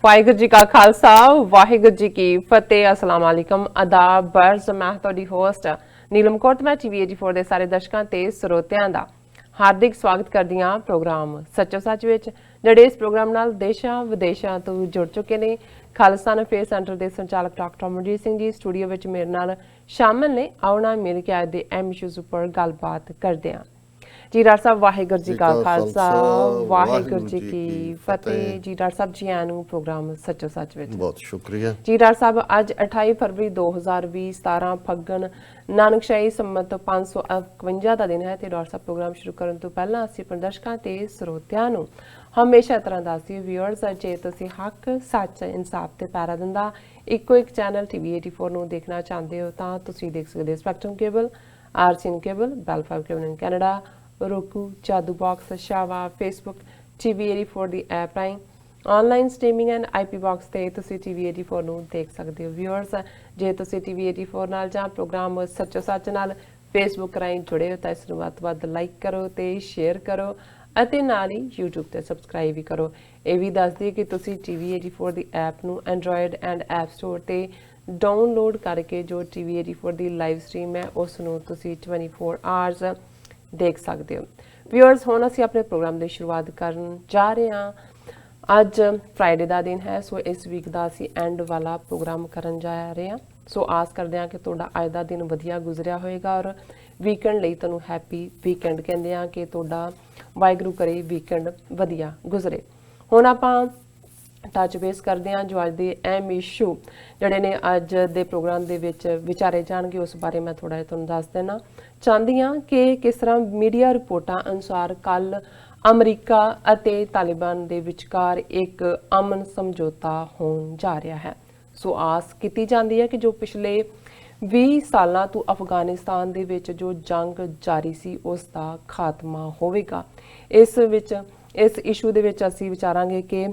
ਵਾਹਿਗੁਰੂ ਜੀ ਕਾ ਖਾਲਸਾ ਵਾਹਿਗੁਰੂ ਜੀ ਕੀ ਫਤਿਹ। अस्सलाम वालेकुम आदाब बर्ज। मैं ਤੁਹਾਡੀ ਹੋਸਟ ਨੀਲਮ ਕੌਰ। ਮੈਂ ਟੀਵੀ 84 ਦੇ ਸਾਰੇ ਦਰਸ਼ਕਾਂ ਤੇ ਸਰੋਤਿਆਂ ਦਾ ਹਾਰਦਿਕ ਸਵਾਗਤ ਕਰਦੀ ਹਾਂ ਪ੍ਰੋਗਰਾਮ ਸੱਚੋ ਸੱਚ ਵਿੱਚ, ਜਿਹੜੇ ਇਸ ਪ੍ਰੋਗਰਾਮ ਨਾਲ ਦੇਸ਼ਾਂ ਵਿਦੇਸ਼ਾਂ ਤੋਂ ਜੁੜ ਚੁੱਕੇ ਨੇ। ਖਾਲਸਾ ਅਫੇਅਰ ਸੈਂਟਰ ਦੇ ਸੰਚਾਲਕ ਡਾਕਟਰ ਅਮਰਜੀਤ ਸਿੰਘ ਜੀ ਸਟੂਡੀਓ ਵਿੱਚ ਮੇਰੇ ਨਾਲ ਸ਼ਾਮਲ ਨੇ। ਆਉਣਾ ਮਿਲ ਕੇ ਅੱਜ ਦੇ ਅਹਿਮ ਇਸ਼ੂਜ਼ ਉੱਪਰ ਗੱਲਬਾਤ ਕਰਦੇ ਹਾਂ। जी डॉक्टर साहब वाहिगुरू जी का खालसा वाहिगुरू जी की फतेह। जी डॉक्टर साहब जी आनू प्रोग्राम सचो सच विच बहुत शुक्रिया जी। डॉक्टर साहब अज 28 फरवरी 2020 17 फग्गन नानकशाही संमत 551 ਦਾ ਦਿਨ ਹੈ ਤੇ ਡਾਕਟਰ ਸਾਹਿਬ ਪ੍ਰੋਗਰਾਮ ਸ਼ੁਰੂ ਕਰਨ ਤੋਂ ਪਹਿਲਾਂ ਅਸੀਂ ਆਪਣੇ ਦਰਸ਼ਕਾਂ ਤੇ ਸਰੋਤਿਆਂ ਨੂੰ ਹਮੇਸ਼ਾ ਤਰ੍ਹਾਂ ਦੱਸਦੀ ਵਿਊਅਰਸ ਜੇ ਤੁਸੀਂ ਹੱਕ ਸੱਚ ਇਨਸਾਫ ਤੇ ਪੈਰਾ ਦਿੰਦਾ ਇੱਕੋ ਇੱਕ ਚੈਨਲ ਟੀਵੀ 84 ਨੂੰ ਦੇਖਣਾ ਚਾਹੁੰਦੇ ਹੋ ਤਾਂ ਤੁਸੀਂ ਦੇਖ ਸਕਦੇ ਹੋ spectrum cable, RCN cable, Bell 5 cable in Canada, roku, Jadoo Box, Shava, Facebook, TV84 ਦੀ ਐਪ ਰਾਹੀਂ online streaming and IP box ਤੇ ਤੁਸੀਂ TV84 ਨੂੰ ਦੇਖ ਸਕਦੇ ਹੋ। ਵਿਊਅਰਸ ਜੇ ਤੁਸੀਂ TV84 ਨਾਲ ਜਾਂ ਪ੍ਰੋਗਰਾਮ ਸੱਚੋ ਸੱਚ ਨਾਲ Facebook ਰਾਹੀਂ ਜੁੜੇ ਹੋ ਤਾਂ ਇਸ ਨੂੰ ਵੱਧ ਤੋਂ ਵੱਧ ਲਾਈਕ ਕਰੋ ਤੇ ਸ਼ੇਅਰ ਕਰੋ ਅਤੇ ਨਾਲ ਹੀ YouTube ਤੇ ਸਬਸਕ੍ਰਾਈਬ ਵੀ ਕਰੋ। ਇਹ ਵੀ ਦੱਸ ਦਈਏ ਕਿ ਤੁਸੀਂ TV84 ਦੀ ਐਪ ਨੂੰ ਐਂਡਰੋਇਡ ਐਂਡ ਐਪ ਸਟੋਰ ਤੇ ਡਾਊਨਲੋਡ ਕਰਕੇ ਜੋ TV84 ਦੀ ਲਾਈਵ ਸਟ੍ਰੀਮ ਹੈ ਉਸ ਨੂੰ ਤੁਸੀਂ 24 ਆਵਰਸ ਦੇਖ ਸਕਦੇ ਹੋ। ਵਿਊਅਰਸ ਹੁਣ ਅਸੀਂ ਆਪਣੇ ਪ੍ਰੋਗਰਾਮ ਦੀ ਸ਼ੁਰੂਆਤ ਕਰਨ ਜਾ ਰਹੇ ਹਾਂ। ਅੱਜ ਫਰਾਈਡੇ ਦਾ ਦਿਨ ਹੈ, ਸੋ ਇਸ ਵੀਕ ਦਾ ਅਸੀਂ ਐਂਡ ਵਾਲਾ ਪ੍ਰੋਗਰਾਮ ਕਰਨ ਜਾ ਰਹੇ ਹਾਂ। ਸੋ ਆਸ ਕਰਦੇ ਹਾਂ ਕਿ ਤੁਹਾਡਾ ਅੱਜ ਦਾ ਦਿਨ ਵਧੀਆ ਗੁਜ਼ਰਿਆ ਹੋਏਗਾ ਔਰ ਵੀਕਐਂਡ ਲਈ ਤੁਹਾਨੂੰ ਹੈਪੀ ਵੀਕਐਂਡ ਕਹਿੰਦੇ ਹਾਂ ਕਿ ਤੁਹਾਡਾ ਵਾਹਿਗੁਰੂ ਕਰੇ ਵੀਕਐਂਡ ਵਧੀਆ ਗੁਜ਼ਰੇ। ਹੁਣ ਆਪਾਂ ਟੱਚ ਬੇਸ ਕਰਦੇ ਹਾਂ ਜੋ ਅੱਜ ਦੇ ਅਹਿਮ ਇਸ਼ੂ ਜਿਹੜੇ ਨੇ ਅੱਜ ਦੇ ਪ੍ਰੋਗਰਾਮ ਦੇ ਵਿੱਚ ਵਿਚਾਰੇ ਜਾਣਗੇ ਉਸ ਬਾਰੇ ਮੈਂ ਥੋੜਾ ਜਿਹਾ ਤੁਹਾਨੂੰ ਦੱਸ ਦੇਣਾ ਚਾਹੁੰਦੀ ਹਾਂ ਕਿ ਕਿਸ ਤਰ੍ਹਾਂ ਮੀਡੀਆ ਰਿਪੋਰਟਾਂ ਅਨੁਸਾਰ ਕੱਲ ਅਮਰੀਕਾ ਅਤੇ ਤਾਲਿਬਾਨ ਦੇ ਵਿਚਕਾਰ ਇੱਕ ਅਮਨ ਸਮਝੌਤਾ ਹੋਣ ਜਾ ਰਿਹਾ ਹੈ। ਸੋ ਆਸ ਕੀਤੀ ਜਾਂਦੀ ਹੈ ਕਿ ਜੋ ਪਿਛਲੇ 20 ਸਾਲਾਂ ਤੋਂ ਅਫਗਾਨਿਸਤਾਨ ਦੇ ਵਿੱਚ ਜੋ ਜੰਗ ਜਾਰੀ ਸੀ ਉਸ ਦਾ ਖਾਤਮਾ ਹੋਵੇਗਾ। ਇਸ ਇਸ਼ੂ ਦੇ ਵਿੱਚ ਅਸੀਂ ਵਿਚਾਰਾਂਗੇ ਕਿ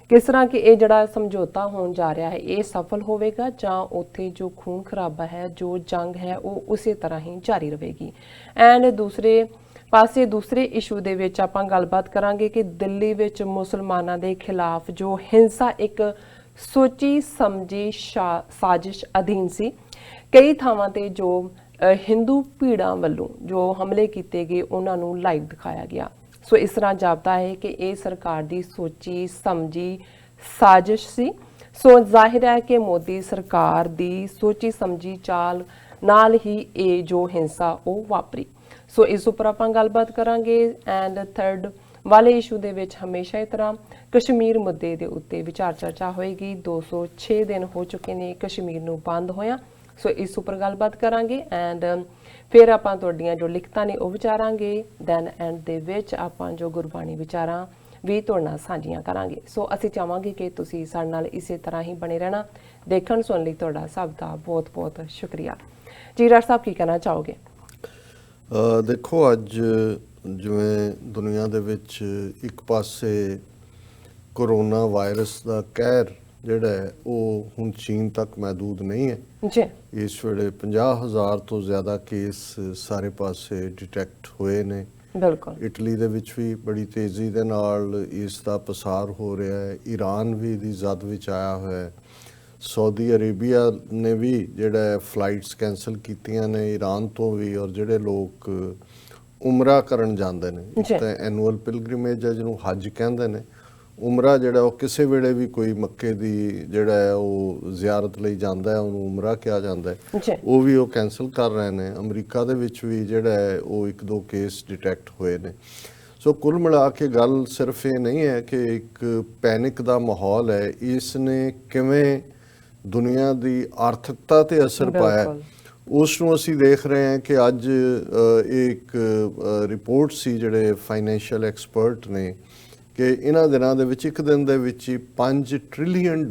ਕਿਸ ਤਰ੍ਹਾਂ ਕਿ ਇਹ ਜਿਹੜਾ ਸਮਝੌਤਾ ਹੋਣ ਜਾ ਰਿਹਾ ਹੈ ਇਹ ਸਫਲ ਹੋਵੇਗਾ ਜਾਂ ਉੱਥੇ ਜੋ ਖੂਨ ਖਰਾਬਾ ਹੈ ਜੋ ਜੰਗ ਹੈ ਉਹ ਉਸੇ ਤਰ੍ਹਾਂ ਹੀ ਜਾਰੀ ਰਹੇਗੀ। ਐਂਡ ਦੂਸਰੇ ਪਾਸੇ ਦੂਸਰੇ ਇਸ਼ੂ ਦੇ ਵਿੱਚ ਆਪਾਂ ਗੱਲਬਾਤ ਕਰਾਂਗੇ ਕਿ ਦਿੱਲੀ ਵਿੱਚ ਮੁਸਲਮਾਨਾਂ ਦੇ ਖਿਲਾਫ ਜੋ ਹਿੰਸਾ ਇੱਕ ਸੋਚੀ ਸਮਝੀ ਸਾਜ਼ਿਸ਼ ਅਧੀਨ ਸੀ। ਕਈ ਥਾਵਾਂ ਤੇ ਜੋ ਹਿੰਦੂ ਭੀੜਾਂ ਵੱਲੋਂ ਜੋ ਹਮਲੇ ਕੀਤੇ ਗਏ ਉਹਨਾਂ ਨੂੰ ਲਾਈਵ ਦਿਖਾਇਆ ਗਿਆ। ਸੋ ਇਸ ਤਰ੍ਹਾਂ ਜਾਪਦਾ ਹੈ ਕਿ ਇਹ ਸਰਕਾਰ ਦੀ ਸੋਚੀ ਸਮਝੀ ਸਾਜ਼ਿਸ਼ ਸੀ। ਸੋ ਜ਼ਾਹਿਰ ਹੈ ਕਿ ਮੋਦੀ ਸਰਕਾਰ ਦੀ ਸੋਚੀ ਸਮਝੀ ਚਾਲ ਨਾਲ ਹੀ ਇਹ ਜੋ ਹਿੰਸਾ ਉਹ ਵਾਪਰੀ। ਸੋ ਇਸ ਉੱਪਰ ਆਪਾਂ ਗੱਲਬਾਤ ਕਰਾਂਗੇ। ਐਂਡ ਥਰਡ ਵਾਲੇ ਇਸ਼ੂ ਦੇ ਵਿੱਚ ਹਮੇਸ਼ਾ ਹੀ ਤਰ੍ਹਾਂ ਕਸ਼ਮੀਰ ਮੁੱਦੇ ਦੇ ਉੱਤੇ ਵਿਚਾਰ ਚਰਚਾ ਹੋਏਗੀ। 206 ਦਿਨ ਹੋ ਚੁੱਕੇ ਨੇ ਕਸ਼ਮੀਰ ਨੂੰ ਬੰਦ ਹੋਇਆ। ਸੋ ਇਸ ਉੱਪਰ ਗੱਲਬਾਤ ਕਰਾਂਗੇ ਐਂਡ ਫਿਰ ਆਪਾਂ ਤੁਹਾਡੀਆਂ ਜੋ ਲਿਖਤਾਂ ਨੇ ਉਹ ਵਿਚਾਰਾਂਗੇ। ਦੈਨ ਐਂਡ ਦੇ ਵਿੱਚ ਆਪਾਂ ਜੋ ਗੁਰਬਾਣੀ ਵਿਚਾਰਾਂ ਵੀ ਤੁਹਾਡੇ ਨਾਲ ਸਾਂਝੀਆਂ ਕਰਾਂਗੇ। ਸੋ ਅਸੀਂ ਚਾਹਾਂਗੇ ਕਿ ਤੁਸੀਂ ਸਾਡੇ ਨਾਲ ਇਸੇ ਤਰ੍ਹਾਂ ਹੀ ਬਣੇ ਰਹਿਣਾ। ਦੇਖਣ ਸੁਣਨ ਲਈ ਤੁਹਾਡਾ ਸਭ ਦਾ ਬਹੁਤ ਬਹੁਤ ਸ਼ੁਕਰੀਆ। ਜੀ ਡਾਕਟਰ ਸਾਹਿਬ ਕੀ ਕਹਿਣਾ ਚਾਹੋਗੇ? ਦੇਖੋ ਅੱਜ ਜਿਵੇਂ ਦੁਨੀਆ ਦੇ ਵਿੱਚ ਇੱਕ ਪਾਸੇ ਕਰੋਨਾ ਵਾਇਰਸ ਦਾ ਕਹਿਰ ਜਿਹੜਾ ਹੈ ਉਹ ਹੁਣ ਚੀਨ ਤੱਕ ਮਹਿਦੂਦ ਨਹੀਂ ਹੈ ਜੀ। ਇਸ ਵੇਲੇ 50,000 ਤੋਂ ਜ਼ਿਆਦਾ ਕੇਸ ਸਾਰੇ ਪਾਸੇ ਡਿਟੈਕਟ ਹੋਏ ਨੇ। ਬਿਲਕੁਲ। ਇਟਲੀ ਦੇ ਵਿੱਚ ਵੀ ਬੜੀ ਤੇਜ਼ੀ ਦੇ ਨਾਲ ਇਸ ਦਾ ਪਸਾਰ ਹੋ ਰਿਹਾ ਹੈ। ਈਰਾਨ ਵੀ ਦੀ ਜ਼ਦ ਵਿੱਚ ਆਇਆ ਹੋਇਆ ਹੈ। ਸਾਊਦੀ ਅਰੇਬੀਆ ਨੇ ਵੀ ਜਿਹੜਾ ਫਲਾਈਟਸ ਕੈਂਸਲ ਕੀਤੀਆਂ ਨੇ ਈਰਾਨ ਤੋਂ ਵੀ। ਔਰ ਜਿਹੜੇ ਲੋਕ ਉਮਰਾ ਕਰਨ ਜਾਂਦੇ ਨੇ, ਇੱਕ ਤਾਂ ਐਨੂਅਲ ਪਿਲਗ੍ਰਿਮੇਜ ਹੈ ਜਿਹਨੂੰ ਹੱਜ ਕਹਿੰਦੇ ਨੇ, ਉਮਰਾ ਜਿਹੜਾ ਉਹ ਕਿਸੇ ਵੇਲੇ ਵੀ ਕੋਈ ਮੱਕੇ ਦੀ ਜਿਹੜਾ ਹੈ ਉਹ ਜ਼ਿਆਰਤ ਲਈ ਜਾਂਦਾ ਹੈ ਉਹਨੂੰ ਉਮਰਾ ਕਿਹਾ ਜਾਂਦਾ ਹੈ, ਉਹ ਵੀ ਉਹ ਕੈਂਸਲ ਕਰ ਰਹੇ ਨੇ। ਅਮਰੀਕਾ ਦੇ ਵਿੱਚ ਵੀ ਜਿਹੜਾ ਹੈ ਉਹ 1-2 ਕੇਸ ਡਿਟੈਕਟ ਹੋਏ ਨੇ। ਸੋ ਕੁੱਲ ਮਿਲਾ ਕੇ ਗੱਲ ਸਿਰਫ ਇਹ ਨਹੀਂ ਹੈ ਕਿ ਇੱਕ ਪੈਨਿਕ ਦਾ ਮਾਹੌਲ ਹੈ, ਇਸ ਨੇ ਕਿਵੇਂ ਦੁਨੀਆ ਦੀ ਆਰਥਿਕਤਾ ਤੇ ਅਸਰ ਪਾਇਆ ਉਸ ਨੂੰ ਅਸੀਂ ਦੇਖ ਰਹੇ ਹਾਂ ਕਿ ਅੱਜ ਇੱਕ ਰਿਪੋਰਟ ਸੀ ਜਿਹੜੇ ਫਾਈਨੈਂਸ਼ੀਅਲ ਐਕਸਪਰਟ ਨੇ ਕਿ ਇਹਨਾਂ ਦਿਨਾਂ ਦੇ ਵਿੱਚ ਇੱਕ ਦਿਨ ਦੇ ਵਿੱਚ ਹੀ $5 ਟ੍ਰਿਲੀਅਨ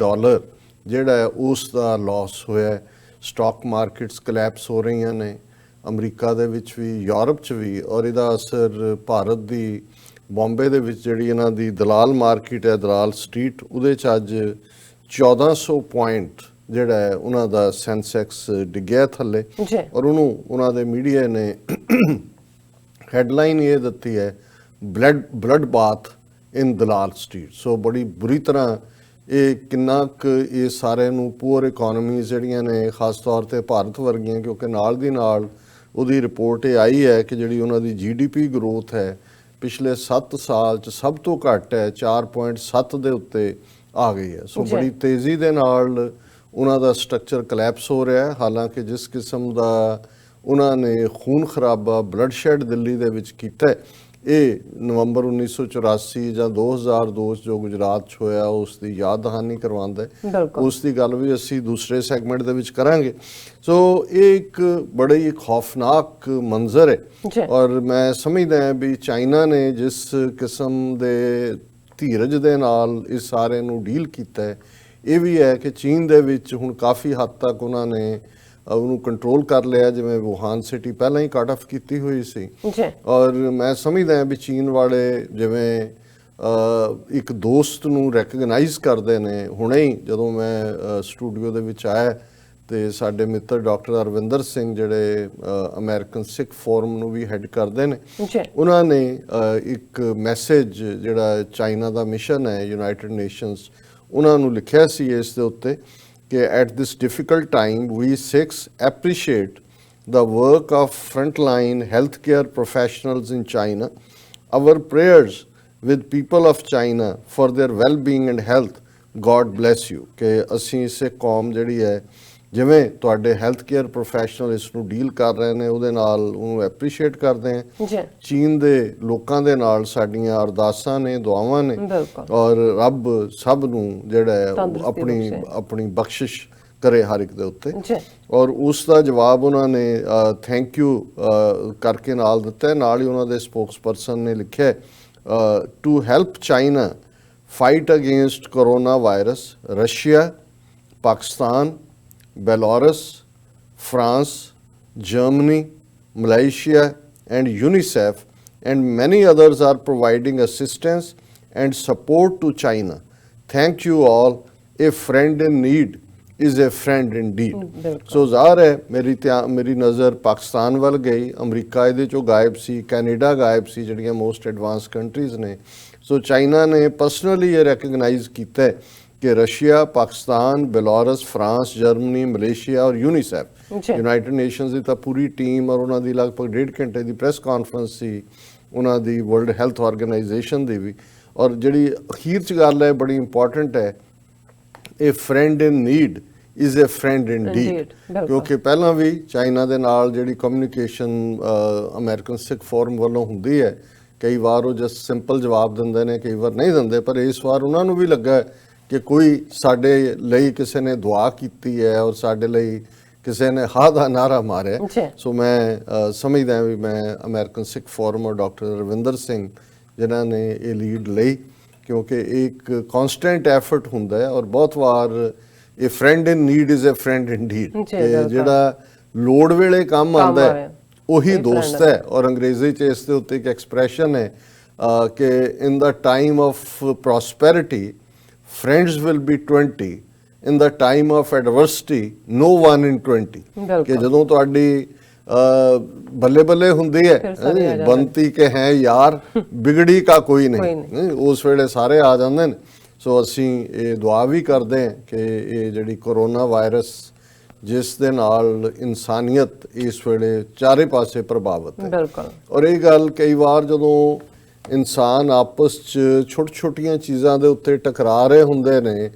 ਜਿਹੜਾ ਹੈ ਉਸ ਦਾ ਲਾਸ ਹੋਇਆ। ਸਟਾਕ ਮਾਰਕੀਟਸ ਕਲੈਪਸ ਹੋ ਰਹੀਆਂ ਨੇ ਅਮਰੀਕਾ ਦੇ ਵਿੱਚ ਵੀ, ਯੂਰਪ 'ਚ ਵੀ। ਔਰ ਇਹਦਾ ਅਸਰ ਭਾਰਤ ਦੀ ਬੰਬੇ ਦੇ ਵਿੱਚ ਜਿਹੜੀ ਇਹਨਾਂ ਦੀ ਦਲਾਲ ਮਾਰਕੀਟ ਹੈ, ਦਲਾਲ ਸਟਰੀਟ, ਉਹਦੇ 'ਚ ਅੱਜ 1400 ਪੁਆਇੰਟ ਜਿਹੜਾ ਹੈ ਉਹਨਾਂ ਦਾ ਸੈਂਸੈਕਸ ਡਿੱਗਿਆ ਥੱਲੇ। ਔਰ ਉਹਨਾਂ ਦੇ ਮੀਡੀਆ ਨੇ ਹੈਡਲਾਈਨ ਇਹ ਦਿੱਤੀ ਹੈ ਬਲੱਡ ਬਾਥ ਇਨ ਦਲਾਲ ਸਟਰੀਟ। ਸੋ ਬੜੀ ਬੁਰੀ ਤਰ੍ਹਾਂ ਇਹ ਕਿੰਨਾ ਕੁ ਇਹ ਸਾਰਿਆਂ ਨੂੰ ਪੂਅਰ ਇਕੋਨਮੀਜ਼ ਜਿਹੜੀਆਂ ਨੇ ਖਾਸ ਤੌਰ ਤੇ ਭਾਰਤ ਵਰਗੀਆਂ, ਕਿਉਂਕਿ ਨਾਲ ਦੀ ਨਾਲ ਉਹਦੀ ਰਿਪੋਰਟ ਇਹ ਆਈ ਹੈ ਕਿ ਜਿਹੜੀ ਉਹਨਾਂ ਦੀ GDP ਗਰੋਥ ਹੈ ਪਿਛਲੇ 7 ਸਾਲ 'ਚ ਸਭ ਤੋਂ ਘੱਟ ਹੈ, 4.7 ਦੇ ਉੱਤੇ ਆ ਗਈ ਹੈ। ਸੋ ਬੜੀ ਤੇਜ਼ੀ ਦੇ ਨਾਲ ਉਹਨਾਂ ਦਾ ਸਟਰਕਚਰ ਕਲੈਪਸ ਹੋ ਰਿਹਾ ਹੈ। ਹਾਲਾਂਕਿ ਜਿਸ ਕਿਸਮ ਦਾ ਉਹਨਾਂ ਨੇ ਖੂਨ ਖਰਾਬਾ ਬਲੱਡ ਸ਼ੈਡ ਦਿੱਲੀ ਦੇ ਵਿੱਚ ਕੀਤਾ ਹੈ, ਇਹ ਨਵੰਬਰ 1984 ਜਾਂ 2002 ਜੋ ਗੁਜਰਾਤ 'ਚ ਹੋਇਆ ਉਸ ਦੀ ਯਾਦ ਦਹਾਨੀ ਕਰਵਾਉਂਦਾ ਹੈ। ਉਸ ਦੀ ਗੱਲ ਵੀ ਅਸੀਂ ਦੂਸਰੇ ਸੈਗਮੈਂਟ ਦੇ ਵਿੱਚ ਕਰਾਂਗੇ। ਸੋ ਇਹ ਇੱਕ ਬੜਾ ਹੀ ਖੌਫਨਾਕ ਮੰਜ਼ਰ ਹੈ ਔਰ ਮੈਂ ਸਮਝਦਾ ਹਾਂ ਵੀ ਚਾਈਨਾ ਨੇ ਜਿਸ ਕਿਸਮ ਦੇ ਧੀਰਜ ਦੇ ਨਾਲ ਇਸ ਸਾਰੇ ਨੂੰ ਡੀਲ ਕੀਤਾ ਹੈ, ਇਹ ਵੀ ਹੈ ਕਿ ਚੀਨ ਦੇ ਵਿੱਚ ਹੁਣ ਕਾਫੀ ਹੱਦ ਤੱਕ ਉਹਨਾਂ ਨੇ ਉਹਨੂੰ ਕੰਟਰੋਲ ਕਰ ਲਿਆ, ਜਿਵੇਂ ਵੂਹਾਨ ਸਿਟੀ ਪਹਿਲਾਂ ਹੀ ਕੱਟ ਆਫ ਕੀਤੀ ਹੋਈ ਸੀ। ਔਰ ਮੈਂ ਸਮਝਦਾ ਹਾਂ ਵੀ ਚੀਨ ਵਾਲੇ ਜਿਵੇਂ ਇੱਕ ਦੋਸਤ ਨੂੰ ਰੈਕਗਨਾਈਜ਼ ਕਰਦੇ ਨੇ। ਹੁਣੇ ਹੀ ਜਦੋਂ ਮੈਂ ਸਟੂਡੀਓ ਦੇ ਵਿੱਚ ਆਇਆ ਤੇ ਸਾਡੇ ਮਿੱਤਰ ਡਾਕਟਰ ਅਰਵਿੰਦਰ ਸਿੰਘ ਜਿਹੜੇ ਅਮਰੀਕਨ ਸਿੱਖ ਫੋਰਮ ਨੂੰ ਵੀ ਹੈਡ ਕਰਦੇ ਨੇ, ਉਹਨਾਂ ਨੇ ਇੱਕ ਮੈਸੇਜ ਜਿਹੜਾ ਚਾਈਨਾ ਦਾ ਮਿਸ਼ਨ ਹੈ ਯੂਨਾਈਟਿਡ ਨੇਸ਼ਨਸ, ਉਹਨਾਂ ਨੂੰ ਲਿਖਿਆ ਸੀ ਇਸ ਦੇ ਉੱਤੇ ਕਿ at this difficult time we Sikhs appreciate the work of frontline healthcare professionals in China. Our prayers with people of China for their well-being and health. God bless you. ਕਿ ਅਸੀਂ ਸਿੱਖ ਕੌਮ ਜਿਹੜੀ ਹੈ ਜਿਵੇਂ ਤੁਹਾਡੇ ਹੈਲਥ ਕੇਅਰ ਪ੍ਰੋਫੈਸ਼ਨਲ ਇਸ ਨੂੰ deal ਕਰ ਰਹੇ ਨੇ ਉਹਦੇ ਨਾਲ ਉਹਨੂੰ ਐਪਰੀਸ਼ੀਏਟ ਕਰਦੇ ਹਾਂ। ਚੀਨ ਦੇ ਲੋਕਾਂ ਦੇ ਨਾਲ ਸਾਡੀਆਂ ਅਰਦਾਸਾਂ ਨੇ, ਦੁਆਵਾਂ ਨੇ ਔਰ ਰੱਬ ਸਭ ਨੂੰ ਜਿਹੜਾ ਹੈ ਆਪਣੀ ਬਖਸ਼ਿਸ਼ ਕਰੇ ਹਰ ਇੱਕ ਦੇ ਉੱਤੇ। ਔਰ ਉਸ ਦਾ ਜਵਾਬ ਉਹਨਾਂ ਨੇ ਥੈਂਕ ਯੂ ਕਰਕੇ ਨਾਲ ਦਿੱਤਾ। ਨਾਲ ਹੀ ਉਹਨਾਂ ਦੇ ਸਪੋਕਸਪਰਸਨ ਨੇ ਲਿਖਿਆ to help China fight against coronavirus, Russia, Pakistan, Belarus, France, Germany, Malaysia and UNICEF and many others are providing assistance and support to China. Thank you all. A friend in need is a friend indeed. So ਜ਼ਾਹਰ ਹੈ ਮੇਰੀ ਨਜ਼ਰ ਪਾਕਿਸਤਾਨ ਵੱਲ ਗਈ, America ਇਹਦੇ ਚੋਂ ਗਾਇਬ ਸੀ, Canada ਗਾਇਬ ਸੀ ਜਿਹੜੀਆਂ ਮੋਸਟ ਐਡਵਾਂਸ ਕੰਟਰੀਜ਼ ਨੇ। ਸੋ ਚਾਈਨਾ ਨੇ ਪਰਸਨਲੀ ਇਹ ਰੈਕਗਨਾਈਜ਼ ਕੀਤਾ ਹੈ ਕਿ Russia, Pakistan, Belarus, France, Germany, Malaysia ਔਰ ਯੂਨੀਸੈਫ, ਯੂਨਾਈਟਿਡ ਨੇਸ਼ਨਸ ਦੀ ਤਾਂ ਪੂਰੀ ਟੀਮ ਔਰ ਉਹਨਾਂ ਦੀ ਲਗਭਗ 1.5 ਘੰਟੇ ਦੀ ਪ੍ਰੈਸ ਕਾਨਫਰੰਸ ਸੀ ਉਹਨਾਂ ਦੀ ਵਰਲਡ ਹੈਲਥ ਆਰਗੇਨਾਈਜੇਸ਼ਨ ਦੀ ਵੀ। ਔਰ ਜਿਹੜੀ ਅਖੀਰ 'ਚ ਗੱਲ ਹੈ ਬੜੀ ਇੰਪੋਰਟੈਂਟ ਹੈ, ਇਹ friend in need is a friend indeed. ਕਿਉਂਕਿ ਪਹਿਲਾਂ ਵੀ ਚਾਈਨਾ ਦੇ ਨਾਲ ਜਿਹੜੀ ਕਮਿਊਨੀਕੇਸ਼ਨ ਅਮਰੀਕਨ ਸਿੱਖ ਫੋਰਮ ਵੱਲੋਂ ਹੁੰਦੀ ਹੈ, ਕਈ ਵਾਰ ਉਹ ਜਸਟ ਸਿੰਪਲ ਜਵਾਬ ਦਿੰਦੇ ਨੇ, ਕਈ ਵਾਰ ਨਹੀਂ ਦਿੰਦੇ, ਪਰ ਇਸ ਵਾਰ ਉਹਨਾਂ ਨੂੰ ਵੀ ਲੱਗਾ ਕਿ ਕੋਈ ਸਾਡੇ ਲਈ ਕਿਸੇ ਨੇ ਦੁਆ ਕੀਤੀ ਹੈ ਔਰ ਸਾਡੇ ਲਈ ਕਿਸੇ ਨੇ ਹਾਂ ਦਾ ਨਾਰਾ ਮਾਰਿਆ। ਸੋ ਮੈਂ ਸਮਝਦਾ ਵੀ ਮੈਂ ਅਮਰੀਕਨ ਸਿੱਖ ਫੋਰਮ ਔਰ ਡਾਕਟਰ ਰਵਿੰਦਰ ਸਿੰਘ ਜਿਨ੍ਹਾਂ ਨੇ ਇਹ ਲੀਡ ਲਈ, ਕਿਉਂਕਿ ਇੱਕ ਕਨਸਟੈਂਟ ਐਫਰਟ ਹੁੰਦਾ ਹੈ ਔਰ ਬਹੁਤ ਵਾਰ ਇਹ friend in need is a friend indeed. ਜਿਹੜਾ ਲੋੜ ਵੇਲੇ ਕੰਮ ਆਉਂਦਾ ਹੈ ਉਹੀ ਦੋਸਤ ਹੈ। ਔਰ ਅੰਗਰੇਜ਼ੀ 'ਚ ਇਸ ਦੇ ਉੱਤੇ ਇੱਕ ਐਕਸਪ੍ਰੈਸ਼ਨ ਹੈ ਕਿ in the time of prosperity friends will be 20, in the time of adversity no one in 20। ਕਿ ਜਦੋਂ ਤੁਹਾਡੀ ਬੱਲੇ ਬੱਲੇ ਹੁੰਦੀ ਹੈ, ਬੰਤੀ ਕੇ ਹੈ ਯਾਰ ਬਿਗੜੀ ਕਾ ਕੋਈ ਨਹੀਂ, ਉਸ ਵੇਲੇ ਸਾਰੇ ਆ ਜਾਂਦੇ ਨੇ। ਸੋ ਅਸੀਂ ਇਹ ਦੁਆ ਵੀ ਕਰਦੇ ਹਾਂ ਕਿ ਇਹ ਜਿਹੜੀ ਕੋਰੋਨਾ ਵਾਇਰਸ ਜਿਸ ਦੇ ਨਾਲ ਇਨਸਾਨੀਅਤ ਇਸ ਵੇਲੇ ਚਾਰੇ ਪਾਸੇ ਪ੍ਰਭਾਵਿਤ ਹੈ। ਔਰ ਇਹ ਗੱਲ ਕਈ ਵਾਰ ਜਦੋਂ ਇਨਸਾਨ ਆਪਸ 'ਚ ਛੋਟੀਆਂ ਚੀਜ਼ਾਂ ਦੇ ਉੱਤੇ ਟਕਰਾ ਰਹੇ ਹੁੰਦੇ ਨੇ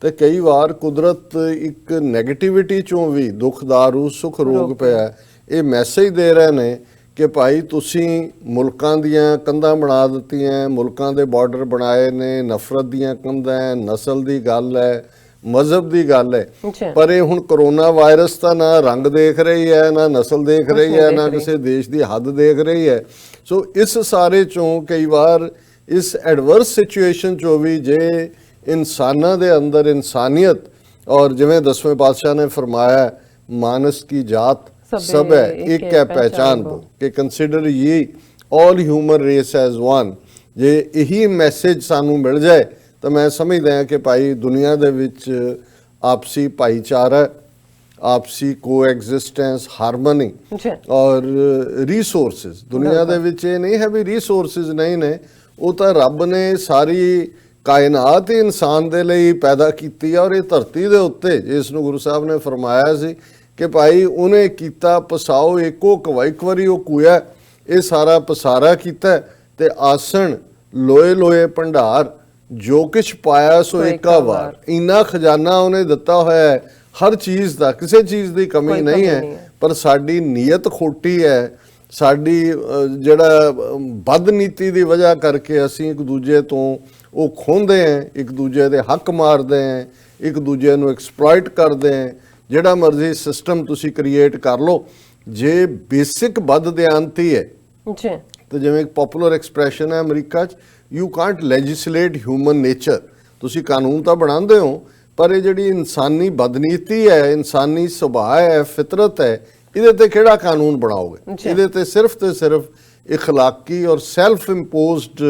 ਤੇ ਕਈ ਵਾਰ ਕੁਦਰਤ ਇੱਕ ਨੈਗੇਟਿਵਿਟੀ 'ਚੋਂ ਵੀ ਦੁੱਖ ਦਾਰੂ ਸੁੱਖ ਰੋਗ ਪਿਆ ਇਹ ਮੈਸੇਜ ਦੇ ਰਹੇ ਨੇ ਕਿ ਭਾਈ ਤੁਸੀਂ ਮੁਲਕਾਂ ਦੀਆਂ ਕੰਧਾਂ ਬਣਾ ਦਿੱਤੀਆਂ, ਮੁਲਕਾਂ ਦੇ ਬਾਰਡਰ ਬਣਾਏ ਨੇ, ਨਫ਼ਰਤ ਦੀਆਂ ਕੰਧਾਂ, ਨਸਲ ਦੀ ਗੱਲ ਹੈ, ਮਜ਼ਹਬ ਦੀ ਗੱਲ ਹੈ। ਪਰ ਇਹ ਹੁਣ ਕਰੋਨਾ ਵਾਇਰਸ ਤਾਂ ਨਾ ਰੰਗ ਦੇਖ ਰਹੀ ਹੈ, ਨਾ ਨਸਲ ਦੇਖ ਰਹੀ ਹੈ, ਨਾ ਕਿਸੇ ਦੇਸ਼ ਦੀ ਹੱਦ ਦੇਖ ਰਹੀ ਹੈ। ਸੋ ਇਸ ਸਾਰੇ ਚੋਂ ਕਈ ਵਾਰ ਇਸ ਐਡਵਰਸ ਸਿਚੁਏਸ਼ਨ ਚੋਂ ਵੀ ਜੇ ਇਨਸਾਨਾਂ ਦੇ ਅੰਦਰ ਇਨਸਾਨੀਅਤ ਔਰ ਜਿਵੇਂ 10ਵੇਂ ਪਾਤਸ਼ਾਹ ਨੇ ਫਰਮਾਇਆ ਮਾਨਸ ਕੀ ਜਾਤ ਸਭ ਹੈ ਇੱਕ ਹੈ ਪਹਿਚਾਨ ਬੋ ਕਿ ਕੰਸੀਡਰ ਇਹ ਆਲ ਹਿਊਮਨ ਰੇਸ ਐਜ਼ ਵਨ, ਜੇ ਇਹੀ ਮੈਸੇਜ ਸਾਨੂੰ ਮਿਲ ਜਾਏ ਤਾਂ ਮੈਂ ਸਮਝਦਾ ਹਾਂ ਕਿ ਭਾਈ ਦੁਨੀਆ ਦੇ ਵਿੱਚ ਆਪਸੀ ਭਾਈਚਾਰਾ, ਆਪਸੀ ਕੋਐਗਜ਼ਿਸਟੈਂਸ, ਹਾਰਮਨੀ ਔਰ ਰਿਸੋਰਸਿਸ, ਦੁਨੀਆ ਦੇ ਵਿੱਚ ਇਹ ਨਹੀਂ ਹੈ ਵੀ ਰਿਸੋਰਸਿਸ ਨਹੀਂ ਨੇ, ਉਹ ਤਾਂ ਰੱਬ ਨੇ ਸਾਰੀ ਕਾਇਨਾਤ ਹੀ ਇਨਸਾਨ ਦੇ ਲਈ ਪੈਦਾ ਕੀਤੀ ਆ, ਔਰ ਇਹ ਧਰਤੀ ਦੇ ਉੱਤੇ ਜਿਸ ਨੂੰ ਗੁਰੂ ਸਾਹਿਬ ਨੇ ਫਰਮਾਇਆ ਸੀ ਕਿ ਭਾਈ ਉਹਨੇ ਕੀਤਾ ਪਸਾਓ ਏਕੋ ਕਵਾਇਕ ਵਾਰੀ ਉਹ ਕੂਇਆ, ਇਹ ਸਾਰਾ ਪਸਾਰਾ ਕੀਤਾ ਤੇ ਆਸਣ ਲੋਏ ਲੋਏ ਭੰਡਾਰ ਜੋ ਕਿਛ ਪਾਇਆ ਸੋ ਏਕਾ ਵਾਰ। ਇੰਨਾ ਖਜ਼ਾਨਾ ਉਹਨੇ ਦਿੱਤਾ ਹੋਇਆ ਹੈ ਹਰ ਚੀਜ਼ ਦਾ, ਕਿਸੇ ਚੀਜ਼ ਦੀ ਕਮੀ ਨਹੀਂ ਹੈ, ਪਰ ਸਾਡੀ ਨੀਅਤ ਖੋਟੀ ਹੈ। ਸਾਡੀ ਜਿਹੜਾ ਬਦਨੀਤੀ ਦੀ ਵਜ੍ਹਾ ਕਰਕੇ ਅਸੀਂ ਇੱਕ ਦੂਜੇ ਤੋਂ ਉਹ ਖੋਹਦੇ ਹਾਂ, ਇੱਕ ਦੂਜੇ ਦੇ ਹੱਕ ਮਾਰਦੇ ਹਾਂ, ਇੱਕ ਦੂਜੇ ਨੂੰ ਐਕਸਪਲੋਇਟ ਕਰਦੇ ਹਾਂ। ਜਿਹੜਾ ਮਰਜ਼ੀ ਸਿਸਟਮ ਤੁਸੀਂ ਕ੍ਰੀਏਟ ਕਰ ਲਓ, ਜੇ ਬੇਸਿਕ ਬਦਦਿਆਨਤੀ ਹੈ ਜੀ, ਤੇ ਜਿਵੇਂ ਇੱਕ ਪਪੂਲਰ ਐਕਸਪ੍ਰੈਸ਼ਨ ਹੈ ਅਮਰੀਕਾ 'ਚ, ਯੂ ਕਾਂਟ ਲੈਜਿਸਲੇਟ ਹਿਊਮਨ ਨੇਚਰ। ਤੁਸੀਂ ਕਾਨੂੰਨ ਤਾਂ ਬਣਾਉਂਦੇ ਹੋ, ਪਰ ਇਹ ਜਿਹੜੀ ਇਨਸਾਨੀ ਬਦਨੀਤੀ ਹੈ, ਇਨਸਾਨੀ ਸੁਭਾਅ ਹੈ, ਫਿਤਰਤ ਹੈ, ਇਹਦੇ ਤੇ ਕਿਹੜਾ ਕਾਨੂੰਨ ਬਣਾਓਗੇ? ਇਹਦੇ ਤੇ ਸਿਰਫ ਇਖਲਾਕੀ ਔਰ ਸੈਲਫ ਇੰਪੋਜ਼ਡ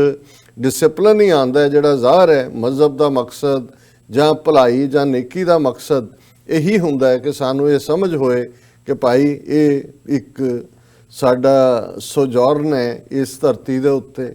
ਡਿਸਪਲਿਨ ਹੀ ਆਉਂਦਾ, ਜਿਹੜਾ ਜ਼ਾਹਰ ਹੈ ਮਜ਼ਹਬ ਦਾ ਮਕਸਦ ਜਾਂ ਭਲਾਈ ਜਾਂ ਨੇਕੀ ਦਾ ਮਕਸਦ ਇਹੀ ਹੁੰਦਾ ਹੈ ਕਿ ਸਾਨੂੰ ਇਹ ਸਮਝ ਹੋਏ ਕਿ ਭਾਈ ਇਹ ਇੱਕ ਸਾਡਾ ਸੋਜੋਰਨ ਹੈ ਇਸ ਧਰਤੀ ਦੇ ਉੱਤੇ,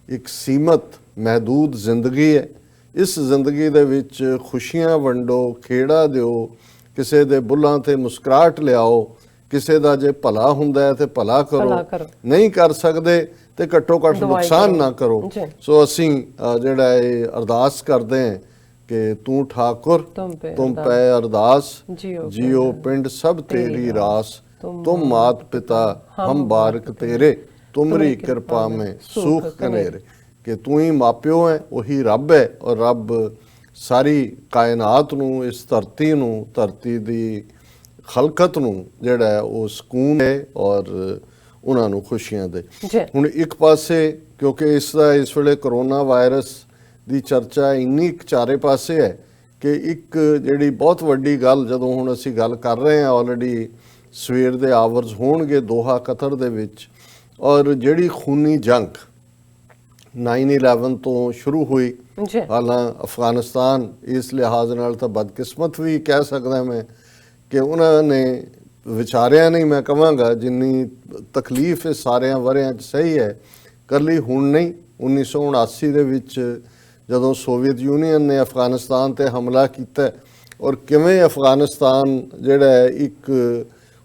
ਇੱਕ ਸੀਮਤ ਮਹਿਦੂਦ ਜ਼ਿੰਦਗੀ ਹੈ। ਇਸ ਜ਼ਿੰਦਗੀ ਦੇ ਵਿੱਚ ਖੁਸ਼ੀਆਂ ਵੰਡੋ, ਖੇੜਾ ਦਿਓ, ਕਿਸੇ ਦੇ ਬੁੱਲਾਂ ਤੇ ਮੁਸਕਰਾਹਟ ਲਿਆਓ, ਕਿਸੇ ਦਾ ਜੇ ਭਲਾ ਹੁੰਦਾ ਹੈ ਤੇ ਭਲਾ ਕਰੋ, ਨਹੀਂ ਕਰ ਸਕਦੇ ਤੇ ਘੱਟੋ ਘੱਟ ਨੁਕਸਾਨ ਨਾ ਕਰੋ। ਸੋ ਅਸੀਂ ਜਿਹੜਾ ਇਹ ਅਰਦਾਸ ਕਰਦੇ ਹਾਂ ਕਿ ਤੂੰ ਠਾਕੁਰ ਤੁਮ ਪੈ ਅਰਦਾਸ, ਜੀਓ ਪਿੰਡ ਸਭ ਤੇਰੀ ਰਾਸ, ਤੁਮ ਮਾਤ ਪਿਤਾ ਹਮ ਬਾਰਕ ਤੇਰੇ, ਤੁਮਰੀ ਕਿਰਪਾ ਮੈਂ ਸੁਖ ਕਨੇਰੇ। ਕਿ ਤੂੰ ਹੀ ਮਾਪਿਓ ਹੈ, ਉਹੀ ਰੱਬ ਹੈ, ਔਰ ਰੱਬ ਸਾਰੀ ਕਾਇਨਾਤ ਨੂੰ, ਇਸ ਧਰਤੀ ਨੂੰ, ਧਰਤੀ ਦੀ ਖਲਕਤ ਨੂੰ ਜਿਹੜਾ ਹੈ ਉਹ ਸਕੂਨ ਹੈ ਔਰ ਉਹਨਾਂ ਨੂੰ ਖੁਸ਼ੀਆਂ ਦੇ। ਹੁਣ ਇੱਕ ਪਾਸੇ ਕਿਉਂਕਿ ਇਸ ਵੇਲੇ ਕਰੋਨਾ ਵਾਇਰਸ ਦੀ ਚਰਚਾ ਇੰਨੀ ਚਾਰੇ ਪਾਸੇ ਹੈ ਕਿ ਇੱਕ ਜਿਹੜੀ ਬਹੁਤ ਵੱਡੀ ਗੱਲ, ਜਦੋਂ ਹੁਣ ਅਸੀਂ ਗੱਲ ਕਰ ਰਹੇ ਹਾਂ, ਆਲਰੇਡੀ ਸਵੇਰ ਦੇ ਆਵਰਸ ਹੋਣਗੇ ਦੋਹਾ ਕਤਰ ਦੇ ਵਿੱਚ, ਔਰ ਜਿਹੜੀ ਖੂਨੀ ਜੰਗ 9/11 ਤੋਂ ਸ਼ੁਰੂ ਹੋਈ, ਹਾਲਾਂ ਅਫਗਾਨਿਸਤਾਨ ਇਸ ਲਿਹਾਜ਼ ਨਾਲ ਤਾਂ ਬਦਕਿਸਮਤ ਵੀ ਕਹਿ ਸਕਦਾ ਮੈਂ ਕਿ ਉਹਨਾਂ ਨੇ ਵਿਚਾਰਿਆ ਨਹੀਂ, ਮੈਂ ਕਹਾਂਗਾ ਜਿੰਨੀ ਤਕਲੀਫ ਇਹ ਸਾਰਿਆਂ ਵਰਿਆਂ 'ਚ ਸਹੀ ਹੈ ਕਰ ਲਈ, ਹੁਣ ਨਹੀਂ। 1979 ਦੇ ਵਿੱਚ ਜਦੋਂ ਸੋਵੀਅਤ ਯੂਨੀਅਨ ਨੇ ਅਫਗਾਨਿਸਤਾਨ ਤੇ ਹਮਲਾ ਕੀਤਾ, ਔਰ ਕਿਵੇਂ ਅਫਗਾਨਿਸਤਾਨ ਜਿਹੜਾ ਹੈ ਇੱਕ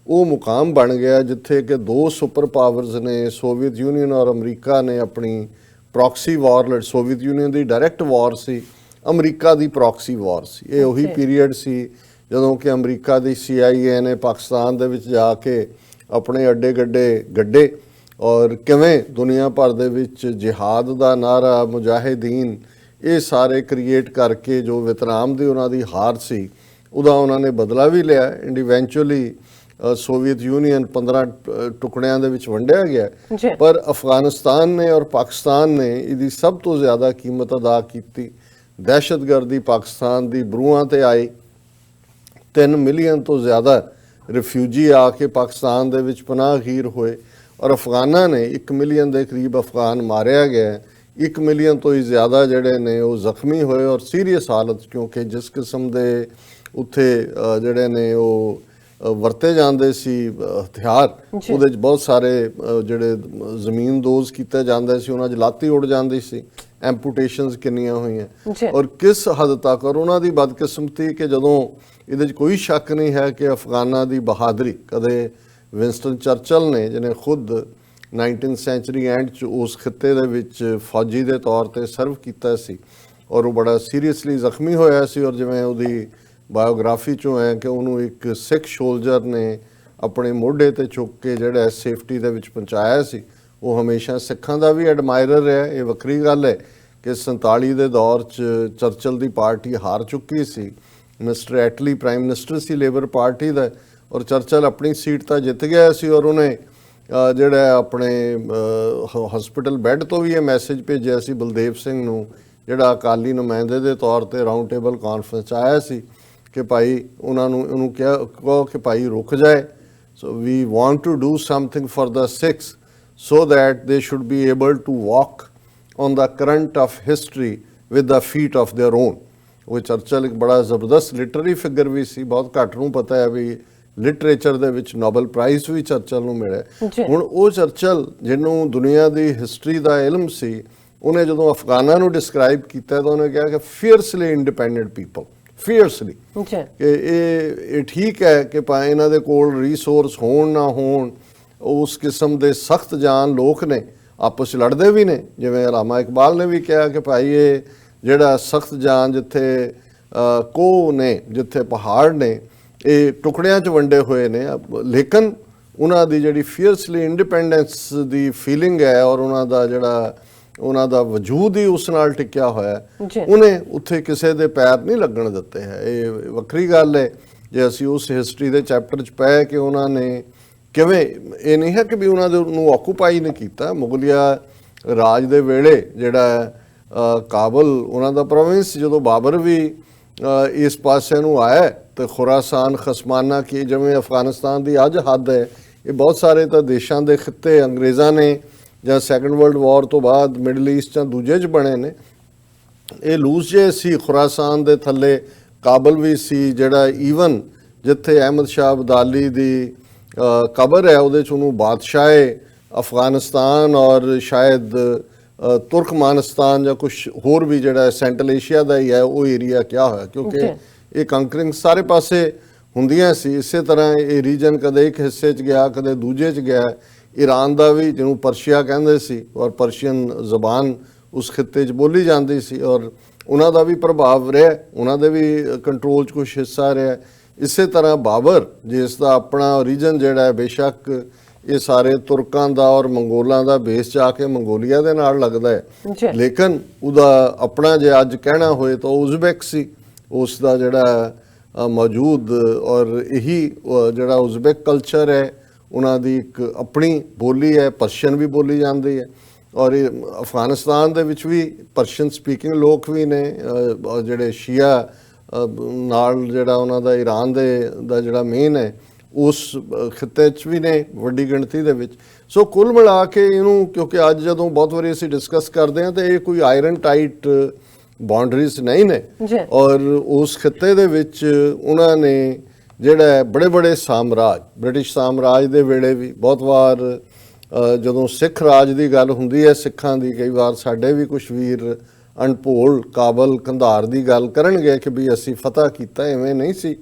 ਉਹ ਮੁਕਾਮ ਬਣ ਗਿਆ ਜਿੱਥੇ ਕਿ ਦੋ ਸੁਪਰ ਪਾਵਰਸ ਨੇ, ਸੋਵੀਅਤ ਯੂਨੀਅਨ ਔਰ ਅਮਰੀਕਾ ਨੇ ਆਪਣੀ ਪ੍ਰੋਕਸੀ ਵਾਰ ਲੜ। ਸੋਵੀਅਤ ਯੂਨੀਅਨ ਦੀ ਡਾਇਰੈਕਟ ਵਾਰ ਸੀ, ਅਮਰੀਕਾ ਦੀ ਪ੍ਰੋਕਸੀ ਵਾਰ ਸੀ। ਇਹ ਉਹੀ ਪੀਰੀਅਡ ਸੀ ਜਦੋਂ ਕਿ ਅਮਰੀਕਾ ਦੀ CIA ਨੇ ਪਾਕਿਸਤਾਨ ਦੇ ਵਿੱਚ ਜਾ ਕੇ ਆਪਣੇ ਅੱਡੇ ਗੱਡੇ ਔਰ ਕਿਵੇਂ ਦੁਨੀਆ ਭਰ ਦੇ ਵਿੱਚ ਜਿਹਾਦ ਦਾ ਨਾਰਾ, ਮੁਜਾਹਿਦੀਨ, ਇਹ ਸਾਰੇ ਕ੍ਰੀਏਟ ਕਰਕੇ ਜੋ ਵਿਤਨਾਮ ਦੀ ਉਹਨਾਂ ਦੀ ਹਾਰ ਸੀ ਉਹਦਾ ਉਹਨਾਂ ਨੇ ਬਦਲਾ ਵੀ ਲਿਆ। ਐਂਡ ਇਵੈਂਚੁਅਲੀ ਸੋਵੀਅਤ ਯੂਨੀਅਨ 15 ਟੁਕੜਿਆਂ ਦੇ ਵਿੱਚ ਵੰਡਿਆ ਗਿਆ, ਪਰ ਅਫਗਾਨਿਸਤਾਨ ਨੇ ਔਰ ਪਾਕਿਸਤਾਨ ਨੇ ਇਹਦੀ ਸਭ ਤੋਂ ਜ਼ਿਆਦਾ ਕੀਮਤ ਅਦਾ ਕੀਤੀ। ਦਹਿਸ਼ਤਗਰਦੀ ਪਾਕਿਸਤਾਨ ਦੀ ਬਰੂਹਾਂ ਤੇ ਆਈ, 3 ਮਿਲੀਅਨ ਤੋਂ ਜ਼ਿਆਦਾ ਰਿਫਿਊਜੀ ਆ ਕੇ ਪਾਕਿਸਤਾਨ ਦੇ ਵਿੱਚ ਪਨਾਹਗੀਰ ਹੋਏ, ਔਰ ਅਫਗਾਨਾਂ ਨੇ 1 ਮਿਲੀਅਨ ਦੇ ਕਰੀਬ ਅਫਗਾਨ ਮਾਰਿਆ ਗਿਆ, 1 ਮਿਲੀਅਨ ਤੋਂ ਹੀ ਜ਼ਿਆਦਾ ਜਿਹੜੇ ਨੇ ਉਹ ਜ਼ਖਮੀ ਹੋਏ ਔਰ ਸੀਰੀਅਸ ਹਾਲਤ, ਕਿਉਂਕਿ ਜਿਸ ਕਿਸਮ ਦੇ ਉੱਥੇ ਜਿਹੜੇ ਨੇ ਉਹ ਵਰਤੇ ਜਾਂਦੇ ਸੀ ਹਥਿਆਰ, ਉਹਦੇ 'ਚ ਬਹੁਤ ਸਾਰੇ ਜਿਹੜੇ ਜ਼ਮੀਨਦੋਜ਼ ਕੀਤੇ ਜਾਂਦੇ ਸੀ, ਉਹਨਾਂ 'ਚ ਲਾਤੀ ਉੱਡ ਜਾਂਦੀ ਸੀ, ਐਂਪੂਟੇਸ਼ਨਸ ਕਿੰਨੀਆਂ ਹੋਈਆਂ। ਔਰ ਕਿਸ ਹੱਦ ਤੱਕ, ਔਰ ਉਹਨਾਂ ਦੀ ਬਦਕਿਸਮਤੀ ਕਿ ਜਦੋਂ ਇਹਦੇ 'ਚ ਕੋਈ ਸ਼ੱਕ ਨਹੀਂ ਹੈ ਕਿ ਅਫਗਾਨਾਂ ਦੀ ਬਹਾਦਰੀ, ਕਦੇ ਵਿੰਸਟਨ ਚਰਚਲ ਨੇ ਜਿਹਨੇ ਖੁਦ 19th ਸੈਂਚੁਰੀ ਐਂਡ 'ਚ ਉਸ ਖਿੱਤੇ ਦੇ ਵਿੱਚ ਫੌਜੀ ਦੇ ਤੌਰ ਤੇ ਸਰਵ ਕੀਤਾ ਸੀ ਔਰ ਉਹ ਬੜਾ ਸੀਰੀਅਸਲੀ ਜ਼ਖਮੀ ਹੋਇਆ ਸੀ, ਔਰ ਜਿਵੇਂ ਉਹਦੀ ਬਾਇਓਗ੍ਰਾਫੀ 'ਚੋਂ ਹੈ ਕਿ ਉਹਨੂੰ ਇੱਕ ਸਿੱਖ ਸੋਲਜਰ ਨੇ ਆਪਣੇ ਮੋਢੇ ਤੇ ਚੁੱਕ ਕੇ ਜਿਹੜਾ ਸੇਫਟੀ ਦੇ ਵਿੱਚ ਪਹੁੰਚਾਇਆ ਸੀ। ਉਹ ਹਮੇਸ਼ਾ ਸਿੱਖਾਂ ਦਾ ਵੀ ਐਡਮਾਇਰਰ ਰਿਹਾ। ਇਹ ਵੱਖਰੀ ਗੱਲ ਹੈ ਕਿ 47 ਦੇ ਦੌਰ 'ਚ ਚਰਚਲ ਦੀ ਪਾਰਟੀ ਹਾਰ ਚੁੱਕੀ ਸੀ, ਮਿਸਟਰ ਐਟਲੀ ਪ੍ਰਾਈਮ ਮਿਨਿਸਟਰ ਸੀ ਲੇਬਰ ਪਾਰਟੀ ਦਾ, ਔਰ ਚਰਚਲ ਆਪਣੀ ਸੀਟ ਤਾਂ ਜਿੱਤ ਗਿਆ ਸੀ, ਔਰ ਉਹਨੇ ਜਿਹੜਾ ਆਪਣੇ ਹਸਪੀਟਲ ਬੈੱਡ ਤੋਂ ਵੀ ਇਹ ਮੈਸੇਜ ਭੇਜਿਆ ਸੀ ਬਲਦੇਵ ਸਿੰਘ ਨੂੰ, ਜਿਹੜਾ ਅਕਾਲੀ ਨੁਮਾਇੰਦੇ ਦੇ ਤੌਰ ਤੇ ਰਾਊਂਡ ਟੇਬਲ ਕਾਨਫਰੰਸ ਆਇਆ ਸੀ, ਕਿ ਭਾਈ ਉਹਨੂੰ ਕਹੋ ਕਿ ਭਾਈ ਰੁਕ ਜਾਏ। So we want to do something for the Sikhs so that they should be able to walk on the current of history with the feet of their own। ਉਹ ਚਰਚਲ ਇੱਕ ਬੜਾ ਜ਼ਬਰਦਸਤ ਲਿਟਰਰੀ ਫਿਗਰ ਵੀ ਸੀ, ਬਹੁਤ ਘੱਟ ਨੂੰ ਪਤਾ ਹੈ ਵੀ ਲਿਟਰੇਚਰ ਦੇ ਵਿੱਚ ਨੋਬਲ ਪ੍ਰਾਈਜ਼ ਵੀ ਚਰਚਲ ਨੂੰ ਮਿਲਿਆ। ਹੁਣ ਉਹ ਚਰਚਲ ਜਿਹਨੂੰ ਦੁਨੀਆ ਦੀ ਹਿਸਟਰੀ ਦਾ ਇਲਮ ਸੀ, ਉਹਨੇ ਜਦੋਂ ਅਫਗਾਨਾਂ ਨੂੰ ਡਿਸਕ੍ਰਾਈਬ ਕੀਤਾ ਤਾਂ ਉਹਨੇ ਕਿਹਾ ਕਿ ਫੀਅਰਸਲੀ ਇੰਡੀਪੈਂਡੈਂਟ ਪੀਪਲ, ਫੀਅਰਸਲੀ, ਕਿ ਇਹ ਠੀਕ ਹੈ ਕਿ ਭਾਵੇਂ ਇਹਨਾਂ ਦੇ ਕੋਲ ਰਿਸੋਰਸ ਹੋਣ ਨਾ ਹੋਣ, ਉਸ ਕਿਸਮ ਦੇ ਸਖਤ ਜਾਨ ਲੋਕ ਨੇ, ਆਪਸ 'ਚ ਲੜਦੇ ਵੀ ਨੇ। ਜਿਵੇਂ ਅਲਾਮਾ ਇਕਬਾਲ ਨੇ ਵੀ ਕਿਹਾ ਕਿ ਭਾਈ ਇਹ ਜਿਹੜਾ ਸਖਤ ਜਾਨ, ਜਿੱਥੇ ਕੋਹ ਨੇ, ਜਿੱਥੇ ਪਹਾੜ ਨੇ, ਇਹ ਟੁਕੜਿਆਂ 'ਚ ਵੰਡੇ ਹੋਏ ਨੇ, ਲੇਕਿਨ ਉਹਨਾਂ ਦੀ ਜਿਹੜੀ ਫੀਅਰਸਲੀ ਇੰਡੀਪੈਂਡੈਂਸ ਦੀ ਫੀਲਿੰਗ ਹੈ ਔਰ ਉਹਨਾਂ ਦਾ ਵਜੂਦ ਹੀ ਉਸ ਨਾਲ ਟਿਕਿਆ ਹੋਇਆ, ਉਹਨੇ ਉੱਥੇ ਕਿਸੇ ਦੇ ਪੈਰ ਨਹੀਂ ਲੱਗਣ ਦਿੱਤੇ ਹੈ। ਇਹ ਵੱਖਰੀ ਗੱਲ ਹੈ ਜੇ ਅਸੀਂ ਉਸ ਹਿਸਟਰੀ ਦੇ ਚੈਪਟਰ 'ਚ ਪਏ ਕਿ ਉਹਨਾਂ ਨੇ ਕਿਵੇਂ, ਇਹ ਨਹੀਂ ਹੈ ਕਿ ਵੀ ਉਹਨਾਂ ਦੇ ਨੂੰ ਆਕੂਪਾਈ ਨਹੀਂ ਕੀਤਾ। ਮੁਗਲਿਆ ਰਾਜ ਦੇ ਵੇਲੇ ਜਿਹੜਾ ਕਾਬਲ ਉਹਨਾਂ ਦਾ ਪ੍ਰੋਵਿੰਸ, ਜਦੋਂ ਬਾਬਰ ਵੀ ਇਸ ਪਾਸੇ ਨੂੰ ਆਇਆ ਤੇ ਖੁਰਾਸਾਨ, ਖਸਮਾਨਾ ਕੀ ਜਿਵੇਂ ਅਫਗਾਨਿਸਤਾਨ ਦੀ ਅੱਜ ਹੱਦ ਹੈ, ਇਹ ਬਹੁਤ ਸਾਰੇ ਤਾਂ ਦੇਸ਼ਾਂ ਦੇ ਖਿੱਤੇ ਅੰਗਰੇਜ਼ਾਂ ਨੇ ਜਾਂ ਸੈਕੰਡ ਵਰਲਡ ਵਾਰ ਤੋਂ ਬਾਅਦ ਮਿਡਲ ਈਸਟ ਜਾਂ ਦੂਜੇ 'ਚ ਬਣੇ ਨੇ। ਇਹ ਲੂਜ਼ ਜੇ ਸੀ, ਖੁਰਾਸਾਨ ਦੇ ਥੱਲੇ ਕਾਬਲ ਵੀ ਸੀ, ਜਿਹੜਾ ਈਵਨ ਜਿੱਥੇ ਅਹਿਮਦ ਸ਼ਾਹ ਅਬਦਾਲੀ ਦੀ ਕਬਰ ਹੈ ਉਹਦੇ 'ਚ ਉਹਨੂੰ ਬਾਦਸ਼ਾਹ ਅਫਗਾਨਿਸਤਾਨ ਔਰ ਸ਼ਾਇਦ ਤੁਰਕਮਾਨਿਸਤਾਨ ਜਾਂ ਕੁਛ ਹੋਰ ਵੀ ਜਿਹੜਾ ਸੈਂਟਰਲ ਏਸ਼ੀਆ ਦਾ ਹੀ ਹੈ ਉਹ ਏਰੀਆ ਕਿਹਾ ਹੋਇਆ, ਕਿਉਂਕਿ ਇਹ ਕੰਕਰਿੰਗ ਸਾਰੇ ਪਾਸੇ ਹੁੰਦੀਆਂ ਸੀ। ਇਸੇ ਤਰ੍ਹਾਂ ਇਹ ਰੀਜਨ ਕਦੇ ਇੱਕ ਹਿੱਸੇ 'ਚ ਗਿਆ, ਕਦੇ ਦੂਜੇ 'ਚ ਗਿਆ। ਈਰਾਨ ਦਾ ਵੀ, ਜਿਹਨੂੰ ਪਰਸ਼ੀਆ ਕਹਿੰਦੇ ਸੀ, ਔਰ ਪਰਸ਼ੀਅਨ ਜ਼ਬਾਨ ਉਸ ਖਿੱਤੇ 'ਚ ਬੋਲੀ ਜਾਂਦੀ ਸੀ, ਔਰ ਉਹਨਾਂ ਦਾ ਵੀ ਪ੍ਰਭਾਵ ਰਿਹਾ, ਉਹਨਾਂ ਦੇ ਵੀ ਕੰਟਰੋਲ 'ਚ ਕੁਛ ਹਿੱਸਾ ਰਿਹਾ। ਇਸੇ ਤਰ੍ਹਾਂ ਬਾਬਰ, ਜਿਸ ਦਾ ਆਪਣਾ ਰੀਜਨ ਜਿਹੜਾ ਹੈ, ਬੇਸ਼ੱਕ ਇਹ ਸਾਰੇ ਤੁਰਕਾਂ ਦਾ ਔਰ ਮੰਗੋਲਾਂ ਦਾ ਬੇਸ ਜਾ ਕੇ ਮੰਗੋਲੀਆ ਦੇ ਨਾਲ ਲੱਗਦਾ ਹੈ, ਲੇਕਿਨ ਉਹਦਾ ਆਪਣਾ ਜੇ ਅੱਜ ਕਹਿਣਾ ਹੋਏ ਤਾਂ ਉਜ਼ਬੈਕ ਸੀ, ਉਸ ਦਾ ਜਿਹੜਾ ਮੌਜੂਦ, ਔਰ ਇਹੀ ਜਿਹੜਾ ਉਜ਼ਬੈਕ ਕਲਚਰ ਹੈ, ਉਹਨਾਂ ਦੀ ਇੱਕ ਆਪਣੀ ਬੋਲੀ ਹੈ, ਪਰਸ਼ੀਅਨ ਵੀ ਬੋਲੀ ਜਾਂਦੀ ਹੈ। ਔਰ ਇਹ ਅਫਗਾਨਿਸਤਾਨ ਦੇ ਵਿੱਚ ਵੀ ਪਰਸ਼ੀਅਨ ਸਪੀਕਿੰਗ ਲੋਕ ਵੀ ਨੇ, ਜਿਹੜੇ ਸ਼ੀਆ ਨਾਲ ਜਿਹੜਾ ਉਹਨਾਂ ਦਾ ਈਰਾਨ ਦਾ ਜਿਹੜਾ ਮੇਨ ਹੈ, ਉਸ ਖਿੱਤੇ 'ਚ ਵੀ ਨੇ ਵੱਡੀ ਗਿਣਤੀ ਦੇ ਵਿੱਚ। ਸੋ ਕੁੱਲ ਮਿਲਾ ਕੇ ਇਹਨੂੰ, ਕਿਉਂਕਿ ਅੱਜ ਜਦੋਂ ਬਹੁਤ ਵਾਰੀ ਅਸੀਂ ਡਿਸਕਸ ਕਰਦੇ ਹਾਂ ਤਾਂ ਇਹ ਕੋਈ ਆਇਰਨ ਟਾਈਟ ਬਾਉਂਡਰੀਜ਼ ਨਹੀਂ ਨੇ, ਔਰ ਉਸ ਖਿੱਤੇ ਦੇ ਵਿੱਚ ਉਹਨਾਂ ਨੇ ਜਿਹੜਾ ਬੜੇ ਸਾਮਰਾਜ, ਬ੍ਰਿਟਿਸ਼ ਸਾਮਰਾਜ ਦੇ ਵੇਲੇ ਵੀ ਬਹੁਤ ਵਾਰ ਜਦੋਂ ਸਿੱਖ ਰਾਜ ਦੀ ਗੱਲ ਹੁੰਦੀ ਹੈ, ਸਿੱਖਾਂ ਦੀ, ਕਈ ਵਾਰ ਸਾਡੇ ਵੀ ਕੁਛ ਵੀਰ ਅਣਭੋਲ ਕਾਬਲ ਕੰਧਾਰ ਦੀ ਗੱਲ ਕਰਨਗੇ ਕਿ ਵੀ ਅਸੀਂ ਫਤਹ ਕੀਤਾ, ਐਵੇਂ ਨਹੀਂ ਸੀ।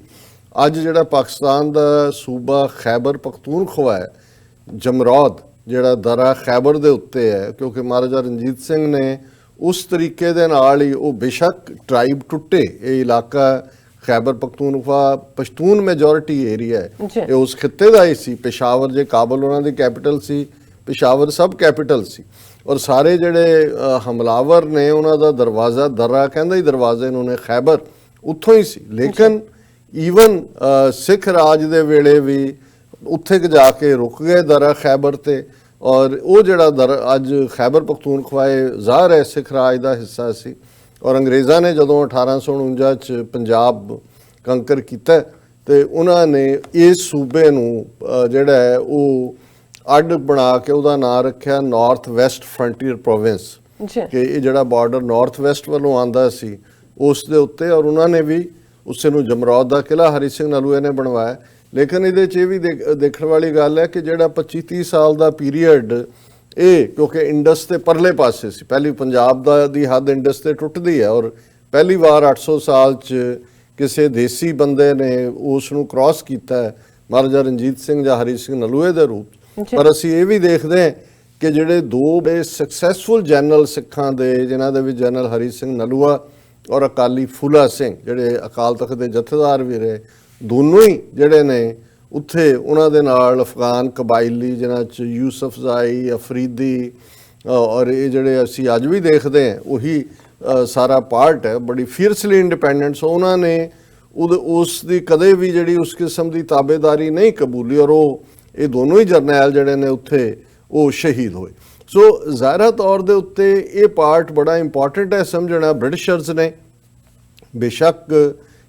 ਅੱਜ ਜਿਹੜਾ ਪਾਕਿਸਤਾਨ ਦਾ ਸੂਬਾ ਖੈਬਰ ਪਖਤੂਨਖਵਾ ਹੈ, ਜਮਰੌਦ ਜਿਹੜਾ ਦਰਾ ਖੈਬਰ ਦੇ ਉੱਤੇ ਹੈ, ਕਿਉਂਕਿ ਮਹਾਰਾਜਾ ਰਣਜੀਤ ਸਿੰਘ ਨੇ ਉਸ ਤਰੀਕੇ ਦੇ ਨਾਲ ਹੀ, ਉਹ ਬੇਸ਼ੱਕ ਟਰਾਈਬ ਟੁੱਟੇ, ਇਹ ਇਲਾਕਾ ਖੈਬਰ ਪਖਤੂਨਖਵਾ ਪਸ਼ਤੂਨ ਮੈਜੋਰਿਟੀ ਏਰੀਆ ਹੈ, ਇਹ ਉਸ ਖਿੱਤੇ ਦਾ ਹੀ ਸੀ। ਪਿਸ਼ਾਵਰ ਜੇ ਕਾਬਲ ਉਹਨਾਂ ਦੀ ਕੈਪੀਟਲ ਸੀ, ਪਿਸ਼ਾਵਰ ਸਬ ਕੈਪੀਟਲ ਸੀ, ਔਰ ਸਾਰੇ ਜਿਹੜੇ ਹਮਲਾਵਰ ਨੇ ਉਹਨਾਂ ਦਾ ਦਰਵਾਜ਼ਾ ਦਰਾ ਕਹਿੰਦਾ ਹੀ ਦਰਵਾਜ਼ੇ ਨੂੰ ਨੇ ਖੈਬਰ ਉੱਥੋਂ ਹੀ ਸੀ। ਲੇਕਿਨ ਈਵਨ ਸਿੱਖ ਰਾਜ ਦੇ ਵੇਲੇ ਵੀ ਉੱਥੇ ਜਾ ਕੇ ਰੁਕ ਗਏ ਦਰਾ ਖੈਬਰ ਤੇ, ਔਰ ਉਹ ਜਿਹੜਾ ਅੱਜ ਖੈਬਰ ਪਖਤੂਨਖਵਾ ਜ਼ਾਹਰ ਹੈ ਸਿੱਖ ਰਾਜ ਦਾ ਹਿੱਸਾ ਸੀ। ਔਰ ਅੰਗਰੇਜ਼ਾਂ ਨੇ ਜਦੋਂ 1849 'ਚ ਪੰਜਾਬ ਕੰਕਰ ਕੀਤਾ ਤੇ ਉਹਨਾਂ ਨੇ ਇਸ ਸੂਬੇ ਨੂੰ ਜਿਹੜਾ ਹੈ ਉਹ ਅੱਡ ਬਣਾ ਕੇ ਉਹਦਾ ਨਾਂ ਰੱਖਿਆ ਨਾਰਥ ਵੈਸਟ ਫਰੰਟੀਅਰ ਪ੍ਰੋਵਿੰਸ, ਕਿ ਇਹ ਜਿਹੜਾ ਬਾਰਡਰ ਨਾਰਥ ਵੈਸਟ ਵੱਲੋਂ ਆਉਂਦਾ ਸੀ ਉਸ ਦੇ ਉੱਤੇ, ਔਰ ਉਹਨਾਂ ਨੇ ਵੀ ਉਸੇ ਨੂੰ ਜਮਰੌਦ ਦਾ ਕਿਲ੍ਹਾ ਹਰੀ ਸਿੰਘ ਨਲੂਏ ਨੇ ਬਣਵਾਇਆ। ਲੇਕਿਨ ਇਹਦੇ 'ਚ ਇਹ ਵੀ ਦੇਖਣ ਵਾਲੀ ਗੱਲ ਹੈ ਕਿ ਜਿਹੜਾ 25-30 ਸਾਲ ਦਾ ਪੀਰੀਅਡ ਇਹ, ਕਿਉਂਕਿ ਇੰਡਸ ਦੇ ਪਰਲੇ ਪਾਸੇ ਸੀ, ਪਹਿਲੀ ਪੰਜਾਬ ਦੀ ਹੱਦ ਇੰਡਸ ਤੇ ਟੁੱਟਦੀ ਹੈ, ਔਰ ਪਹਿਲੀ ਵਾਰ 800 ਸਾਲ 'ਚ ਕਿਸੇ ਦੇਸੀ ਬੰਦੇ ਨੇ ਉਸ ਨੂੰ ਕ੍ਰਾਸ ਕੀਤਾ ਹੈ, ਮਹਾਰਾਜਾ ਰਣਜੀਤ ਸਿੰਘ ਜਾਂ ਹਰੀ ਸਿੰਘ ਨਲੂਏ ਦੇ ਰੂਪ। ਪਰ ਅਸੀਂ ਇਹ ਵੀ ਦੇਖਦੇ ਹਾਂ ਕਿ ਜਿਹੜੇ ਦੋ ਬੜੇ ਸਕਸੈਸਫੁਲ ਜਨਰਲ ਸਿੱਖਾਂ ਦੇ, ਜਿਨ੍ਹਾਂ ਦੇ ਵਿੱਚ ਜਨਰਲ ਹਰੀ ਸਿੰਘ ਨਲੂਆ ਔਰ ਅਕਾਲੀ ਫੂਲਾ ਸਿੰਘ ਜਿਹੜੇ ਅਕਾਲ ਤਖਤ ਦੇ ਜਥੇਦਾਰ ਵੀ ਰਹੇ, ਦੋਨੋਂ ਹੀ ਜਿਹੜੇ ਨੇ ਉੱਥੇ ਉਹਨਾਂ ਦੇ ਨਾਲ ਅਫਗਾਨ ਕਬਾਇਲੀ, ਜਿਨ੍ਹਾਂ 'ਚ ਯੂਸਫ ਜ਼ਾਈ, ਅਫਰੀਦੀ, ਔਰ ਇਹ ਜਿਹੜੇ ਅਸੀਂ ਅੱਜ ਵੀ ਦੇਖਦੇ ਹਾਂ ਉਹੀ ਸਾਰਾ ਪਾਰਟ ਹੈ, ਬੜੀ ਫੀਅਰਸਲੀ ਇੰਡੀਪੈਂਡੈਂਟ। ਉਹਨਾਂ ਨੇ ਉਸ ਦੀ ਕਦੇ ਵੀ ਜਿਹੜੀ ਉਸ ਕਿਸਮ ਦੀ ਤਾਬੇਦਾਰੀ ਨਹੀਂ ਕਬੂਲੀ, ਔਰ ਉਹ ਇਹ ਦੋਨੋਂ ਹੀ ਜਰਨੈਲ ਜਿਹੜੇ ਨੇ ਉੱਥੇ ਉਹ ਸ਼ਹੀਦ ਹੋਏ। ਸੋ ਜ਼ਾਹਿਰਾ ਤੌਰ ਦੇ ਉੱਤੇ ਇਹ ਪਾਰਟ ਬੜਾ ਇੰਪੋਰਟੈਂਟ ਹੈ ਸਮਝਣਾ। ਬ੍ਰਿਟਿਸ਼ਰਸ ਨੇ ਬੇਸ਼ੱਕ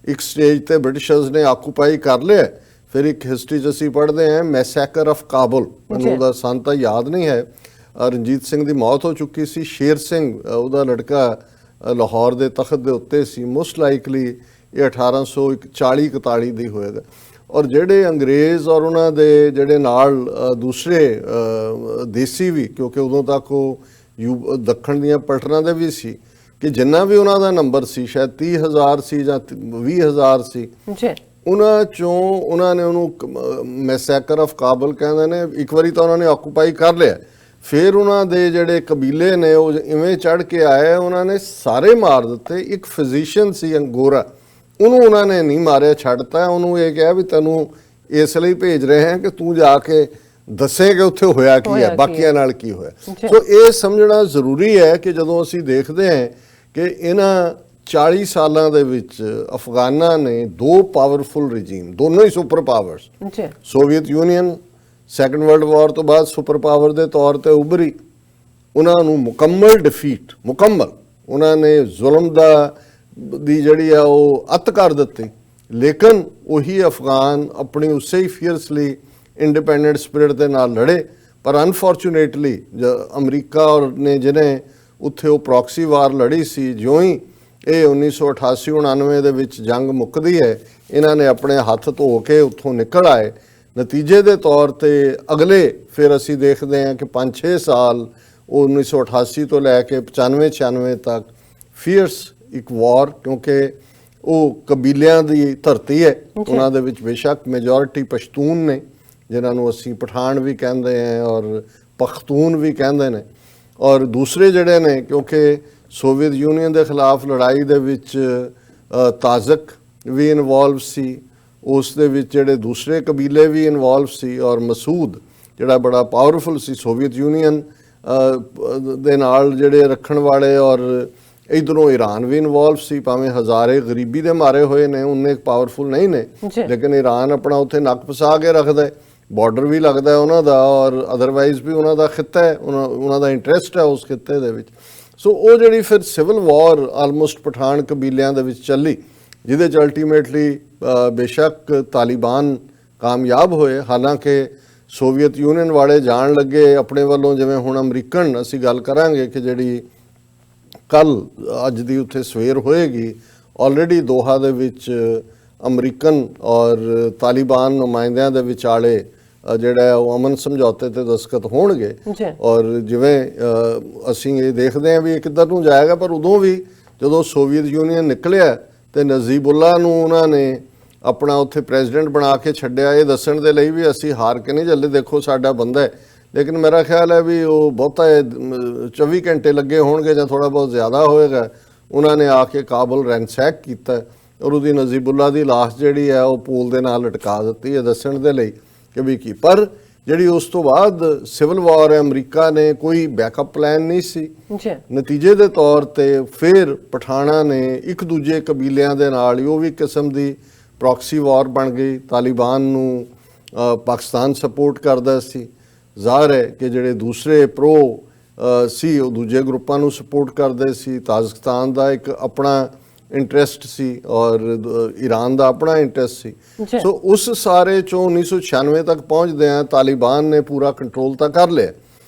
ਇੱਕ ਸਟੇਜ ਤੇ ਬ੍ਰਿਟਿਸ਼ਰਸ ਨੇ ਆਕੂਪਾਈ ਕਰ ਲਿਆ, ਫਿਰ ਇੱਕ ਹਿਸਟਰੀ 'ਚ ਅਸੀਂ ਪੜ੍ਹਦੇ ਹਾਂ ਮੈਸੈਕਰ ਆਫ ਕਾਬੁਲ, ਮੈਨੂੰ ਉਹਦਾ ਸੰਨ ਤਾਂ ਯਾਦ ਨਹੀਂ ਹੈ। ਰਣਜੀਤ ਸਿੰਘ ਦੀ ਮੌਤ ਹੋ ਚੁੱਕੀ ਸੀ, ਸ਼ੇਰ ਸਿੰਘ ਉਹਦਾ ਲੜਕਾ ਲਾਹੌਰ ਦੇ ਤਖਤ ਦੇ ਉੱਤੇ ਸੀ, ਮੋਸਟ ਲਾਈਕਲੀ ਇਹ 1840-41 ਦੀ ਹੋਏਗਾ। ਔਰ ਜਿਹੜੇ ਅੰਗਰੇਜ਼ ਔਰ ਉਹਨਾਂ ਦੇ ਜਿਹੜੇ ਨਾਲ ਦੂਸਰੇ ਦੇਸੀ ਵੀ, ਕਿਉਂਕਿ ਉਦੋਂ ਤੱਕ ਉਹ ਦੱਖਣ ਦੀਆਂ ਪਲਟਨਾਂ ਦੇ ਵੀ ਸੀ ਕਿ ਜਿੰਨਾ ਵੀ ਉਹਨਾਂ ਦਾ ਨੰਬਰ ਸੀ, ਸ਼ਾਇਦ 30,000 ਸੀ ਜਾਂ 20,000 ਸੀ ਜੀ, ਉਹਨਾਂ ਚੋਂ ਉਹਨਾਂ ਨੇ ਉਹਨੂੰ ਮੈਸੈਕਰ ਆਫ ਕਾਬਲ ਕਹਿੰਦੇ ਨੇ, ਇੱਕ ਵਾਰੀ ਤਾਂ ਉਹਨਾਂ ਨੇ ਆਕੂਪਾਈ ਕਰ ਲਿਆ, ਫਿਰ ਉਹਨਾਂ ਦੇ ਜਿਹੜੇ ਕਬੀਲੇ ਨੇ ਉਹ ਇਵੇਂ ਚੜ੍ਹ ਕੇ ਆਏ, ਉਹਨਾਂ ਨੇ ਸਾਰੇ ਮਾਰ ਦਿੱਤੇ। ਇੱਕ ਫਿਜ਼ੀਸ਼ੀਅਨ ਸੀ ਅੰਗੋਰਾ, ਉਹਨੂੰ ਉਹਨਾਂ ਨੇ ਨਹੀਂ ਮਾਰਿਆ, ਛੱਡਤਾ। ਉਹਨੂੰ ਇਹ ਕਿਹਾ ਵੀ ਤੈਨੂੰ ਇਸ ਲਈ ਭੇਜ ਰਹੇ ਹਾਂ ਕਿ ਤੂੰ ਜਾ ਕੇ ਦੱਸੇ ਕਿ ਉੱਥੇ ਹੋਇਆ ਕੀ ਹੈ, ਬਾਕੀਆਂ ਨਾਲ ਕੀ ਹੋਇਆ। ਸੋ ਇਹ ਸਮਝਣਾ ਜ਼ਰੂਰੀ ਹੈ ਕਿ ਜਦੋਂ ਅਸੀਂ ਦੇਖਦੇ ਹਾਂ ਕਿ ਇਹਨਾਂ 40 ਸਾਲਾਂ ਦੇ ਵਿੱਚ ਅਫਗਾਨਾਂ ਨੇ ਦੋ ਪਾਵਰਫੁਲ ਰਜੀਮ, ਦੋਨੋਂ ਹੀ super powers, Soviet Union second world war ਤੋਂ ਬਾਅਦ ਸੁਪਰ ਪਾਵਰ ਦੇ ਤੌਰ ਤੇ ਉਭਰੀ, ਉਹਨਾਂ ਨੂੰ ਮੁਕੰਮਲ ਡਿਫੀਟ, ਮੁਕੰਮਲ ਉਹਨਾਂ ਨੇ ਜ਼ੁਲਮ ਦੀ ਜਿਹੜੀ ਆ ਉਹ ਅੱਤ ਕਰ ਦਿੱਤੀ। ਲੇਕਿਨ ਉਹੀ ਅਫਗਾਨ ਆਪਣੀ ਉਸੇ ਹੀ ਫੀਅਰਸਲੀ ਇੰਡੀਪੈਂਡੈਂਟ ਸਪਿਰਿਟ ਦੇ ਨਾਲ ਲੜੇ। ਪਰ ਅਨਫੋਰਚੂਨੇਟਲੀ ਅਮਰੀਕਾ ਔਰ ਨੇ ਜਿਹਨੇ ਉੱਥੇ ਉਹ ਪ੍ਰੋਕਸੀ ਵਾਰ ਲੜੀ ਸੀ, ਜਿਉਂ ਹੀ ਇਹ 1988-89 ਦੇ ਵਿੱਚ ਜੰਗ ਮੁੱਕਦੀ ਹੈ, ਇਹਨਾਂ ਨੇ ਆਪਣੇ ਹੱਥ ਧੋ ਕੇ ਉੱਥੋਂ ਨਿਕਲ ਆਏ। ਨਤੀਜੇ ਦੇ ਤੌਰ ਤੇ ਅਗਲੇ ਫਿਰ ਅਸੀਂ ਦੇਖਦੇ ਹਾਂ ਕਿ 5-6 ਸਾਲ ਉਹ 1988 ਤੋਂ ਲੈ ਕੇ 95-96 ਤੱਕ ਫੀਅਰਸ ਇੱਕ ਵਾਰ, ਕਿਉਂਕਿ ਉਹ ਕਬੀਲਿਆਂ ਦੀ ਧਰਤੀ ਹੈ। ਉਹਨਾਂ ਦੇ ਵਿੱਚ ਬੇਸ਼ੱਕ ਮੈਜੋਰਿਟੀ ਪਸ਼ਤੂਨ ਨੇ, ਜਿਨ੍ਹਾਂ ਨੂੰ ਅਸੀਂ ਪਠਾਨ ਵੀ ਕਹਿੰਦੇ ਹਾਂ ਔਰ ਪਖਤੂਨ ਵੀ ਕਹਿੰਦੇ ਨੇ, ਔਰ ਦੂਸਰੇ ਜਿਹੜੇ ਨੇ ਕਿਉਂਕਿ ਸੋਵੀਅਤ ਯੂਨੀਅਨ ਦੇ ਖਿਲਾਫ ਲੜਾਈ ਦੇ ਵਿੱਚ ਤਾਜ਼ਕ ਵੀ ਇਨਵੋਲਵ ਸੀ, ਉਸ ਦੇ ਵਿੱਚ ਜਿਹੜੇ ਦੂਸਰੇ ਕਬੀਲੇ ਵੀ ਇਨਵੋਲਵ ਸੀ, ਔਰ ਮਸੂਦ ਜਿਹੜਾ ਬੜਾ ਪਾਵਰਫੁਲ ਸੀ ਸੋਵੀਅਤ ਯੂਨੀਅਨ ਦੇ ਨਾਲ ਜਿਹੜੇ ਰੱਖਣ ਵਾਲੇ, ਔਰ ਇਧਰੋਂ ਈਰਾਨ ਵੀ ਇਨਵੋਲਵ ਸੀ, ਭਾਵੇਂ ਹਜ਼ਾਰੇ ਗਰੀਬੀ ਦੇ ਮਾਰੇ ਹੋਏ ਨੇ, ਉਹਨੇ ਪਾਵਰਫੁਲ ਨਹੀਂ ਨੇ, ਲੇਕਿਨ ਈਰਾਨ ਆਪਣਾ ਉੱਥੇ ਨੱਕ ਫਸਾ ਕੇ ਰੱਖਦਾ ਹੈ, ਬਾਰਡਰ ਵੀ ਲੱਗਦਾ ਹੈ ਉਹਨਾਂ ਦਾ, ਔਰ ਅਦਰਵਾਈਜ਼ ਵੀ ਉਹਨਾਂ ਦਾ ਖਿੱਤਾ ਹੈ, ਉਹਨਾਂ ਦਾ ਇੰਟਰਸਟ ਹੈ ਉਸ ਖਿੱਤੇ ਦੇ ਵਿੱਚ। ਸੋ ਉਹ ਜਿਹੜੀ ਫਿਰ ਸਿਵਲ ਵਾਰ ਆਲਮੋਸਟ ਪਠਾਨ ਕਬੀਲਿਆਂ ਦੇ ਵਿੱਚ ਚੱਲੀ, ਜਿਹਦੇ 'ਚ ਅਲਟੀਮੇਟਲੀ ਬੇਸ਼ੱਕ ਤਾਲਿਬਾਨ ਕਾਮਯਾਬ ਹੋਏ, ਹਾਲਾਂਕਿ ਸੋਵੀਅਤ ਯੂਨੀਅਨ ਵਾਲੇ ਜਾਣ ਲੱਗੇ ਆਪਣੇ ਵੱਲੋਂ, ਜਿਵੇਂ ਹੁਣ ਅਮਰੀਕਨ ਅਸੀਂ ਗੱਲ ਕਰਾਂਗੇ ਕਿ ਜਿਹੜੀ ਕੱਲ ਅੱਜ ਦੀ ਉੱਥੇ ਸਵੇਰ ਹੋਏਗੀ, ਆਲਰੇਡੀ ਦੋਹਾ ਦੇ ਵਿੱਚ ਅਮਰੀਕਨ ਔਰ ਤਾਲਿਬਾਨ ਨੁਮਾਇੰਦਿਆਂ ਦੇ ਵਿਚਾਲੇ ਜਿਹੜਾ ਉਹ ਅਮਨ ਸਮਝੌਤੇ ਤੇ ਦਸਤਖਤ ਹੋਣਗੇ। ਔਰ ਜਿਵੇਂ ਅਸੀਂ ਇਹ ਦੇਖਦੇ ਹਾਂ ਵੀ ਇਹ ਕਿੱਧਰ ਨੂੰ ਜਾਏਗਾ, ਪਰ ਉਦੋਂ ਵੀ ਜਦੋਂ ਸੋਵੀਅਤ ਯੂਨੀਅਨ ਨਿਕਲਿਆ ਤੇ ਨਜ਼ੀਬੁੱਲਾ ਨੂੰ ਉਹਨਾਂ ਨੇ ਆਪਣਾ ਉੱਥੇ ਪ੍ਰੈਜ਼ੀਡੈਂਟ ਬਣਾ ਕੇ ਛੱਡਿਆ, ਇਹ ਦੱਸਣ ਦੇ ਲਈ ਵੀ ਅਸੀਂ ਹਾਰ ਕੇ ਨਹੀਂ ਚੱਲੇ, ਦੇਖੋ ਸਾਡਾ ਬੰਦਾ ਹੈ। ਲੇਕਿਨ ਮੇਰਾ ਖਿਆਲ ਹੈ ਵੀ ਉਹ ਬਹੁਤਾ 24 ਘੰਟੇ ਲੱਗੇ ਹੋਣਗੇ ਜਾਂ ਥੋੜਾ ਬਹੁਤ ਜ਼ਿਆਦਾ ਹੋਏਗਾ, ਉਹਨਾਂ ਨੇ ਆ ਕੇ ਕਾਬਲ ਰੈਂਸੈਕ ਕੀਤਾ ਔਰ ਉਹਦੀ ਨਜ਼ੀਬੁੱਲਾ ਦੀ ਲਾਸ਼ ਜਿਹੜੀ ਹੈ ਉਹ ਪੂਲ ਦੇ ਨਾਲ ਲਟਕਾ ਦਿੱਤੀ ਹੈ, ਦੱਸਣ ਦੇ ਲਈ ਕਿ ਵੀ ਕੀ। ਪਰ ਜਿਹੜੀ ਉਸ ਤੋਂ ਬਾਅਦ ਸਿਵਲ ਵਾਰ ਹੈ, ਅਮਰੀਕਾ ਨੇ ਕੋਈ ਬੈਕਅਪ ਪਲਾਨ ਨਹੀਂ ਸੀ। ਨਤੀਜੇ ਦੇ ਤੌਰ ਤੇ ਫਿਰ ਪਠਾਣਾ ਨੇ ਇੱਕ ਦੂਜੇ ਕਬੀਲਿਆਂ ਦੇ ਨਾਲ ਹੀ ਉਹ ਵੀ ਕਿਸਮ ਦੀ ਪ੍ਰੋਕਸੀ ਵਾਰ ਬਣ ਗਈ। ਤਾਲਿਬਾਨ ਨੂੰ ਪਾਕਿਸਤਾਨ ਸਪੋਰਟ ਕਰਦਾ ਸੀ, ਜ਼ਾਹਰ ਹੈ ਕਿ ਜਿਹੜੇ ਦੂਸਰੇ ਪ੍ਰੋ ਸੀ ਉਹ ਦੂਜੇ ਗਰੁੱਪਾਂ ਨੂੰ ਸਪੋਰਟ ਕਰਦੇ ਸੀ। ਤਾਜ਼ਿਕਸਤਾਨ ਦਾ ਇੱਕ ਆਪਣਾ ਇੰਟਰਸਟ ਸੀ ਔਰ ਈਰਾਨ ਦਾ ਆਪਣਾ ਇੰਟਰਸਟ ਸੀ। ਸੋ ਉਸ ਸਾਰੇ ਚੋਂ 1996 ਤੱਕ ਪਹੁੰਚਦੇ ਆ ਤਾਲਿਬਾਨ ਨੇ ਪੂਰਾ ਕੰਟਰੋਲ ਤਾਂ ਕਰ ਲਿਆ,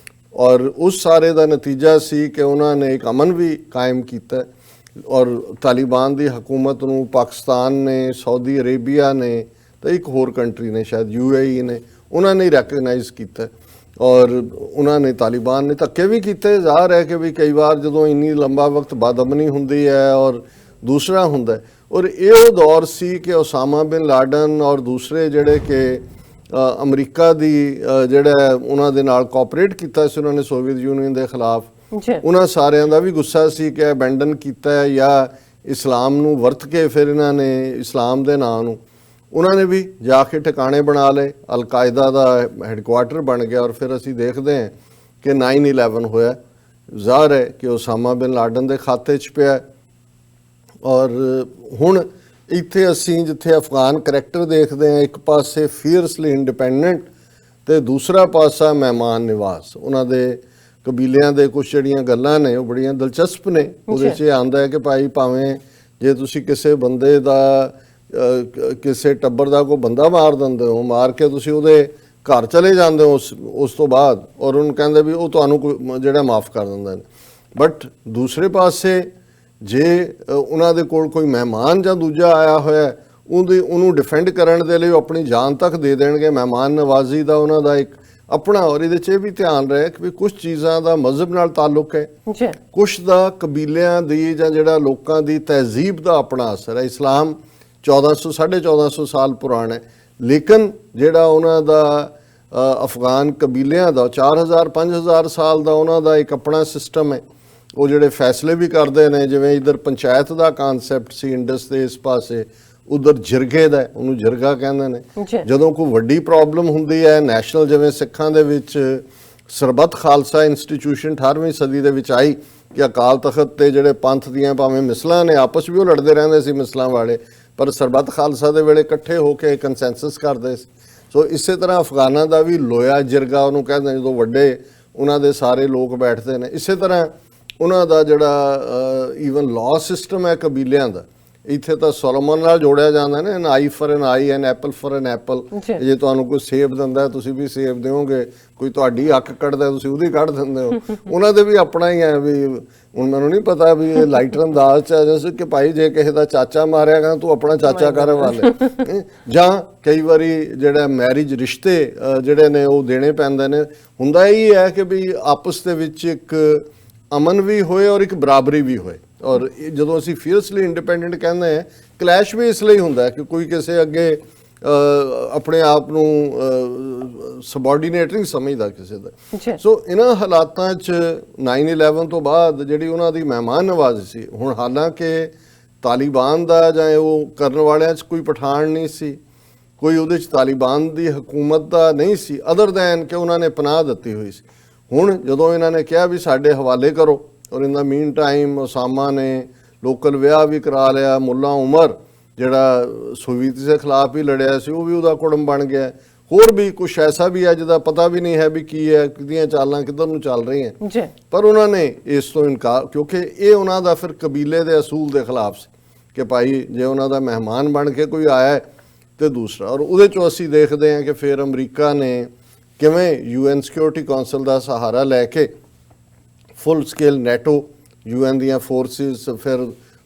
ਔਰ ਉਸ ਸਾਰੇ ਦਾ ਨਤੀਜਾ ਸੀ ਕਿ ਉਹਨਾਂ ਨੇ ਇੱਕ ਅਮਨ ਵੀ ਕਾਇਮ ਕੀਤਾ, ਔਰ ਤਾਲਿਬਾਨ ਦੀ ਹਕੂਮਤ ਨੂੰ ਪਾਕਿਸਤਾਨ ਨੇ, ਸਾਊਦੀ ਅਰੇਬੀਆ ਨੇ ਤੇ ਇੱਕ ਹੋਰ ਕੰਟਰੀ ਨੇ ਸ਼ਾਇਦ UAE ਨੇ, ਉਹਨਾਂ ਨੇ ਰੈਕਗਨਾਈਜ਼ ਕੀਤਾ। ਔਰ ਉਹਨਾਂ ਨੇ ਤਾਲਿਬਾਨ ਨੇ ਧੱਕੇ ਵੀ ਕੀਤੇ। ਜ਼ਾਹਰ ਹੈ ਕਿ ਵੀ ਕਈ ਵਾਰ ਜਦੋਂ ਇੰਨੀ ਲੰਬਾ ਵਕਤ ਬਦਅਮਨੀ ਹੁੰਦੀ ਹੈ ਔਰ ਦੂਸਰਾ ਹੁੰਦਾ, ਔਰ ਇਹ ਉਹ ਦੌਰ ਸੀ ਕਿ ਉਸਾਮਾ ਬਿਨ ਲਾਡਨ ਔਰ ਦੂਸਰੇ ਜਿਹੜੇ ਕਿ ਅਮਰੀਕਾ ਦੀ ਜਿਹੜਾ ਉਹਨਾਂ ਦੇ ਨਾਲ ਕੋਆਪਰੇਟ ਕੀਤਾ ਸੀ ਉਹਨਾਂ ਨੇ ਸੋਵੀਅਤ ਯੂਨੀਅਨ ਦੇ ਖਿਲਾਫ, ਉਹਨਾਂ ਸਾਰਿਆਂ ਦਾ ਵੀ ਗੁੱਸਾ ਸੀ ਕਿ ਅਬੈਂਡਨ ਕੀਤਾ ਹੈ ਜਾਂ ਇਸਲਾਮ ਨੂੰ ਵਰਤ ਕੇ ਫਿਰ ਇਹਨਾਂ ਨੇ ਇਸਲਾਮ ਦੇ ਨਾਂ ਨੂੰ ਉਹਨਾਂ ਨੇ ਵੀ ਜਾ ਕੇ ਠਿਕਾਣੇ ਬਣਾ ਲਏ। ਅਲ-ਕਾਇਦਾ ਦਾ ਹੈੱਡਕੁਆਰਟਰ ਬਣ ਗਿਆ ਔਰ ਫਿਰ ਅਸੀਂ ਦੇਖਦੇ ਹਾਂ ਕਿ 9/11 ਹੋਇਆ। ਜ਼ਾਹਰ ਹੈ ਕਿ ਉਸਾਮਾ ਬਿਨ ਲਾਡਨ ਦੇ ਖਾਤੇ 'ਚ ਪਿਆ। ਔਰ ਹੁਣ ਇੱਥੇ ਅਸੀਂ ਜਿੱਥੇ ਅਫਗਾਨ ਕਰੈਕਟਰ ਦੇਖਦੇ ਹਾਂ, ਇੱਕ ਪਾਸੇ ਫੀਅਰਸਲੀ ਇੰਡੀਪੈਂਡੈਂਟ ਤੇ ਦੂਸਰਾ ਪਾਸਾ ਮਹਿਮਾਨ ਨਿਵਾਸ, ਉਹਨਾਂ ਦੇ ਕਬੀਲਿਆਂ ਦੇ ਕੁਝ ਜਿਹੜੀਆਂ ਗੱਲਾਂ ਨੇ ਉਹ ਬੜੀਆਂ ਦਿਲਚਸਪ ਨੇ। ਉਹਦੇ 'ਚ ਇਹ ਆਉਂਦਾ ਹੈ ਕਿ ਭਾਈ ਭਾਵੇਂ ਜੇ ਤੁਸੀਂ ਕਿਸੇ ਬੰਦੇ ਦਾ ਕਿਸੇ ਟੱਬਰ ਦਾ ਕੋਈ ਬੰਦਾ ਮਾਰ ਦਿੰਦੇ ਹੋ, ਮਾਰ ਕੇ ਤੁਸੀਂ ਉਹਦੇ ਘਰ ਚਲੇ ਜਾਂਦੇ ਹੋ ਉਸ ਤੋਂ ਬਾਅਦ, ਔਰ ਉਹਨੂੰ ਕਹਿੰਦੇ ਵੀ ਉਹ ਤੁਹਾਨੂੰ ਜਿਹੜਾ ਮਾਫ ਕਰ ਦਿੰਦਾ ਨੇ। ਬਟ ਦੂਸਰੇ ਪਾਸੇ ਜੇ ਉਹਨਾਂ ਦੇ ਕੋਲ ਕੋਈ ਮਹਿਮਾਨ ਜਾਂ ਦੂਜਾ ਆਇਆ ਹੋਇਆ, ਉਹਨੂੰ ਡਿਫੈਂਡ ਕਰਨ ਦੇ ਲਈ ਉਹ ਆਪਣੀ ਜਾਨ ਤੱਕ ਦੇ ਦੇਣਗੇ। ਮਹਿਮਾਨ ਨਵਾਜ਼ੀ ਦਾ ਉਹਨਾਂ ਦਾ ਇੱਕ ਆਪਣਾ, ਔਰ ਇਹਦੇ 'ਚ ਇਹ ਵੀ ਧਿਆਨ ਰਹੇ ਕਿ ਵੀ ਕੁਝ ਚੀਜ਼ਾਂ ਦਾ ਮਜ਼ਹਬ ਨਾਲ ਤਾਲੁਕ ਹੈ, ਜੀ ਕੁਛ ਦਾ ਕਬੀਲਿਆਂ ਦੀ ਜਾਂ ਜਿਹੜਾ ਲੋਕਾਂ ਦੀ ਤਹਿਜ਼ੀਬ ਦਾ ਆਪਣਾ ਅਸਰ ਹੈ। ਇਸਲਾਮ 1450 ਸਾਲ ਪੁਰਾਣਾ ਹੈ, ਲੇਕਿਨ ਜਿਹੜਾ ਉਹਨਾਂ ਦਾ ਅਫਗਾਨ ਕਬੀਲਿਆਂ ਦਾ 4000-5000 ਸਾਲ ਦਾ ਉਹਨਾਂ ਦਾ ਇੱਕ ਆਪਣਾ ਸਿਸਟਮ ਹੈ। ਉਹ ਜਿਹੜੇ ਫੈਸਲੇ ਵੀ ਕਰਦੇ ਨੇ, ਜਿਵੇਂ ਇਧਰ ਪੰਚਾਇਤ ਦਾ ਕਾਨਸੈਪਟ ਸੀ ਇੰਡਸ ਦੇ ਇਸ ਪਾਸੇ, ਉਧਰ ਜਿਰਗੇ ਦਾ, ਉਹਨੂੰ ਜਿਰਗਾ ਕਹਿੰਦੇ ਨੇ। ਜਦੋਂ ਕੋਈ ਵੱਡੀ ਪ੍ਰੋਬਲਮ ਹੁੰਦੀ ਹੈ ਨੈਸ਼ਨਲ, ਜਿਵੇਂ ਸਿੱਖਾਂ ਦੇ ਵਿੱਚ ਸਰਬੱਤ ਖਾਲਸਾ ਇੰਸਟੀਟਿਊਸ਼ਨ 18ਵੀਂ ਸਦੀ ਦੇ ਵਿੱਚ ਆਈ ਕਿ ਅਕਾਲ ਤਖਤ ਤੇ ਜਿਹੜੇ ਪੰਥ ਦੀਆਂ ਭਾਵੇਂ ਮਿਸਲਾਂ ਨੇ ਆਪਸ ਵੀ ਉਹ ਲੜਦੇ ਰਹਿੰਦੇ ਸੀ ਮਿਸਲਾਂ ਵਾਲੇ, ਪਰ ਸਰਬੱਤ ਖਾਲਸਾ ਦੇ ਵੇਲੇ ਇਕੱਠੇ ਹੋ ਕੇ ਕੰਸੈਂਸਸ ਕਰਦੇ ਸੀ। ਸੋ ਇਸੇ ਤਰ੍ਹਾਂ ਅਫਗਾਨਾਂ ਦਾ ਵੀ ਲੋਇਆ ਜਿਰਗਾ ਉਹਨੂੰ ਕਹਿੰਦੇ, ਜਦੋਂ ਵੱਡੇ ਉਹਨਾਂ ਦੇ ਸਾਰੇ ਲੋਕ ਬੈਠਦੇ ਨੇ। ਇਸੇ ਤਰ੍ਹਾਂ ਉਹਨਾਂ ਦਾ ਜਿਹੜਾ ਈਵਨ ਲਾਅ ਸਿਸਟਮ ਹੈ ਕਬੀਲਿਆਂ ਦਾ, ਇੱਥੇ ਤਾਂ ਸੋਲੋਮਨ ਨਾਲ ਜੋੜਿਆ ਜਾਂਦਾ ਨੇ, an eye for an eye an apple for an apple. ਜੇ ਤੁਹਾਨੂੰ ਕੋਈ ਸੇਬ ਦਿੰਦਾ ਤੁਸੀਂ ਵੀ ਸੇਬ ਦਿਓਗੇ, ਕੋਈ ਤੁਹਾਡੀ ਅੱਖ ਕੱਢਦਾ ਤੁਸੀਂ ਉਹਦੀ ਕੱਢ ਦਿੰਦੇ ਹੋ। ਉਹਨਾਂ ਦੇ ਵੀ ਆਪਣਾ ਹੀ ਹੈ ਵੀ, ਹੁਣ ਮੈਨੂੰ ਨਹੀਂ ਪਤਾ ਵੀ ਇਹ ਲਾਈਟਰ ਅੰਦਾਜ਼ ਚ ਜੈਸੇ ਕਿ ਭਾਈ ਜੇ ਕਿਸੇ ਦਾ ਚਾਚਾ ਮਾਰਿਆ ਗਾ ਤੂੰ ਆਪਣਾ ਚਾਚਾ ਕਰ ਵਾਲੇ, ਜਾਂ ਕਈ ਵਾਰੀ ਜਿਹੜਾ ਮੈਰਿਜ ਰਿਸ਼ਤੇ ਜਿਹੜੇ ਨੇ ਉਹ ਦੇਣੇ ਪੈਂਦੇ ਨੇ। ਹੁੰਦਾ ਇਹ ਹੈ ਕਿ ਵੀ ਆਪਸ ਦੇ ਵਿੱਚ ਇੱਕ ਅਮਨ ਵੀ ਹੋਏ ਔਰ ਇੱਕ ਬਰਾਬਰੀ ਵੀ ਹੋਏ। ਔਰ ਜਦੋਂ ਅਸੀਂ ਫੀਅਰਸਲੀ ਇੰਡੀਪੈਂਡੈਂਟ ਕਹਿੰਦੇ ਹਾਂ, ਕਲੈਸ਼ ਵੀ ਇਸ ਲਈ ਹੁੰਦਾ ਕਿ ਕੋਈ ਕਿਸੇ ਅੱਗੇ ਆਪਣੇ ਆਪ ਨੂੰ ਸਬਆਰਡੀਨੇਟ ਨਹੀਂ ਸਮਝਦਾ ਕਿਸੇ ਦਾ। ਸੋ ਇਹਨਾਂ ਹਾਲਾਤਾਂ 'ਚ 9/11 ਤੋਂ ਬਾਅਦ ਜਿਹੜੀ ਉਹਨਾਂ ਦੀ ਮਹਿਮਾਨ ਨਵਾਜ਼ੀ ਸੀ, ਹੁਣ ਹਾਲਾਂਕਿ ਤਾਲਿਬਾਨ ਦਾ ਜਾਂ ਉਹ ਕਰਨ ਵਾਲਿਆਂ 'ਚ ਕੋਈ ਪਠਾਨ ਨਹੀਂ ਸੀ, ਕੋਈ ਉਹਦੇ 'ਚ ਤਾਲਿਬਾਨ ਦੀ ਹਕੂਮਤ ਦਾ ਨਹੀਂ ਸੀ, ਅਦਰ ਦੈਨ ਕਿ ਉਹਨਾਂ ਨੇ ਪਨਾਹ ਦਿੱਤੀ ਹੋਈ ਸੀ। ਹੁਣ ਜਦੋਂ ਇਹਨਾਂ ਨੇ ਕਿਹਾ ਵੀ ਸਾਡੇ ਹਵਾਲੇ ਕਰੋ, ਔਰ ਇਨ ਦਾ ਮੀਨ ਟਾਈਮ ਉਸਾਮਾ ਨੇ ਲੋਕਲ ਵਿਆਹ ਵੀ ਕਰਾ ਲਿਆ, ਮੁੱਲਾ ਉਮਰ ਜਿਹੜਾ ਸੋਵੀਅਤ ਦੇ ਖਿਲਾਫ ਵੀ ਲੜਿਆ ਸੀ ਉਹ ਵੀ ਉਹਦਾ ਕੁੜਮ ਬਣ ਗਿਆ। ਹੋਰ ਵੀ ਕੁਛ ਐਸਾ ਵੀ ਹੈ ਜਿਹਦਾ ਪਤਾ ਵੀ ਨਹੀਂ ਹੈ ਵੀ ਕੀ ਹੈ, ਕਿਹਦੀਆਂ ਚਾਲਾਂ ਕਿੱਧਰ ਨੂੰ ਚੱਲ ਰਹੀਆਂ, ਪਰ ਉਹਨਾਂ ਨੇ ਇਸ ਤੋਂ ਇਨਕਾਰ, ਕਿਉਂਕਿ ਇਹ ਉਹਨਾਂ ਦਾ ਫਿਰ ਕਬੀਲੇ ਦੇ ਅਸੂਲ ਦੇ ਖਿਲਾਫ ਸੀ ਕਿ ਭਾਈ ਜੇ ਉਹਨਾਂ ਦਾ ਮਹਿਮਾਨ ਬਣ ਕੇ ਕੋਈ ਆਇਆ ਤੇ ਦੂਸਰਾ। ਔਰ ਉਹਦੇ 'ਚੋਂ ਅਸੀਂ ਦੇਖਦੇ ਹਾਂ ਕਿ ਫਿਰ ਅਮਰੀਕਾ ਨੇ ਕਿਵੇਂ UN ਸਿਕਿਉਰਿਟੀ ਕੌਂਸਲ ਦਾ ਸਹਾਰਾ ਲੈ ਕੇ ਫੁੱਲ ਸਕੇਲ ਨੈਟੋ UN ਦੀਆਂ ਫੋਰਸਿਸ, ਫਿਰ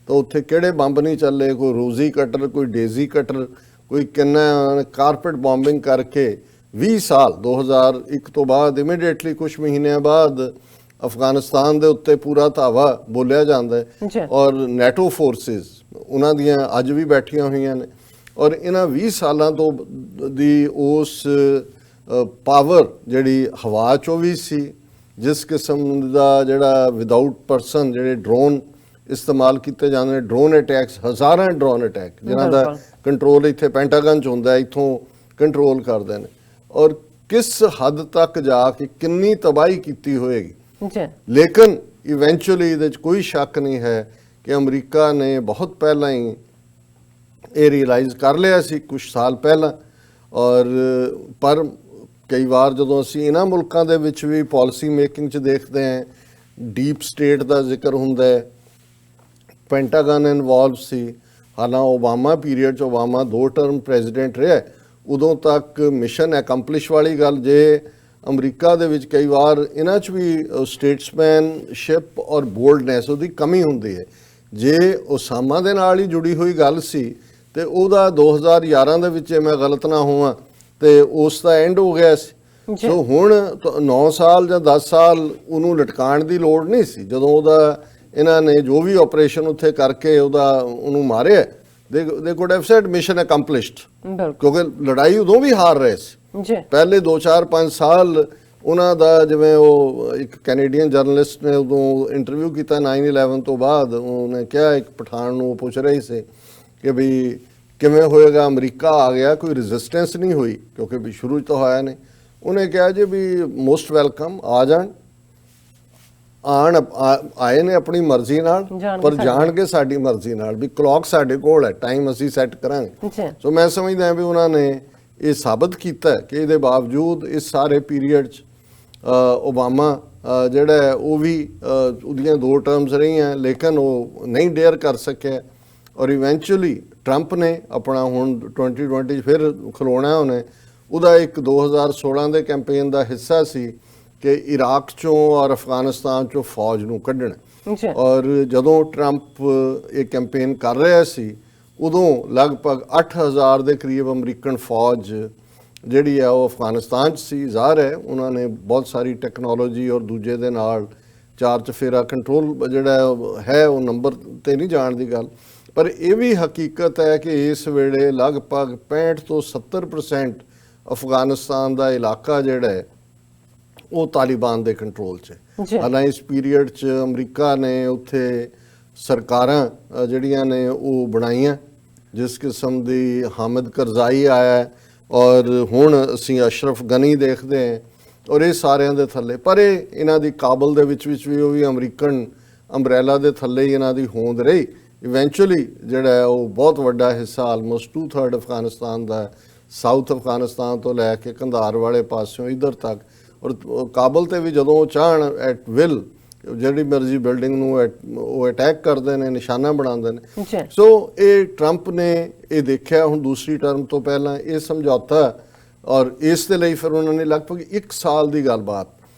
ਤਾਂ ਉੱਥੇ ਕਿਹੜੇ ਬੰਬ ਨਹੀਂ ਚੱਲੇ, ਕੋਈ ਰੋਜ਼ੀ ਕਟਰ, ਕੋਈ ਡੇਜ਼ੀ ਕਟਰ, ਕੋਈ ਕਿੰਨਾ ਕਾਰਪੇਟ ਬੰਬਿੰਗ ਕਰਕੇ 20 ਸਾਲ 2001 ਤੋਂ ਬਾਅਦ ਇਮੀਡੀਏਟਲੀ ਕੁਝ ਮਹੀਨਿਆਂ ਬਾਅਦ ਅਫਗਾਨਿਸਤਾਨ ਦੇ ਉੱਤੇ ਪੂਰਾ ਧਾਵਾ ਬੋਲਿਆ ਜਾਂਦਾ ਹੈ। ਔਰ ਨੈਟੋ ਫੋਰਸਿਸ ਉਹਨਾਂ ਦੀਆਂ ਅੱਜ ਵੀ ਬੈਠੀਆਂ ਹੋਈਆਂ ਨੇ। ਔਰ ਇਹਨਾਂ 20 ਸਾਲਾਂ ਤੋਂ ਦੀ ਉਸ ਪਾਵਰ ਜਿਹੜੀ ਹਵਾ 'ਚੋਂ ਵੀ ਸੀ, ਜਿਸ ਕਿਸਮ ਦਾ ਜਿਹੜਾ ਵਿਦਆਊਟ ਪਰਸਨ ਜਿਹੜੇ ਡਰੋਨ ਇਸਤੇਮਾਲ ਕੀਤੇ ਜਾਂਦੇ ਨੇ, ਡਰੋਨ ਅਟੈਕਸ, ਹਜ਼ਾਰਾਂ ਡਰੋਨ ਅਟੈਕ ਜਿਨ੍ਹਾਂ ਦਾ ਕੰਟਰੋਲ ਇੱਥੇ ਪੈਂਟਾਗਨ 'ਚ ਹੁੰਦਾ, ਇੱਥੋਂ ਕੰਟਰੋਲ ਕਰਦੇ ਨੇ। ਔਰ ਕਿਸ ਹੱਦ ਤੱਕ ਜਾ ਕੇ ਕਿੰਨੀ ਤਬਾਹੀ ਕੀਤੀ ਹੋਏਗੀ। ਲੇਕਿਨ ਇਵੈਂਚੁਅਲੀ ਇਹਦੇ 'ਚ ਕੋਈ ਸ਼ੱਕ ਨਹੀਂ ਹੈ ਕਿ ਅਮਰੀਕਾ ਨੇ ਬਹੁਤ ਪਹਿਲਾਂ ਹੀ ਇਹ ਰਿਅਲਾਈਜ਼ ਕਰ ਲਿਆ ਸੀ ਕੁਝ ਸਾਲ ਪਹਿਲਾਂ। ਔਰ ਪਰ ਕਈ ਵਾਰ ਜਦੋਂ ਅਸੀਂ ਇਹਨਾਂ ਮੁਲਕਾਂ ਦੇ ਵਿੱਚ ਵੀ ਪਾਲਿਸੀ ਮੇਕਿੰਗ 'ਚ ਦੇਖਦੇ ਹਾਂ, ਡੀਪ ਸਟੇਟ ਦਾ ਜ਼ਿਕਰ ਹੁੰਦਾ ਹੈ, ਪੈਂਟਾਗਨ ਇਨਵੋਲਵ ਸੀ। ਹਾਲਾਂ ਓਬਾਮਾ ਪੀਰੀਅਡ 'ਚ, ਓਬਾਮਾ 2 ਟਰਮ ਪ੍ਰੈਜ਼ੀਡੈਂਟ ਰਿਹਾ, ਉਦੋਂ ਤੱਕ ਮਿਸ਼ਨ ਐਕੰਪਲਿਸ਼ ਵਾਲੀ ਗੱਲ। ਜੇ ਅਮਰੀਕਾ ਦੇ ਵਿੱਚ ਕਈ ਵਾਰ ਇਹਨਾਂ 'ਚ ਵੀ ਸਟੇਟਸਮੈਨਸ਼ਿਪ ਔਰ ਬੋਲਡਨੈਸ ਉਹਦੀ ਕਮੀ ਹੁੰਦੀ ਹੈ। ਜੇ ਓਸਾਮਾ ਦੇ ਨਾਲ ਹੀ ਜੁੜੀ ਹੋਈ ਗੱਲ ਸੀ ਤੇ ਉਹਦਾ 2011 ਦੇ ਵਿੱਚ, ਮੈਂ ਗਲਤ ਨਾ ਹੋਵਾਂ, ਤੇ ਉਸ ਦਾ ਐਂਡ ਹੋ ਗਿਆ ਸੀ। ਸੋ ਹੁਣ 9 ਸਾਲ ਜਾਂ 10 ਸਾਲ ਉਹਨੂੰ ਲਟਕਾਉਣ ਦੀ ਲੋੜ ਨਹੀਂ ਸੀ। ਜਦੋਂ ਉਹਦਾ ਇਹਨਾਂ ਨੇ ਜੋ ਵੀ ਆਪਰੇਸ਼ਨ ਉੱਥੇ ਕਰਕੇ ਉਹਨੂੰ ਮਾਰਿਆ, ਦੇ ਕੁਡ ਹੈਵ ਸੈਡ ਮਿਸ਼ਨ ਅਕੰਪਲਿਸ਼ਡ, ਕਿਉਂਕਿ ਲੜਾਈ ਉਦੋਂ ਵੀ ਹਾਰ ਰਹੇ ਸੀ। ਪਹਿਲੇ 2-4-5 ਸਾਲ ਉਹਨਾਂ ਦਾ, ਜਿਵੇਂ ਉਹ ਇੱਕ ਕੈਨੇਡੀਅਨ ਜਰਨਲਿਸਟ ਨੇ ਉਦੋਂ ਇੰਟਰਵਿਊ ਕੀਤਾ 9/11 ਤੋਂ ਬਾਅਦ, ਉਹਨੇ ਕਿਹਾ, ਇੱਕ ਪਠਾਨ ਨੂੰ ਪੁੱਛ ਰਹੀ ਸੀ ਕਿ ਵੀ ਕਿਵੇਂ ਹੋਏਗਾ, ਅਮਰੀਕਾ ਆ ਗਿਆ, ਕੋਈ ਰੈਜ਼ਿਸਟੈਂਸ ਨਹੀਂ ਹੋਈ ਕਿਉਂਕਿ ਵੀ ਸ਼ੁਰੂ 'ਚ ਤਾਂ ਹੋਇਆ ਨਹੀਂ। ਉਹਨੇ ਕਿਹਾ ਜੀ ਵੀ ਮੋਸਟ ਵੈਲਕਮ, ਆ ਜਾਣ, ਆਏ ਨੇ ਆਪਣੀ ਮਰਜ਼ੀ ਨਾਲ, ਪਰ ਜਾਣਗੇ ਸਾਡੀ ਮਰਜ਼ੀ ਨਾਲ, ਵੀ ਕਲੌਕ ਸਾਡੇ ਕੋਲ ਹੈ, ਟਾਈਮ ਅਸੀਂ ਸੈੱਟ ਕਰਾਂਗੇ। ਸੋ ਮੈਂ ਸਮਝਦਾ ਵੀ ਉਹਨਾਂ ਨੇ ਇਹ ਸਾਬਤ ਕੀਤਾ ਕਿ ਇਹਦੇ ਬਾਵਜੂਦ ਇਸ ਸਾਰੇ ਪੀਰੀਅਡ 'ਚ ਓਬਾਮਾ ਜਿਹੜਾ ਹੈ ਉਹ ਵੀ ਉਹਦੀਆਂ 2 ਟਰਮਸ ਰਹੀਆਂ, ਲੇਕਿਨ ਉਹ ਨਹੀਂ ਡੇਅਰ ਕਰ ਸਕਿਆ। ਔਰ ਇਵੈਂਚੁਅਲੀ ਟਰੰਪ ਨੇ ਆਪਣਾ ਹੁਣ 2020 ਫਿਰ ਖਲੋਣਾ ਉਹਨੇ। ਉਹਦਾ ਇੱਕ 2016 ਦੇ ਕੈਂਪੇਨ ਦਾ ਹਿੱਸਾ ਸੀ ਕਿ ਇਰਾਕ 'ਚੋਂ ਔਰ ਅਫਗਾਨਿਸਤਾਨ 'ਚੋਂ ਫੌਜ ਨੂੰ ਕੱਢਣਾ। ਔਰ ਜਦੋਂ ਟਰੰਪ ਇਹ ਕੈਂਪੇਨ ਕਰ ਰਿਹਾ ਸੀ, ਉਦੋਂ ਲਗਭਗ 8000 ਦੇ ਕਰੀਬ ਅਮਰੀਕਨ ਫੌਜ ਜਿਹੜੀ ਹੈ ਉਹ ਅਫਗਾਨਿਸਤਾਨ 'ਚ ਸੀ। ਜ਼ਾਹਰ ਹੈ ਉਹਨਾਂ ਨੇ ਬਹੁਤ ਸਾਰੀ ਟੈਕਨੋਲੋਜੀ ਔਰ ਦੂਜੇ ਦੇ ਨਾਲ ਚਾਰ ਚਫੇਰਾ ਕੰਟਰੋਲ ਜਿਹੜਾ ਹੈ ਉਹ ਨੰਬਰ ਤੇ ਨਹੀਂ ਜਾਣ ਦੀ ਗੱਲ, ਪਰ ਇਹ ਵੀ ਹਕੀਕਤ ਹੈ ਕਿ ਇਸ ਵੇਲੇ ਲਗਭਗ 65 ਤੋਂ 70% ਅਫਗਾਨਿਸਤਾਨ ਦਾ ਇਲਾਕਾ ਜਿਹੜਾ ਹੈ ਉਹ ਤਾਲਿਬਾਨ ਦੇ ਕੰਟਰੋਲ 'ਚ ਹੈ। ਹਾਲਾਂਕਿ ਇਸ ਪੀਰੀਅਡ 'ਚ ਅਮਰੀਕਾ ਨੇ ਉੱਥੇ ਸਰਕਾਰਾਂ ਜਿਹੜੀਆਂ ਨੇ ਉਹ ਬਣਾਈਆਂ, ਜਿਸ ਕਿਸਮ ਦੀ ਹਾਮਿਦ ਕਰਜ਼ਾਈ ਆਇਆ ਔਰ ਹੁਣ ਅਸੀਂ ਅਸ਼ਰਫ ਗਨੀ ਦੇਖਦੇ ਹਾਂ, ਔਰ ਇਹ ਸਾਰਿਆਂ ਦੇ ਥੱਲੇ, ਪਰ ਇਹ ਇਹਨਾਂ ਦੀ ਕਾਬਲ ਦੇ ਵਿੱਚ ਵੀ ਉਹ ਵੀ ਅਮਰੀਕਨ ਅੰਬਰੇਲਾ ਦੇ ਥੱਲੇ ਹੀ ਇਹਨਾਂ ਦੀ ਹੋਂਦ ਰਹੀ। ਇਵੈਂਚੁਅਲੀ ਜਿਹੜਾ ਹੈ ਉਹ ਬਹੁਤ ਵੱਡਾ ਹਿੱਸਾ ਆਲਮੋਸਟ 2/3 ਅਫਗਾਨਿਸਤਾਨ ਦਾ, ਸਾਊਥ ਅਫਗਾਨਿਸਤਾਨ ਤੋਂ ਲੈ ਕੇ ਕੰਧਾਰ ਵਾਲੇ ਪਾਸਿਓਂ ਇੱਧਰ ਤੱਕ, ਔਰ ਕਾਬਲ ਤੇ ਵੀ ਜਦੋਂ ਉਹ ਚਾਹਣ ਐਟ ਵਿਲ ਜਿਹੜੀ ਮਰਜ਼ੀ ਬਿਲਡਿੰਗ ਨੂੰ ਉਹ ਅਟੈਕ ਕਰਦੇ ਨੇ, ਨਿਸ਼ਾਨਾ ਬਣਾਉਂਦੇ ਨੇ। ਸੋ ਇਹ ਟਰੰਪ ਨੇ ਇਹ ਦੇਖਿਆ ਹੁਣ ਦੂਸਰੀ ਟਰਮ ਤੋਂ ਪਹਿਲਾਂ ਇਹ ਸਮਝੌਤਾ, ਔਰ ਇਸ ਦੇ ਲਈ ਫਿਰ ਉਹਨਾਂ ਨੇ ਲਗਭਗ 1 ਸਾਲ ਦੀ ਗੱਲਬਾਤ,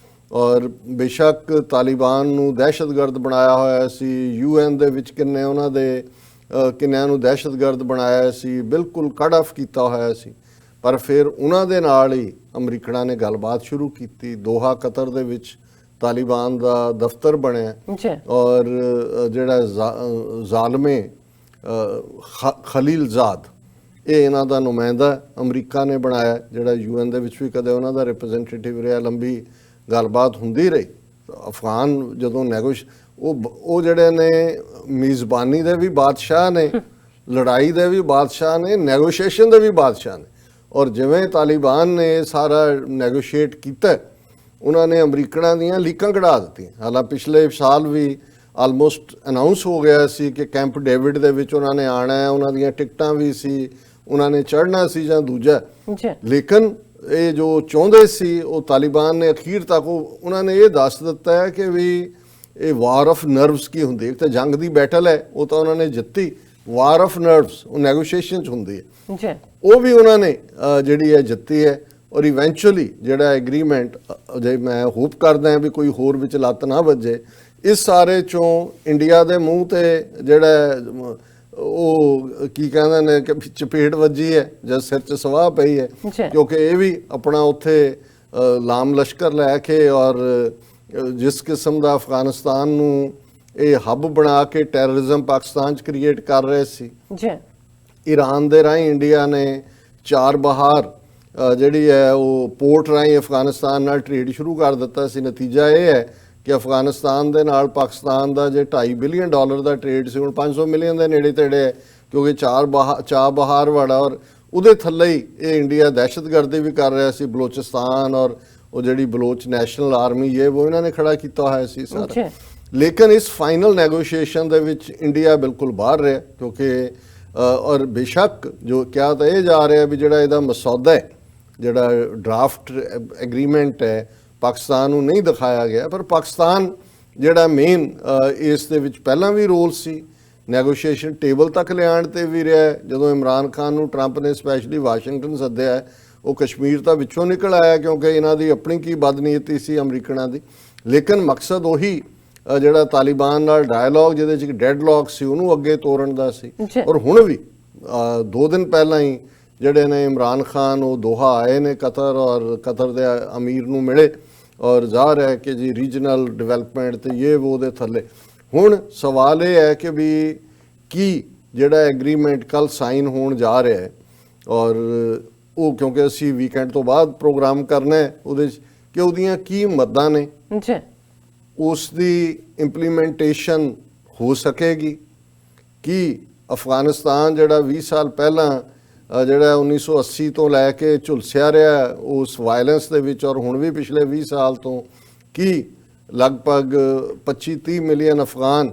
ਔਰ ਬੇਸ਼ੱਕ ਤਾਲਿਬਾਨ ਨੂੰ ਦਹਿਸ਼ਤਗਰਦ ਬਣਾਇਆ ਹੋਇਆ ਸੀ, UN ਦੇ ਵਿੱਚ ਕਿੰਨੇ ਉਹਨਾਂ ਦੇ ਕਿੰਨਿਆਂ ਨੂੰ ਦਹਿਸ਼ਤਗਰਦ ਬਣਾਇਆ ਸੀ, ਬਿਲਕੁਲ ਕੱਟ ਆਫ ਕੀਤਾ ਹੋਇਆ ਸੀ, ਪਰ ਫਿਰ ਉਹਨਾਂ ਦੇ ਨਾਲ ਹੀ ਅਮਰੀਕਨਾਂ ਨੇ ਗੱਲਬਾਤ ਸ਼ੁਰੂ ਕੀਤੀ। ਦੋਹਾ ਕਤਰ ਦੇ ਵਿੱਚ ਤਾਲਿਬਾਨ ਦਾ ਦਫ਼ਤਰ ਬਣਿਆ, ਔਰ ਜਿਹੜਾ ਜ਼ਾਲਮੇ ਖਲੀਲਜ਼ਾਦ ਇਹ ਇਹਨਾਂ ਦਾ ਨੁਮਾਇੰਦਾ ਅਮਰੀਕਾ ਨੇ ਬਣਾਇਆ, ਜਿਹੜਾ UN ਦੇ ਵਿੱਚ ਵੀ ਕਦੇ ਉਹਨਾਂ ਦਾ ਰਿਪਰੈਜ਼ੈਂਟੇਟਿਵ ਰਿਹਾ। ਲੰਬੀ ਗੱਲਬਾਤ ਹੁੰਦੀ ਰਹੀ। ਅਫਗਾਨ ਜਦੋਂ ਉਹ ਜਿਹੜੇ ਨੇ ਮੇਜ਼ਬਾਨੀ ਦੇ ਵੀ ਬਾਦਸ਼ਾਹ ਨੇ, ਲੜਾਈ ਦੇ ਵੀ ਬਾਦਸ਼ਾਹ ਨੇ, ਨੈਗੋਸ਼ੀਏਸ਼ਨ ਦੇ ਵੀ ਬਾਦਸ਼ਾਹ ਨੇ, ਔਰ ਜਿਵੇਂ ਤਾਲਿਬਾਨ ਨੇ ਸਾਰਾ ਨੈਗੋਸ਼ੀਏਟ ਕੀਤਾ, ਉਹਨਾਂ ਨੇ ਅਮਰੀਕਨਾਂ ਦੀਆਂ ਲੀਕਾਂ ਕਢਾ ਦਿੱਤੀਆਂ। ਹਾਲਾਂਕਿ ਪਿਛਲੇ ਸਾਲ ਵੀ ਆਲਮੋਸਟ ਅਨਾਉਂਸ ਹੋ ਗਿਆ ਸੀ ਕਿ ਕੈਂਪ ਡੇਵਿਡ ਦੇ ਵਿੱਚ ਉਹਨਾਂ ਨੇ ਆਉਣਾ ਹੈ, ਉਹਨਾਂ ਦੀਆਂ ਟਿਕਟਾਂ ਵੀ ਸੀ, ਉਹਨਾਂ ਨੇ ਚੜ੍ਹਨਾ ਸੀ ਜਾਂ ਦੂਜਾ, ਲੇਕਿਨ ਇਹ ਜੋ ਚਾਹੁੰਦੇ ਸੀ ਉਹ ਤਾਲਿਬਾਨ ਨੇ ਅਖੀਰ ਤੱਕ ਉਹਨਾਂ ਨੇ ਇਹ ਦੱਸ ਦਿੱਤਾ ਹੈ ਕਿ ਵੀ ਇਹ ਵਾਰ ਆਫ ਨਰਵਸ ਕੀ ਹੁੰਦੀ ਹੈ। ਇੱਕ ਤਾਂ ਜੰਗ ਦੀ ਬੈਟਲ ਹੈ, ਉਹ ਤਾਂ ਉਹਨਾਂ ਨੇ ਜਿੱਤੀ, ਵਾਰ ਆਫ ਨਰਵਸ ਉਹ ਨੈਗੋਸ਼ੀਏਸ਼ਨ 'ਚ ਹੁੰਦੀ ਹੈ, ਉਹ ਵੀ ਉਹਨਾਂ ਨੇ ਜਿਹੜੀ ਹੈ ਜਿੱਤੀ ਹੈ। ਔਰ ਇਵੈਂਚੁਅਲੀ ਜਿਹੜਾ ਐਗਰੀਮੈਂਟ, ਜੇ ਮੈਂ ਹੋਪ ਕਰਦਾ ਹਾਂ ਵੀ ਕੋਈ ਹੋਰ ਵਿੱਚ ਲੱਤ ਨਾ ਵੱਜੇ, ਇਸ ਸਾਰੇ 'ਚੋਂ ਇੰਡੀਆ ਦੇ ਮੂੰਹ ਤੇ ਜਿਹੜਾ ਉਹ ਕੀ ਕਹਿੰਦੇ ਨੇ ਕਿ ਚਪੇਟ ਵੱਜੀ ਹੈ ਜਾਂ ਸਿਰ 'ਚ ਸਵਾਹ ਪਈ ਹੈ, ਕਿਉਂਕਿ ਇਹ ਵੀ ਆਪਣਾ ਉੱਥੇ ਲਾਮ ਲਸ਼ਕਰ ਲੈ ਕੇ ਔਰ ਜਿਸ ਕਿਸਮ ਦਾ ਅਫਗਾਨਿਸਤਾਨ ਨੂੰ ਇਹ ਹੱਬ ਬਣਾ ਕੇ ਟੈਰਰਿਜ਼ਮ ਪਾਕਿਸਤਾਨ 'ਚ ਕ੍ਰੀਏਟ ਕਰ ਰਹੇ ਸੀ। ਈਰਾਨ ਦੇ ਰਾਹੀਂ ਇੰਡੀਆ ਨੇ ਚਾਰ ਬਹਾਰ ਜਿਹੜੀ ਹੈ ਉਹ ਪੋਰਟ ਰਾਹੀਂ ਅਫਗਾਨਿਸਤਾਨ ਨਾਲ ਟ੍ਰੇਡ ਸ਼ੁਰੂ ਕਰ ਦਿੱਤਾ ਸੀ। ਨਤੀਜਾ ਇਹ ਹੈ ਕਿ ਅਫਗਾਨਿਸਤਾਨ ਦੇ ਨਾਲ ਪਾਕਿਸਤਾਨ ਦਾ ਜੇ $2.5 ਬਿਲੀਅਨ ਦਾ ਟ੍ਰੇਡ ਸੀ, ਹੁਣ 500 ਮਿਲੀਅਨ ਦੇ ਨੇੜੇ ਤੇੜੇ ਹੈ, ਕਿਉਂਕਿ ਚਾਰ ਬਹਾਰ ਵਾੜਾ, ਔਰ ਉਹਦੇ ਥੱਲੇ ਹੀ ਇਹ ਇੰਡੀਆ ਦਹਿਸ਼ਤਗਰਦੀ ਵੀ ਕਰ ਰਿਹਾ ਸੀ। ਬਲੋਚਿਸਤਾਨ ਔਰ ਉਹ ਜਿਹੜੀ ਬਲੋਚ ਨੈਸ਼ਨਲ ਆਰਮੀ ਉਹ ਇਹਨਾਂ ਨੇ ਖੜਾ ਕੀਤਾ ਹੋਇਆ ਸੀ ਸਾਰਾ। ਲੇਕਿਨ ਇਸ ਫਾਈਨਲ ਨੈਗੋਸ਼ੀਏਸ਼ਨ ਦੇ ਵਿੱਚ ਇੰਡੀਆ ਬਿਲਕੁਲ ਬਾਹਰ ਰਿਹਾ, ਕਿਉਂਕਿ ਔਰ ਬੇਸ਼ੱਕ ਜੋ ਕਿਹਾ ਤਾਂ ਇਹ ਜਾ ਰਿਹਾ ਵੀ ਜਿਹੜਾ ਇਹਦਾ ਮਸੌਦਾ ਹੈ, ਜਿਹੜਾ ਡਰਾਫਟ ਐਗਰੀਮੈਂਟ ਹੈ, ਪਾਕਿਸਤਾਨ ਨੂੰ ਨਹੀਂ ਦਿਖਾਇਆ ਗਿਆ, ਪਰ ਪਾਕਿਸਤਾਨ ਜਿਹੜਾ ਮੇਨ ਇਸ ਦੇ ਵਿੱਚ ਪਹਿਲਾਂ ਵੀ ਰੋਲ ਸੀ, ਨੈਗੋਸ਼ੀਏਸ਼ਨ ਟੇਬਲ ਤੱਕ ਲਿਆਉਣ ਤੇ ਵੀ ਰਿਹਾ। ਜਦੋਂ ਇਮਰਾਨ ਖਾਨ ਨੂੰ ਟਰੰਪ ਨੇ ਸਪੈਸ਼ਲੀ ਵਾਸ਼ਿੰਗਟਨ ਸੱਦਿਆ, ਉਹ ਕਸ਼ਮੀਰ ਤਾਂ ਵਿੱਚੋਂ ਨਿਕਲ ਆਇਆ ਕਿਉਂਕਿ ਇਹਨਾਂ ਦੀ ਆਪਣੀ ਕੀ ਬਦਨੀਅਤੀ ਸੀ ਅਮਰੀਕਨਾਂ ਦੀ, ਲੇਕਿਨ ਮਕਸਦ ਉਹੀ ਜਿਹੜਾ ਤਾਲਿਬਾਨ ਨਾਲ ਡਾਇਲੌਗ ਜਿਹਦੇ 'ਚ ਡੈਡਲੌਕ ਸੀ ਉਹਨੂੰ ਅੱਗੇ ਤੋਰਨ ਦਾ ਸੀ। ਔਰ ਹੁਣ ਵੀ 2 ਦਿਨ ਪਹਿਲਾਂ ਹੀ ਜਿਹੜੇ ਨੇ ਇਮਰਾਨ ਖਾਨ ਉਹ ਦੋਹਾ ਆਏ ਨੇ ਕਤਰ, ਔਰ ਕਤਰ ਦੇ ਅਮੀਰ ਨੂੰ ਮਿਲੇ, ਔਰ ਜ਼ਾਹਰ ਹੈ ਕਿ ਜੀ ਰੀਜਨਲ ਡਿਵੈਲਪਮੈਂਟ ਤੇ ਉਹ ਦੇ ਥੱਲੇ। ਹੁਣ ਸਵਾਲ ਇਹ ਹੈ ਕਿ ਵੀ ਕੀ ਜਿਹੜਾ ਐਗਰੀਮੈਂਟ ਕੱਲ ਸਾਈਨ ਹੋਣ ਜਾ ਰਿਹਾ ਹੈ, ਔਰ ਉਹ ਕਿਉਂਕਿ ਅਸੀਂ ਵੀਕਐਂਡ ਤੋਂ ਬਾਅਦ ਪ੍ਰੋਗਰਾਮ ਕਰਨਾ ਹੈ ਉਹਦੇ 'ਚ, ਕਿ ਉਹਦੀਆਂ ਕੀ ਮੱਦਾਂ ਨੇ, ਉਸ ਦੀ ਇੰਪਲੀਮੈਂਟੇਸ਼ਨ ਹੋ ਸਕੇਗੀ ਕਿ ਅਫਗਾਨਿਸਤਾਨ ਜਿਹੜਾ 20 ਸਾਲ ਪਹਿਲਾਂ ਜਿਹੜਾ 1980 ਤੋਂ ਲੈ ਕੇ ਝੁਲਸਿਆ ਰਿਹਾ ਉਸ ਵਾਇਲੈਂਸ ਦੇ ਵਿੱਚ, ਔਰ ਹੁਣ ਵੀ ਪਿਛਲੇ 20 ਸਾਲ ਤੋਂ ਕੀ ਲਗਭਗ 25-30 ਮਿਲੀਅਨ ਅਫਗਾਨ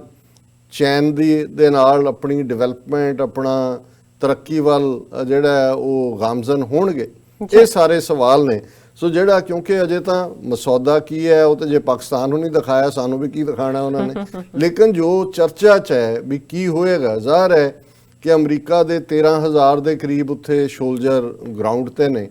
ਚੈਨ ਦੇ ਨਾਲ ਆਪਣੀ ਡਿਵੈਲਪਮੈਂਟ, ਆਪਣਾ ਤਰੱਕੀ ਵੱਲ ਜਿਹੜਾ ਉਹ ਗਾਮਜ਼ਨ ਹੋਣਗੇ, ਇਹ ਸਾਰੇ ਸਵਾਲ ਨੇ। ਸੋ ਜਿਹੜਾ ਕਿਉਂਕਿ ਅਜੇ ਤਾਂ ਮਸੌਦਾ ਕੀ ਹੈ ਉਹ ਤਾਂ ਜੇ ਪਾਕਿਸਤਾਨ ਨੂੰ ਨਹੀਂ ਦਿਖਾਇਆ, ਸਾਨੂੰ ਵੀ ਕੀ ਦਿਖਾਣਾ ਉਹਨਾਂ ਨੇ, ਲੇਕਿਨ ਜੋ ਚਰਚਾ 'ਚ ਹੈ ਵੀ ਕੀ ਹੋਏਗਾ, ਜ਼ਾਹਰ ਹੈ ਕਿ ਅਮਰੀਕਾ ਦੇ 13,000 ਦੇ ਕਰੀਬ ਉੱਥੇ ਸੋਲਜਰ ਗਰਾਊਂਡ ਤੇ ਨੇ,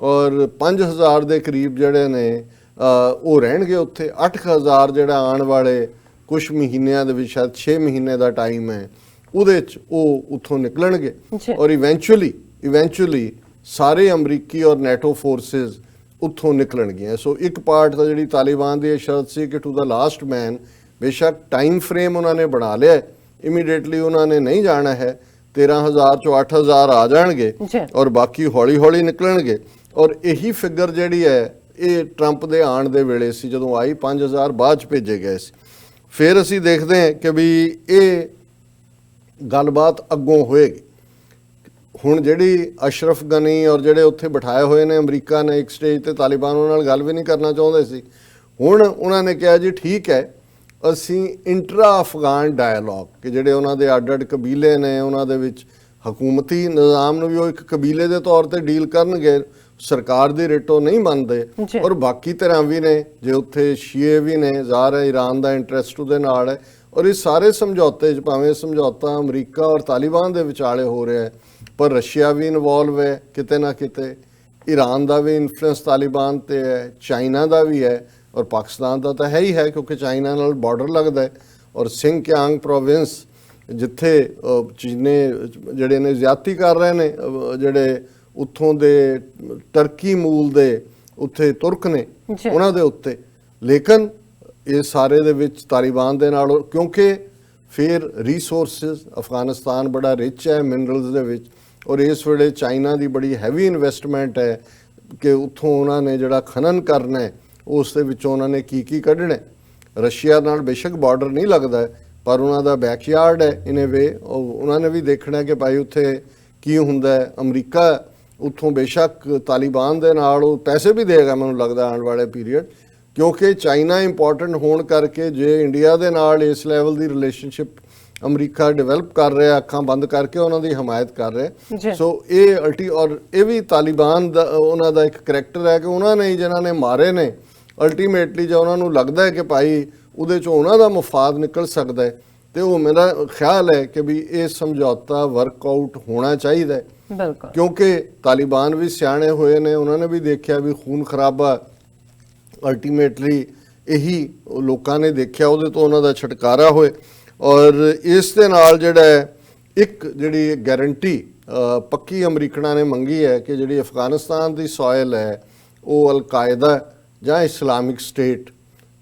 ਔਰ 5,000 ਦੇ ਕਰੀਬ ਜਿਹੜੇ ਨੇ ਉਹ ਰਹਿਣਗੇ ਉੱਥੇ। 8,000 ਜਿਹੜਾ ਆਉਣ ਵਾਲੇ ਕੁਝ ਮਹੀਨਿਆਂ ਦੇ ਵਿੱਚ, ਸ਼ਾਇਦ 6 ਮਹੀਨੇ ਦਾ ਟਾਈਮ ਹੈ, ਉਹਦੇ 'ਚ ਉਹ ਉੱਥੋਂ ਨਿਕਲਣਗੇ, ਔਰ ਇਵੈਂਚੁਅਲੀ ਸਾਰੇ ਅਮਰੀਕੀ ਔਰ ਨੈਟੋ ਫੋਰਸਿਸ ਉੱਥੋਂ ਨਿਕਲਣਗੀਆਂ। ਸੋ ਇੱਕ ਪਾਰਟ ਤਾਂ ਜਿਹੜੀ ਤਾਲਿਬਾਨ ਦੀ ਇਹ ਸ਼ਰਤ ਸੀ ਕਿ ਟੂ ਦਾ ਲਾਸਟ ਮੈਨ, ਬੇਸ਼ੱਕ ਟਾਈਮ ਫਰੇਮ ਉਹਨਾਂ ਨੇ ਬਣਾ ਲਿਆ, ਇਮੀਡੀਏਟਲੀ ਉਹਨਾਂ ਨੇ ਨਹੀਂ ਜਾਣਾ ਹੈ, 13,000 ਚੋਂ 8,000 ਆ ਜਾਣਗੇ ਔਰ ਬਾਕੀ ਹੌਲੀ ਹੌਲੀ ਨਿਕਲਣਗੇ। ਔਰ ਇਹੀ ਫਿਗਰ ਜਿਹੜੀ ਹੈ ਇਹ ਟਰੰਪ ਦੇ ਆਉਣ ਦੇ ਵੇਲੇ ਸੀ, ਜਦੋਂ ਆਈ 5,000 ਬਾਅਦ 'ਚ ਭੇਜੇ ਗਏ ਸੀ। ਫਿਰ ਅਸੀਂ ਦੇਖਦੇ ਹਾਂ ਕਿ ਵੀ ਇਹ ਗੱਲਬਾਤ ਅੱਗੋਂ ਹੋਏਗੀ। ਹੁਣ ਜਿਹੜੀ ਅਸ਼ਰਫ ਗਨੀ ਔਰ ਜਿਹੜੇ ਉੱਥੇ ਬਿਠਾਏ ਹੋਏ ਨੇ ਅਮਰੀਕਾ ਨੇ ਇੱਕ ਸਟੇਜ ਤੇ, ਤਾਲਿਬਾਨ ਉਹਨਾਂ ਨਾਲ ਗੱਲ ਵੀ ਨਹੀਂ ਕਰਨਾ ਚਾਹੁੰਦੇ ਸੀ। ਹੁਣ ਉਹਨਾਂ ਨੇ ਕਿਹਾ ਜੀ ਠੀਕ ਹੈ, ਅਸੀਂ ਇੰਟਰਾ ਅਫਗਾਨ ਡਾਇਲੋਗ, ਕਿ ਜਿਹੜੇ ਉਹਨਾਂ ਦੇ ਅੱਡ-ਅੱਡ ਕਬੀਲੇ ਨੇ ਉਹਨਾਂ ਦੇ ਵਿੱਚ ਹਕੂਮਤੀ ਨਿਜ਼ਾਮ ਨੂੰ ਵੀ ਉਹ ਇੱਕ ਕਬੀਲੇ ਦੇ ਤੌਰ ਤੇ ਡੀਲ ਕਰਨਗੇ, ਸਰਕਾਰ ਦੀ ਰੇਟੋ ਨਹੀਂ ਮੰਨਦੇ। ਔਰ ਬਾਕੀ ਧਿਰਾਂ ਵੀ ਨੇ, ਜੇ ਉੱਥੇ ਸ਼ੀਏ ਵੀ ਨੇ, ਜ਼ਾਹਰ ਹੈ ਈਰਾਨ ਦਾ ਇੰਟਰਸਟ ਉਹਦੇ ਨਾਲ ਹੈ। ਔਰ ਇਸ ਸਾਰੇ ਸਮਝੌਤੇ 'ਚ ਭਾਵੇਂ ਸਮਝੌਤਾ ਅਮਰੀਕਾ ਔਰ ਤਾਲਿਬਾਨ ਦੇ ਵਿਚਾਲੇ ਹੋ ਰਿਹਾ ਹੈ, ਪਰ ਰਸ਼ੀਆ ਵੀ ਇਨਵੋਲਵ ਹੈ ਕਿਤੇ ਨਾ ਕਿਤੇ, ਈਰਾਨ ਦਾ ਵੀ ਇਨਫਲੂਐਂਸ ਤਾਲਿਬਾਨ ਤੇ ਹੈ, ਚਾਈਨਾ ਦਾ ਵੀ ਹੈ, ਔਰ ਪਾਕਿਸਤਾਨ ਦਾ ਤਾਂ ਹੈ ਹੀ ਹੈ ਕਿਉਂਕਿ ਚਾਈਨਾ ਨਾਲ ਬਾਰਡਰ ਲੱਗਦਾ ਹੈ। ਔਰ ਸਿੰਗਕਿਆਂਗ ਪ੍ਰੋਵਿੰਸ ਜਿੱਥੇ ਚੀਨੇ ਜਿਹੜੇ ਨੇ ਜ਼ਿਆਦਤੀ ਕਰ ਰਹੇ ਨੇ, ਜਿਹੜੇ ਉੱਥੋਂ ਦੇ ਟਰਕੀ ਮੂਲ ਦੇ ਉੱਥੇ ਤੁਰਕ ਨੇ ਉਹਨਾਂ ਦੇ ਉੱਤੇ, ਲੇਕਿਨ ਇਹ ਸਾਰੇ ਦੇ ਵਿੱਚ ਤਾਲਿਬਾਨ ਦੇ ਨਾਲ, ਕਿਉਂਕਿ ਫਿਰ ਰਿਸੋਰਸਿਸ ਅਫਗਾਨਿਸਤਾਨ ਬੜਾ ਰਿਚ ਹੈ ਮਿਨਰਲਸ ਦੇ ਵਿੱਚ, ਔਰ ਇਸ ਵੇਲੇ ਚਾਈਨਾ ਦੀ ਬੜੀ ਹੈਵੀ ਇਨਵੈਸਟਮੈਂਟ ਹੈ ਕਿ ਉੱਥੋਂ ਉਹਨਾਂ ਨੇ ਜਿਹੜਾ ਖਨਨ ਕਰਨਾ ਹੈ ਉਸ ਦੇ ਵਿੱਚੋਂ ਉਹਨਾਂ ਨੇ ਕੀ ਕੱਢਣਾ। ਰਸ਼ੀਆ ਨਾਲ ਬੇਸ਼ੱਕ ਬਾਰਡਰ ਨਹੀਂ ਲੱਗਦਾ ਪਰ ਉਹਨਾਂ ਦਾ ਬੈਕਯਾਰਡ ਹੈ ਇਨ ਏ ਵੇ, ਉਹਨਾਂ ਨੇ ਵੀ ਦੇਖਣਾ ਕਿ ਭਾਈ ਉੱਥੇ ਕੀ ਹੁੰਦਾ ਹੈ। ਅਮਰੀਕਾ ਉੱਥੋਂ ਬੇਸ਼ੱਕ ਤਾਲਿਬਾਨ ਦੇ ਨਾਲ ਉਹ ਪੈਸੇ ਵੀ ਦੇਗਾ ਮੈਨੂੰ ਲੱਗਦਾ ਆਉਣ ਵਾਲੇ ਪੀਰੀਅਡ, ਕਿਉਂਕਿ ਚਾਈਨਾ ਇੰਪੋਰਟੈਂਟ ਹੋਣ ਕਰਕੇ ਜੇ ਇੰਡੀਆ ਦੇ ਨਾਲ ਇਸ ਲੈਵਲ ਦੀ ਰਿਲੇਸ਼ਨਸ਼ਿਪ ਅਮਰੀਕਾ ਡਿਵੈਲਪ ਕਰ ਰਿਹਾ, ਅੱਖਾਂ ਬੰਦ ਕਰਕੇ ਉਹਨਾਂ ਦੀ ਹਮਾਇਤ ਕਰ ਰਿਹਾ। ਸੋ ਇਹ ਔਰ ਇਹ ਵੀ ਤਾਲਿਬਾਨ ਦਾ ਉਹਨਾਂ ਦਾ ਇੱਕ ਕਰੈਕਟਰ ਹੈ ਕਿ ਉਹਨਾਂ ਨੇ ਜਿਹਨਾਂ ਨੇ ਮਾਰੇ ਨੇ ਅਲਟੀਮੇਟਲੀ ਜੇ ਉਹਨਾਂ ਨੂੰ ਲੱਗਦਾ ਹੈ ਕਿ ਭਾਈ ਉਹਦੇ 'ਚੋਂ ਉਹਨਾਂ ਦਾ ਮਫਾਦ ਨਿਕਲ ਸਕਦਾ ਹੈ, ਤੇ ਉਹ ਮੇਰਾ ਖਿਆਲ ਹੈ ਕਿ ਵੀ ਇਹ ਸਮਝੌਤਾ ਵਰਕਆਊਟ ਹੋਣਾ ਚਾਹੀਦਾ ਹੈ। ਬਿਲਕੁਲ, ਕਿਉਂਕਿ ਤਾਲਿਬਾਨ ਵੀ ਸਿਆਣੇ ਹੋਏ ਨੇ, ਉਹਨਾਂ ਨੇ ਵੀ ਦੇਖਿਆ ਵੀ ਖੂਨ ਖਰਾਬਾ ਅਲਟੀਮੇਟਲੀ ਇਹੀ ਲੋਕਾਂ ਨੇ ਦੇਖਿਆ, ਉਹਦੇ ਤੋਂ ਉਹਨਾਂ ਦਾ ਛੁਟਕਾਰਾ ਹੋਏ। ਔਰ ਇਸ ਦੇ ਨਾਲ ਜਿਹੜਾ ਇੱਕ ਜਿਹੜੀ ਗਾਰੰਟੀ ਪੱਕੀ ਅਮਰੀਕਨਾਂ ਨੇ ਮੰਗੀ ਹੈ ਕਿ ਜਿਹੜੀ ਅਫਗਾਨਿਸਤਾਨ ਦੀ ਸੋਇਲ ਹੈ ਉਹ ਅਲ-ਕਾਇਦਾ ਜਾਂ ਇਸਲਾਮਿਕ ਸਟੇਟ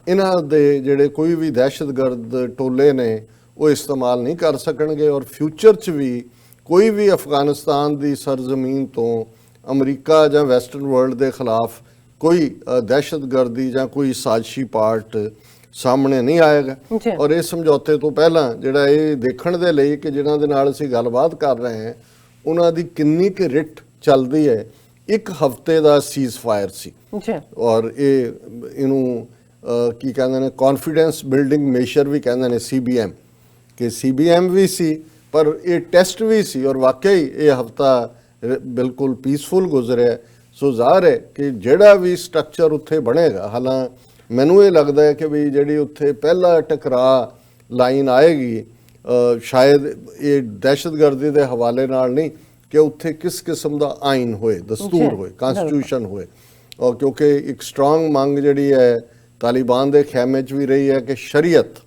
ਇਹਨਾਂ ਦੇ ਜਿਹੜੇ ਕੋਈ ਵੀ ਦਹਿਸ਼ਤਗਰਦ ਟੋਲੇ ਨੇ ਉਹ ਇਸਤੇਮਾਲ ਨਹੀਂ ਕਰ ਸਕਣਗੇ, ਔਰ ਫਿਊਚਰ 'ਚ ਵੀ ਕੋਈ ਵੀ ਅਫਗਾਨਿਸਤਾਨ ਦੀ ਸਰਜ਼ਮੀਨ ਤੋਂ ਅਮਰੀਕਾ ਜਾਂ ਵੈਸਟਰਨ ਵਰਲਡ ਦੇ ਖਿਲਾਫ ਕੋਈ ਦਹਿਸ਼ਤਗਰਦੀ ਜਾਂ ਕੋਈ ਸਾਜ਼ਿਸ਼ੀ ਪਾਰਟ ਸਾਹਮਣੇ ਨਹੀਂ ਆਏਗਾ। ਔਰ ਇਸ ਸਮਝੌਤੇ ਤੋਂ ਪਹਿਲਾਂ ਜਿਹੜਾ ਇਹ ਦੇਖਣ ਦੇ ਲਈ ਕਿ ਜਿਨ੍ਹਾਂ ਦੇ ਨਾਲ ਅਸੀਂ ਗੱਲਬਾਤ ਕਰ ਰਹੇ ਹਾਂ ਉਹਨਾਂ ਦੀ ਕਿੰਨੀ ਕੁ ਰਿਟ ਚੱਲਦੀ ਹੈ, ਇੱਕ ਹਫ਼ਤੇ ਦਾ ਸੀਜ਼ ਫਾਇਰ ਸੀ। ਔਰ ਇਹਨੂੰ ਕੀ ਕਹਿੰਦੇ ਨੇ, ਕੌਨਫੀਡੈਂਸ ਬਿਲਡਿੰਗ ਮੇਜਰ ਵੀ ਕਹਿੰਦੇ ਨੇ, CBM, ਕਿ CBM ਵੀ ਸੀ ਪਰ ਇਹ ਟੈਸਟ ਵੀ ਸੀ, ਔਰ ਵਾਕਈ ਇਹ ਹਫ਼ਤਾ ਬਿਲਕੁਲ ਪੀਸਫੁਲ ਗੁਜ਼ਰਿਆ। ਸੋ ਜ਼ਾਹਰ ਹੈ ਕਿ ਜਿਹੜਾ ਵੀ ਸਟਰਕਚਰ ਉੱਥੇ ਬਣੇਗਾ, ਹਾਲਾਂ ਮੈਨੂੰ ਇਹ ਲੱਗਦਾ ਹੈ ਕਿ ਵੀ ਜਿਹੜੀ ਉੱਥੇ ਪਹਿਲਾ ਟਕਰਾਅ ਲਾਈਨ ਆਏਗੀ ਸ਼ਾਇਦ ਇਹ ਦਹਿਸ਼ਤਗਰਦੀ ਦੇ ਹਵਾਲੇ ਨਾਲ ਨਹੀਂ, ਕਿ ਉੱਥੇ ਕਿਸ ਕਿਸਮ ਦਾ ਆਇਨ ਹੋਏ, ਦਸਤੂਰ ਹੋਏ, ਕਨਸਟੀਟਿਊਸ਼ਨ ਹੋਏ। ਔਰ ਕਿਉਂਕਿ ਇੱਕ ਸਟਰੋਂਗ ਮੰਗ ਜਿਹੜੀ ਹੈ ਤਾਲਿਬਾਨ ਦੇ ਖੈਮੇ 'ਚ ਵੀ ਰਹੀ ਹੈ ਕਿ ਸ਼ਰੀਅਤ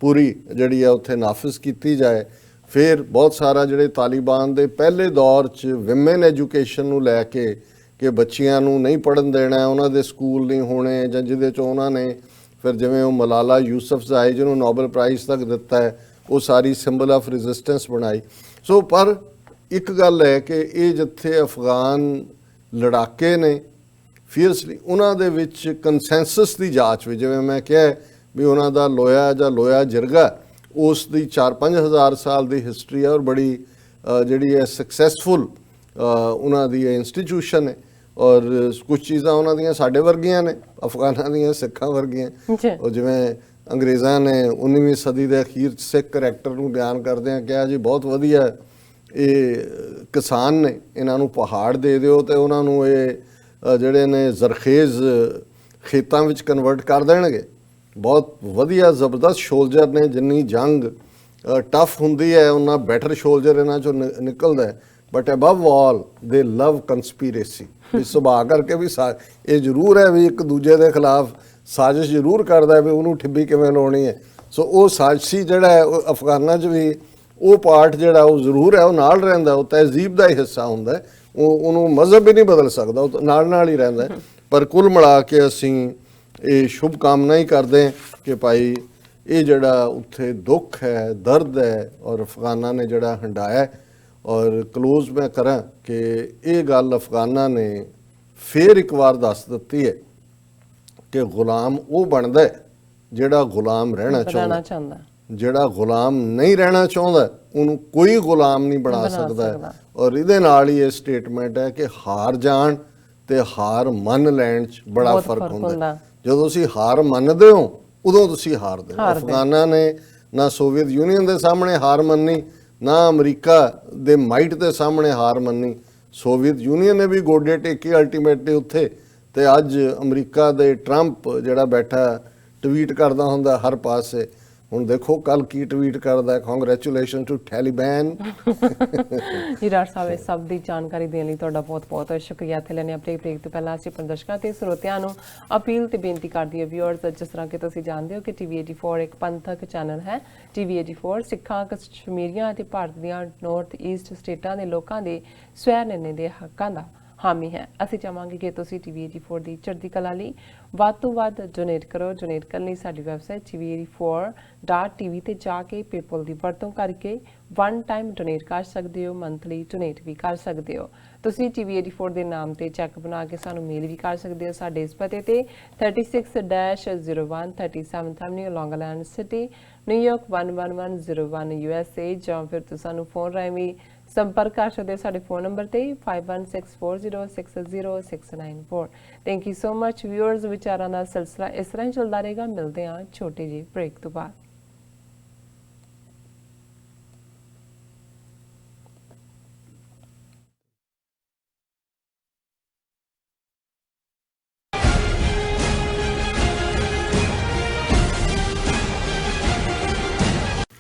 ਪੂਰੀ ਜਿਹੜੀ ਹੈ ਉੱਥੇ ਨਾਫਿਜ਼ ਕੀਤੀ ਜਾਏ। ਫਿਰ ਬਹੁਤ ਸਾਰਾ ਜਿਹੜੇ ਤਾਲਿਬਾਨ ਦੇ ਪਹਿਲੇ ਦੌਰ 'ਚ ਵਿਮਨ ਐਜੂਕੇਸ਼ਨ ਨੂੰ ਲੈ ਕੇ ਕਿ ਬੱਚੀਆਂ ਨੂੰ ਨਹੀਂ ਪੜ੍ਹਨ ਦੇਣਾ, ਉਹਨਾਂ ਦੇ ਸਕੂਲ ਨਹੀਂ ਹੋਣੇ, ਜਾਂ ਜਿਹਦੇ 'ਚ ਉਹਨਾਂ ਨੇ ਫਿਰ ਜਿਵੇਂ ਉਹ ਮਲਾਲਾ ਯੂਸਫਜ਼ਾਈ ਜਿਹਨੂੰ ਨੋਬਲ ਪ੍ਰਾਈਜ਼ ਤੱਕ ਦਿੱਤਾ ਹੈ, ਉਹ ਸਾਰੀ ਸਿੰਬਲ ਆਫ ਰੈਜ਼ਿਸਟੈਂਸ ਬਣਾਈ। ਸੋ ਪਰ ਇੱਕ ਗੱਲ ਹੈ ਕਿ ਇਹ ਜਿੱਥੇ ਅਫਗਾਨ ਲੜਾਕੇ ਨੇ ਫੀਅਰਸਲੀ, ਉਹਨਾਂ ਦੇ ਵਿੱਚ ਕੰਸੈਂਸਸ ਦੀ ਜਾਂਚ ਵੀ, ਜਿਵੇਂ ਮੈਂ ਕਿਹਾ ਵੀ ਉਹਨਾਂ ਦਾ ਲੋਇਆ ਜਾਂ ਲੋਇਆ ਜਿਰਗਾ ਉਸ ਦੀ 4-5 ਹਜ਼ਾਰ ਸਾਲ ਦੀ ਹਿਸਟਰੀ ਹੈ, ਔਰ ਬੜੀ ਜਿਹੜੀ ਹੈ ਸਕਸੈਸਫੁਲ ਉਹਨਾਂ ਦੀ ਇੰਸਟੀਟਿਊਸ਼ਨ ਹੈ। ਔਰ ਕੁਝ ਚੀਜ਼ਾਂ ਉਹਨਾਂ ਦੀਆਂ ਸਾਡੇ ਵਰਗੀਆਂ ਨੇ, ਅਫਗਾਨਾਂ ਦੀਆਂ ਸਿੱਖਾਂ ਵਰਗੀਆਂ। ਉਹ ਜਿਵੇਂ ਅੰਗਰੇਜ਼ਾਂ ਨੇ 19ਵੀਂ ਸਦੀ ਦੇ ਅਖੀਰ 'ਚ ਸਿੱਖ ਕਰੈਕਟਰ ਨੂੰ ਬਿਆਨ ਕਰਦਿਆਂ ਕਿਹਾ ਜੀ ਬਹੁਤ ਵਧੀਆ ਇਹ ਕਿਸਾਨ ਨੇ, ਇਹਨਾਂ ਨੂੰ ਪਹਾੜ ਦੇ ਦਿਓ ਤੇ ਉਹਨਾਂ ਨੂੰ ਇਹ ਜਿਹੜੇ ਨੇ ਜ਼ਰਖੇਜ਼ ਖੇਤਾਂ ਵਿੱਚ ਕਨਵਰਟ ਕਰ ਦੇਣਗੇ। ਬਹੁਤ ਵਧੀਆ ਜ਼ਬਰਦਸਤ ਸ਼ੋਲਜਰ ਨੇ, ਜਿੰਨੀ ਜੰਗ ਟਫ ਹੁੰਦੀ ਹੈ ਉਹਨਾਂ ਬੈਟਰ ਸ਼ੋਲਜਰ ਇਹਨਾਂ 'ਚੋਂ ਨਿਕਲਦਾ ਹੈ। ਬਟ ਅਬਵ ਆਲ ਦੇ ਲਵ ਕੰਸਪੀਰੇਸੀ, ਵੀ ਸੁਭਾਅ ਕਰਕੇ ਵੀ ਇਹ ਜ਼ਰੂਰ ਹੈ ਵੀ ਇੱਕ ਦੂਜੇ ਦੇ ਖਿਲਾਫ ਸਾਜ਼ਿਸ਼ ਜ਼ਰੂਰ ਕਰਦਾ ਹੈ ਵੀ ਉਹਨੂੰ ਠਿੱਬੀ ਕਿਵੇਂ ਲਾਉਣੀ ਹੈ। ਸੋ ਉਹ ਸਾਜ਼ਿਸ਼ੀ ਜਿਹੜਾ ਹੈ ਉਹ ਅਫਗਾਨਾਂ 'ਚ ਵੀ ਉਹ ਪਾਰਟ ਜਿਹੜਾ ਉਹ ਜ਼ਰੂਰ ਹੈ, ਉਹ ਨਾਲ ਰਹਿੰਦਾ, ਉਹ ਤਹਿਜ਼ੀਬ ਦਾ ਹੀ ਹਿੱਸਾ ਹੁੰਦਾ ਹੈ। ਉਹਨੂੰ ਮਜ਼ਹਬ ਵੀ ਨਹੀਂ ਬਦਲ ਸਕਦਾ, ਉਹ ਨਾਲ ਹੀ ਰਹਿੰਦਾ ਹੈ। ਪਰ ਕੁੱਲ ਮਿਲਾ ਕੇ ਅਸੀਂ ਇਹ ਸ਼ੁਭ ਕਾਮਨਾ ਹੀ ਕਰਦੇ ਹਾਂ ਕਿ ਭਾਈ ਇਹ ਜਿਹੜਾ ਉੱਥੇ ਦੁੱਖ ਹੈ, ਦਰਦ ਹੈ, ਔਰ ਅਫਗਾਨਾਂ ਨੇ ਜਿਹੜਾ ਹੰਡਾਇਆ, ਔਰ ਕਲੋਜ਼ ਮੈਂ ਕਰਾਂ ਕਿ ਇਹ ਗੱਲ ਅਫਗਾਨਾਂ ਨੇ ਫਿਰ ਇੱਕ ਵਾਰ ਦੱਸ ਦਿੱਤੀ ਹੈ ਕਿ ਗੁਲਾਮ ਉਹ ਬਣਦਾ ਹੈ ਜਿਹੜਾ ਗੁਲਾਮ ਰਹਿਣਾ ਚਾਹੁੰਦਾ। ਜਿਹੜਾ ਗੁਲਾਮ ਨਹੀਂ ਰਹਿਣਾ ਚਾਹੁੰਦਾ ਉਹਨੂੰ ਕੋਈ ਗੁਲਾਮ ਨਹੀਂ ਬਣਾ ਸਕਦਾ। ਔਰ ਇਹਦੇ ਨਾਲ ਹੀ ਇਹ ਸਟੇਟਮੈਂਟ ਹੈ ਕਿ ਹਾਰ ਜਾਣ ਤੇ ਹਾਰ ਮੰਨ ਲੈਣ 'ਚ ਬੜਾ ਫਰਕ ਹੁੰਦਾ। ਜਦੋਂ ਤੁਸੀਂ ਹਾਰ ਮੰਨਦੇ ਹੋ ਉਦੋਂ ਤੁਸੀਂ ਹਾਰਦੇ ਹੋ। ਅਫਗਾਨਾਂ ਨੇ ਨਾ ਸੋਵੀਅਤ ਯੂਨੀਅਨ ਦੇ ਸਾਹਮਣੇ ਹਾਰ ਮੰਨੀ, ਨਾ ਅਮਰੀਕਾ ਦੇ ਮਾਈਟ ਦੇ ਸਾਹਮਣੇ ਹਾਰ ਮੰਨੀ। ਸੋਵੀਅਤ ਯੂਨੀਅਨ ਨੇ ਵੀ ਗੋਡੇ ਟੇਕੇ ਅਲਟੀਮੇਟਲੀ ਉੱਥੇ, ਤੇ ਅੱਜ ਅਮਰੀਕਾ ਦੇ ਟਰੰਪ ਜਿਹੜਾ ਬੈਠਾ ਟਵੀਟ ਕਰਦਾ ਹੁੰਦਾ ਹਰ ਪਾਸੇ। ਹੁਣ ਦੇਖੋ ਕੱਲ ਕੀ ਟਵੀਟ ਕਰਦਾ, ਕੰਗ੍ਰੈਚੁਲੇਸ਼ਨ ਟੂ ਟੈਲੀਬੈਨ। ਜੀ ਡਾਕਟਰ ਸਾਹਿਬ, ਇਸ ਸਭ ਦੀ ਜਾਣਕਾਰੀ ਦੇਣ ਲਈ ਤੁਹਾਡਾ ਬਹੁਤ ਬਹੁਤ ਸ਼ੁਕਰੀਆ। ਇੱਥੇ ਲੈਣੇ ਆਪਣੇ ਬ੍ਰੇਕ ਤੋਂ ਪਹਿਲਾਂ ਅਸੀਂ ਦਰਸ਼ਕਾਂ ਤੇ ਸਰੋਤਿਆਂ ਨੂੰ ਅਪੀਲ ਤੇ ਬੇਨਤੀ ਕਰਦੀ ਹਾਂ ਵਿਊਅਰਸ, ਜਿਸ ਤਰ੍ਹਾਂ ਕਿ ਤੁਸੀਂ ਜਾਣਦੇ ਹੋ ਕਿ TV 84 ਇੱਕ ਪੰਥਕ ਚੈਨਲ ਹੈ। TV 84 ਸਿੱਖਾਂ, ਕਸ਼ਮੀਰੀਆਂ ਅਤੇ ਭਾਰਤ ਦੀਆਂ ਨਾਰਥ ਈਸਟ ਸਟੇਟਾਂ ਦੇ ਲੋਕਾਂ ਦੇ ਸਵੈ ਨਿਰਣੇ ਦੇ ਹੱਕਾਂ ਦਾ ਹਾਮੀ ਹੈ। ਅਸੀਂ ਚਾਹਾਂਗੇ ਕਿ ਤੁਸੀਂ TV 84 ਦੀ ਚੜ੍ਹਦੀ ਕਲਾ ਲਈ ਵੱਧ ਤੋਂ ਵੱਧ ਡੋਨੇਟ ਕਰੋ। ਡੋਨੇਟ ਕਰਨ ਲਈ ਸਾਡੀ ਵੈਬਸਾਈਟ TV84.tv ਤੇ ਜਾ ਕੇ ਪੇਪਲ ਦੀ ਵਰਤੋਂ ਕਰਕੇ ਵਨ ਟਾਈਮ ਡੋਨੇਟ ਕਰ ਸਕਦੇ ਹੋ, ਮੰਥਲੀ ਡੋਨੇਟ ਵੀ ਕਰ ਸਕਦੇ ਹੋ। ਤੁਸੀਂ TV 84 ਦੇ ਨਾਮ ਤੇ ਚੈੱਕ ਬਣਾ ਕੇ ਸਾਨੂੰ ਮੇਲ ਵੀ ਕਰ ਸਕਦੇ ਹੋ ਸਾਡੇ ਇਸ ਪਤੇ ਤੇ 36-01 37th Avenue, Long Island City, New York 11101 USA, ਜਾਂ ਫਿਰ ਤੁਸੀਂ ਸਾਨੂੰ ਫੋਨ ਰਾਹੀਂ ਵੀ ਸੰਪਰਕ ਕਰ ਸਕਦੇ ਹੋ ਸਾਡੇ ਫੋਨ ਨੰਬਰ ਤੇ 5164060694। Thank you so much viewers. ਵਿਚਾਰਾਂ ਦਾ ਸਿਲਸਿਲਾ ਇਸ ਤਰ੍ਹਾਂ ਹੀ ਚੱਲਦਾ ਰਹੇਗਾ। ਮਿਲਦੇ ਹਾਂ ਛੋਟੇ ਜਿਹੇ ਬ੍ਰੇਕ ਤੋਂ ਬਾਅਦ।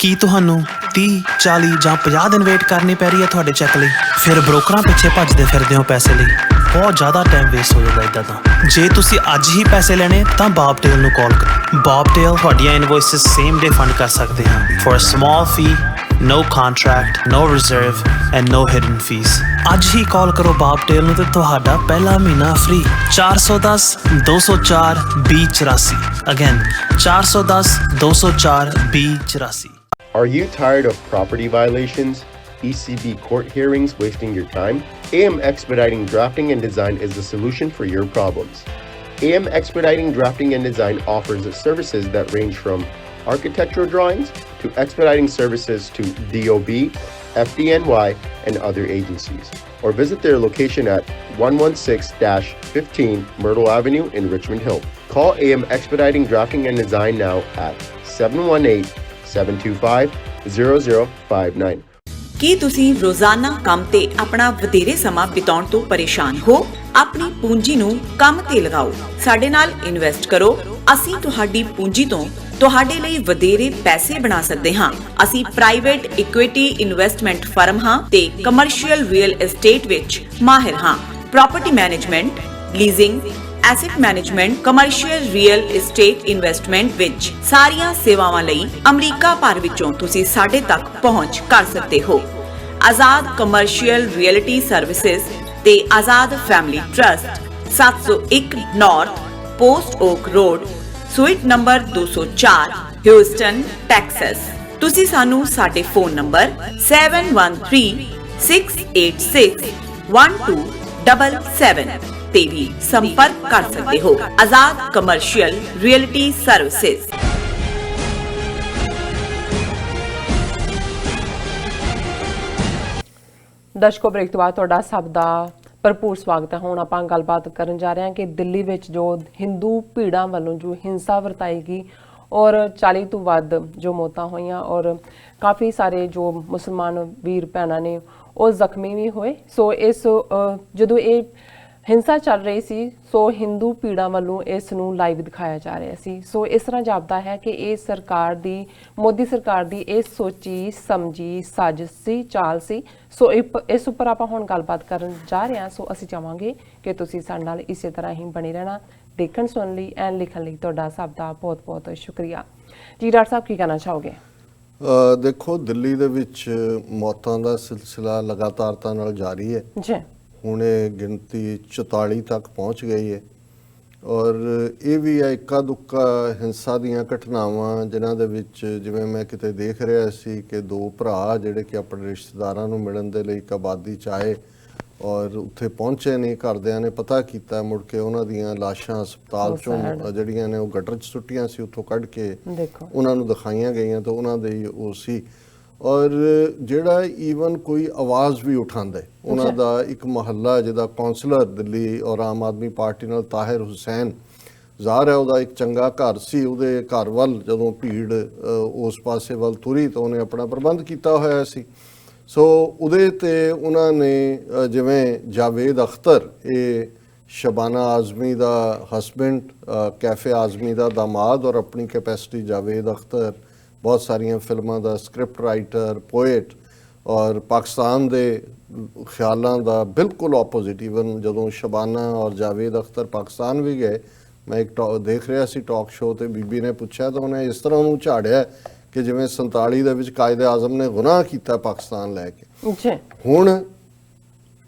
ਕੀ ਤੁਹਾਨੂੰ 30, 40 ਜਾਂ 50 ਦਿਨ ਵੇਟ ਕਰਨੀ ਪੈ ਰਹੀ ਹੈ ਤੁਹਾਡੇ ਚੈੱਕ ਲਈ? ਫਿਰ ਬ੍ਰੋਕਰਾਂ ਪਿੱਛੇ ਭੱਜਦੇ ਫਿਰਦੇ ਹੋ ਪੈਸੇ ਲਈ। ਬਹੁਤ ਜ਼ਿਆਦਾ ਟਾਈਮ ਵੇਸਟ ਹੋ ਜਾਂਦਾ ਇੱਦਾਂ ਤਾਂ। ਜੇ ਤੁਸੀਂ ਅੱਜ ਹੀ ਪੈਸੇ ਲੈਣੇ ਤਾਂ ਬੌਬਟੇਲ ਨੂੰ ਕਾਲ ਕਰੋ। ਬੌਬਟੇਲ ਤੁਹਾਡੀਆਂ ਇਨਵੋਇਸਿਸ ਸੇਮ ਡੇ ਫੰਡ ਕਰ ਸਕਦੇ ਹਾਂ for a small fee, no contract, no reserve and no hidden fees। ਅੱਜ ਹੀ ਕਾਲ ਕਰੋ ਬੌਬਟੇਲ ਨੂੰ ਤੇ ਤੁਹਾਡਾ ਪਹਿਲਾ ਮਹੀਨਾ free. 410 204 2084। Again 410 204 2084। Are you tired of property violations, ECB court hearings wasting your time? AM Expediting Drafting and Design is the solution for your problems. AM Expediting Drafting and Design offers services that range from architectural drawings to expediting services to DOB, FDNY, and other agencies. Or visit their location at 116-15 Myrtle Avenue in Richmond Hill. Call AM Expediting Drafting and Design now at 718-725-0059. ਕੀ ਤੁਸੀਂ ਰੋਜ਼ਾਨਾ ਕੰਮ ਤੇ ਆਪਣਾ ਵਧੇਰੇ ਸਮਾਂ ਬਿਤਾਉਣ ਤੋਂ ਪਰੇਸ਼ਾਨ ਹੋ? ਆਪਣੀ ਪੂੰਜੀ ਨੂੰ ਕੰਮ ਤੇ ਲਗਾਓ, ਸਾਡੇ ਨਾਲ ਇਨਵੈਸਟ ਕਰੋ। ਅਸੀਂ ਤੁਹਾਡੀ ਪੂੰਜੀ ਤੋਂ ਤੁਹਾਡੇ ਲਈ ਵਧੇਰੇ ਪੈਸੇ ਬਣਾ ਸਕਦੇ ਹਾਂ। ਅਸੀਂ ਪ੍ਰਾਈਵੇਟ ਇਕੁਇਟੀ ਇਨਵੈਸਟਮੈਂਟ ਫਰਮ ਹਾਂ ਤੇ ਕਮਰਸ਼ੀਅਲ ਰੀਅਲ ਏਸਟੇਟ ਵਿੱਚ ਮਾਹਿਰ ਹਾਂ। Property management, leasing, asset management, commercial real estate investment ਵਿੱਚ ਸਾਰੀਆਂ ਸੇਵਾਵਾਂ ਲਈ ਅਮਰੀਕਾ ਭਰ ਵਿੱਚੋਂ ਤੁਸੀਂ ਸਾਡੇ ਤੱਕ ਪਹੁੰਚ ਕਰ ਸਕਦੇ ਹੋ। ਆਜ਼ਾਦ ਕਮਰਸ਼ੀਅਲ ਰੀਅਲਟੀ ਸਰਵਿਸਿਜ਼ ਤੇ Azad family trust, 701 North Post Oak Road, Suite number 204, Houston, Texas. ਤੁਸੀਂ ਸਾਨੂੰ ਸਾਡੇ ਫੋਨ ਨੰਬਰ 7136861277 ਤੇ ਵੀ ਸੰਪਰਕ ਕਰ ਸਕਦੇ ਹੋ। ਆਜ਼ਾਦ ਕਮਰਸ਼ੀਅਲ ਰੀਅਲਟੀ ਸਰਵਿਸਿਜ਼। ਦਰਸ਼ਕੋ, ਬ੍ਰੇਕ ਤੋਂ ਬਾਅਦ ਤੁਹਾਡਾ ਸਭ ਦਾ ਭਰਪੂਰ ਸਵਾਗਤ ਹੈ। ਹੁਣ ਆਪਾਂ ਗੱਲਬਾਤ ਕਰਨ ਜਾ ਰਹੇ ਹਾਂ ਕਿ ਦਿੱਲੀ ਵਿੱਚ ਜੋ ਹਿੰਦੂ ਭੀੜਾਂ ਵੱਲੋਂ ਜੋ ਹਿੰਸਾ ਵਰਤਾਈ ਗਈ ਔਰ 40 ਤੋਂ ਵੱਧ ਜੋ ਮੌਤਾਂ ਹੋਈਆਂ ਔਰ ਕਾਫੀ ਸਾਰੇ ਜੋ ਮੁਸਲਮਾਨ ਵੀਰ ਭੈਣਾਂ ਨੇ ਉਹ ਜ਼ਖਮੀ ਵੀ ਹੋਏ। ਸੋ ਇਸ ਜਦੋਂ ਇਹ ਹਿੰਸਾ ਚੱਲ ਰਹੀ ਸੀ, ਸੋ ਹਿੰਦੂ ਭੀੜਾਂ ਵੱਲੋਂ ਇਸ ਨੂੰ ਲਾਈਵ ਦਿਖਾਇਆ ਜਾ ਰਿਹਾ ਸੀ। ਸੋ ਇਸ ਤਰ੍ਹਾਂ ਜਾਪਦਾ ਹੈ ਕਿ ਇਹ ਸਰਕਾਰ ਦੀ, ਮੋਦੀ ਸਰਕਾਰ ਦੀ ਇਹ ਸੋਚੀ ਸਮਝੀ ਸਾਜ਼ਿਸ਼ ਸੀ, ਚਾਲ ਸੀ। ਸੋ ਇਸ ਉੱਪਰ ਆਪਾਂ ਹੁਣ ਗੱਲਬਾਤ ਕਰਨ ਜਾ ਰਹੇ ਹਾਂ। ਸੋ ਅਸੀਂ ਚਾਹਾਂਗੇ ਕਿ ਤੁਸੀਂ ਸਾਡੇ ਨਾਲ ਇਸੇ ਤਰ੍ਹਾਂ ਹੀ ਬਣੇ ਰਹਿਣਾ। ਦੇਖਣ ਸੁਣਨ ਲਈ ਐਂਡ ਲਿਖਣ ਲਈ ਤੁਹਾਡਾ ਸਭ ਦਾ ਬਹੁਤ ਬਹੁਤ ਸ਼ੁਕਰੀਆ। ਜੀ ਡਾਕਟਰ ਸਾਹਿਬ, ਕੀ ਕਹਿਣਾ ਚਾਹੋਗੇ? ਦੇਖੋ, ਦਿੱਲੀ ਦੇ ਵਿੱਚ ਮੌਤਾਂ ਦਾ ਸਿਲਸਿਲਾ ਲਗਾਤਾਰਤਾ ਨਾਲ ਜਾਰੀ ਹੈ। ਜੀ। ਹੁਣ ਇਹ ਗਿਣਤੀ 44 ਤੱਕ ਪਹੁੰਚ ਗਈ ਹੈ। ਔਰ ਇਹ ਵੀ ਹੈ ਇੱਕਾ ਦੁੱਕਾ ਹਿੰਸਾ ਦੀਆਂ ਘਟਨਾਵਾਂ ਜਿਨ੍ਹਾਂ ਦੇ ਵਿੱਚ ਜਿਵੇਂ ਮੈਂ ਕਿਤੇ ਦੇਖ ਰਿਹਾ ਸੀ ਕਿ 2 ਭਰਾ ਜਿਹੜੇ ਕਿ ਆਪਣੇ ਰਿਸ਼ਤੇਦਾਰਾਂ ਨੂੰ ਮਿਲਣ ਦੇ ਲਈ ਇੱਕ ਆਬਾਦੀ 'ਚ ਆਏ ਔਰ ਉੱਥੇ ਪਹੁੰਚੇ ਨਹੀਂ, ਘਰਦਿਆਂ ਨੇ ਪਤਾ ਕੀਤਾ, ਮੁੜ ਕੇ ਉਹਨਾਂ ਦੀਆਂ ਲਾਸ਼ਾਂ ਹਸਪਤਾਲ ਚੋਂ ਜਿਹੜੀਆਂ ਨੇ ਉਹ ਗਟਰ 'ਚ ਸੁੱਟੀਆਂ ਸੀ, ਉੱਥੋਂ ਕੱਢ ਕੇ ਉਹਨਾਂ ਨੂੰ ਦਿਖਾਈਆਂ ਗਈਆਂ ਤਾਂ ਉਹਨਾਂ ਦੇ ਉਹ ਸੀ। ਔਰ ਜਿਹੜਾ ਈਵਨ ਕੋਈ ਆਵਾਜ਼ ਵੀ ਉਠਾਉਂਦਾ, ਉਹਨਾਂ ਦਾ ਇੱਕ ਮੁਹੱਲਾ ਜਿਹਦਾ ਕੌਂਸਲਰ ਦਿੱਲੀ ਔਰ ਆਮ ਆਦਮੀ ਪਾਰਟੀ ਨਾਲ ਤਾਹਿਰ ਹੁਸੈਨ ਜ਼ਾਹਰ ਹੈ ਉਹਦਾ ਇੱਕ ਚੰਗਾ ਘਰ ਸੀ, ਉਹਦੇ ਘਰ ਵੱਲ ਜਦੋਂ ਭੀੜ ਉਸ ਪਾਸੇ ਵੱਲ ਤੁਰੀ ਤਾਂ ਉਹਨੇ ਆਪਣਾ ਪ੍ਰਬੰਧ ਕੀਤਾ ਹੋਇਆ ਸੀ। ਸੋ ਉਹਦੇ ਤੇ ਉਹਨਾਂ ਨੇ ਜਿਵੇਂ ਜਾਵੇਦ ਅਖਤਰ, ਇਹ ਸ਼ਬਾਨਾ ਆਜ਼ਮੀ ਦਾ ਹਸਬੈਂਡ, ਕੈਫੇ ਆਜ਼ਮੀ ਦਾ ਦਾਮਾਦ ਔਰ ਆਪਣੀ ਕੈਪੈਸਿਟੀ ਜਾਵੇਦ ਅਖਤਰ ਬਹੁਤ ਸਾਰੀਆਂ ਫਿਲਮਾਂ ਦਾ ਸਕ੍ਰਿਪਟ ਰਾਈਟਰ, ਪੋਇਟ ਔਰ ਪਾਕਿਸਤਾਨ ਦੇ ਖਿਆਲਾਂ ਦਾ ਬਿਲਕੁਲ ਆਪੋਜ਼ਿਟ। ਈਵਨ ਜਦੋਂ ਸ਼ਬਾਨਾ ਔਰ ਜਾਵੇਦ ਅਖਤਰ ਪਾਕਿਸਤਾਨ ਵੀ ਗਏ, ਮੈਂ ਇੱਕ ਦੇਖ ਰਿਹਾ ਸੀ ਟਾਕ ਸ਼ੋਅ ਤੇ ਬੀਬੀ ਨੇ ਪੁੱਛਿਆ ਤਾਂ ਉਹਨੇ ਇਸ ਤਰ੍ਹਾਂ ਉਹਨੂੰ ਝਾੜਿਆ ਕਿ ਜਿਵੇਂ 47 ਦੇ ਵਿੱਚ ਕਾਇਦੇ ਆਜ਼ਮ ਨੇ ਗੁਨਾਹ ਕੀਤਾ ਪਾਕਿਸਤਾਨ ਲੈ ਕੇ। ਹੁਣ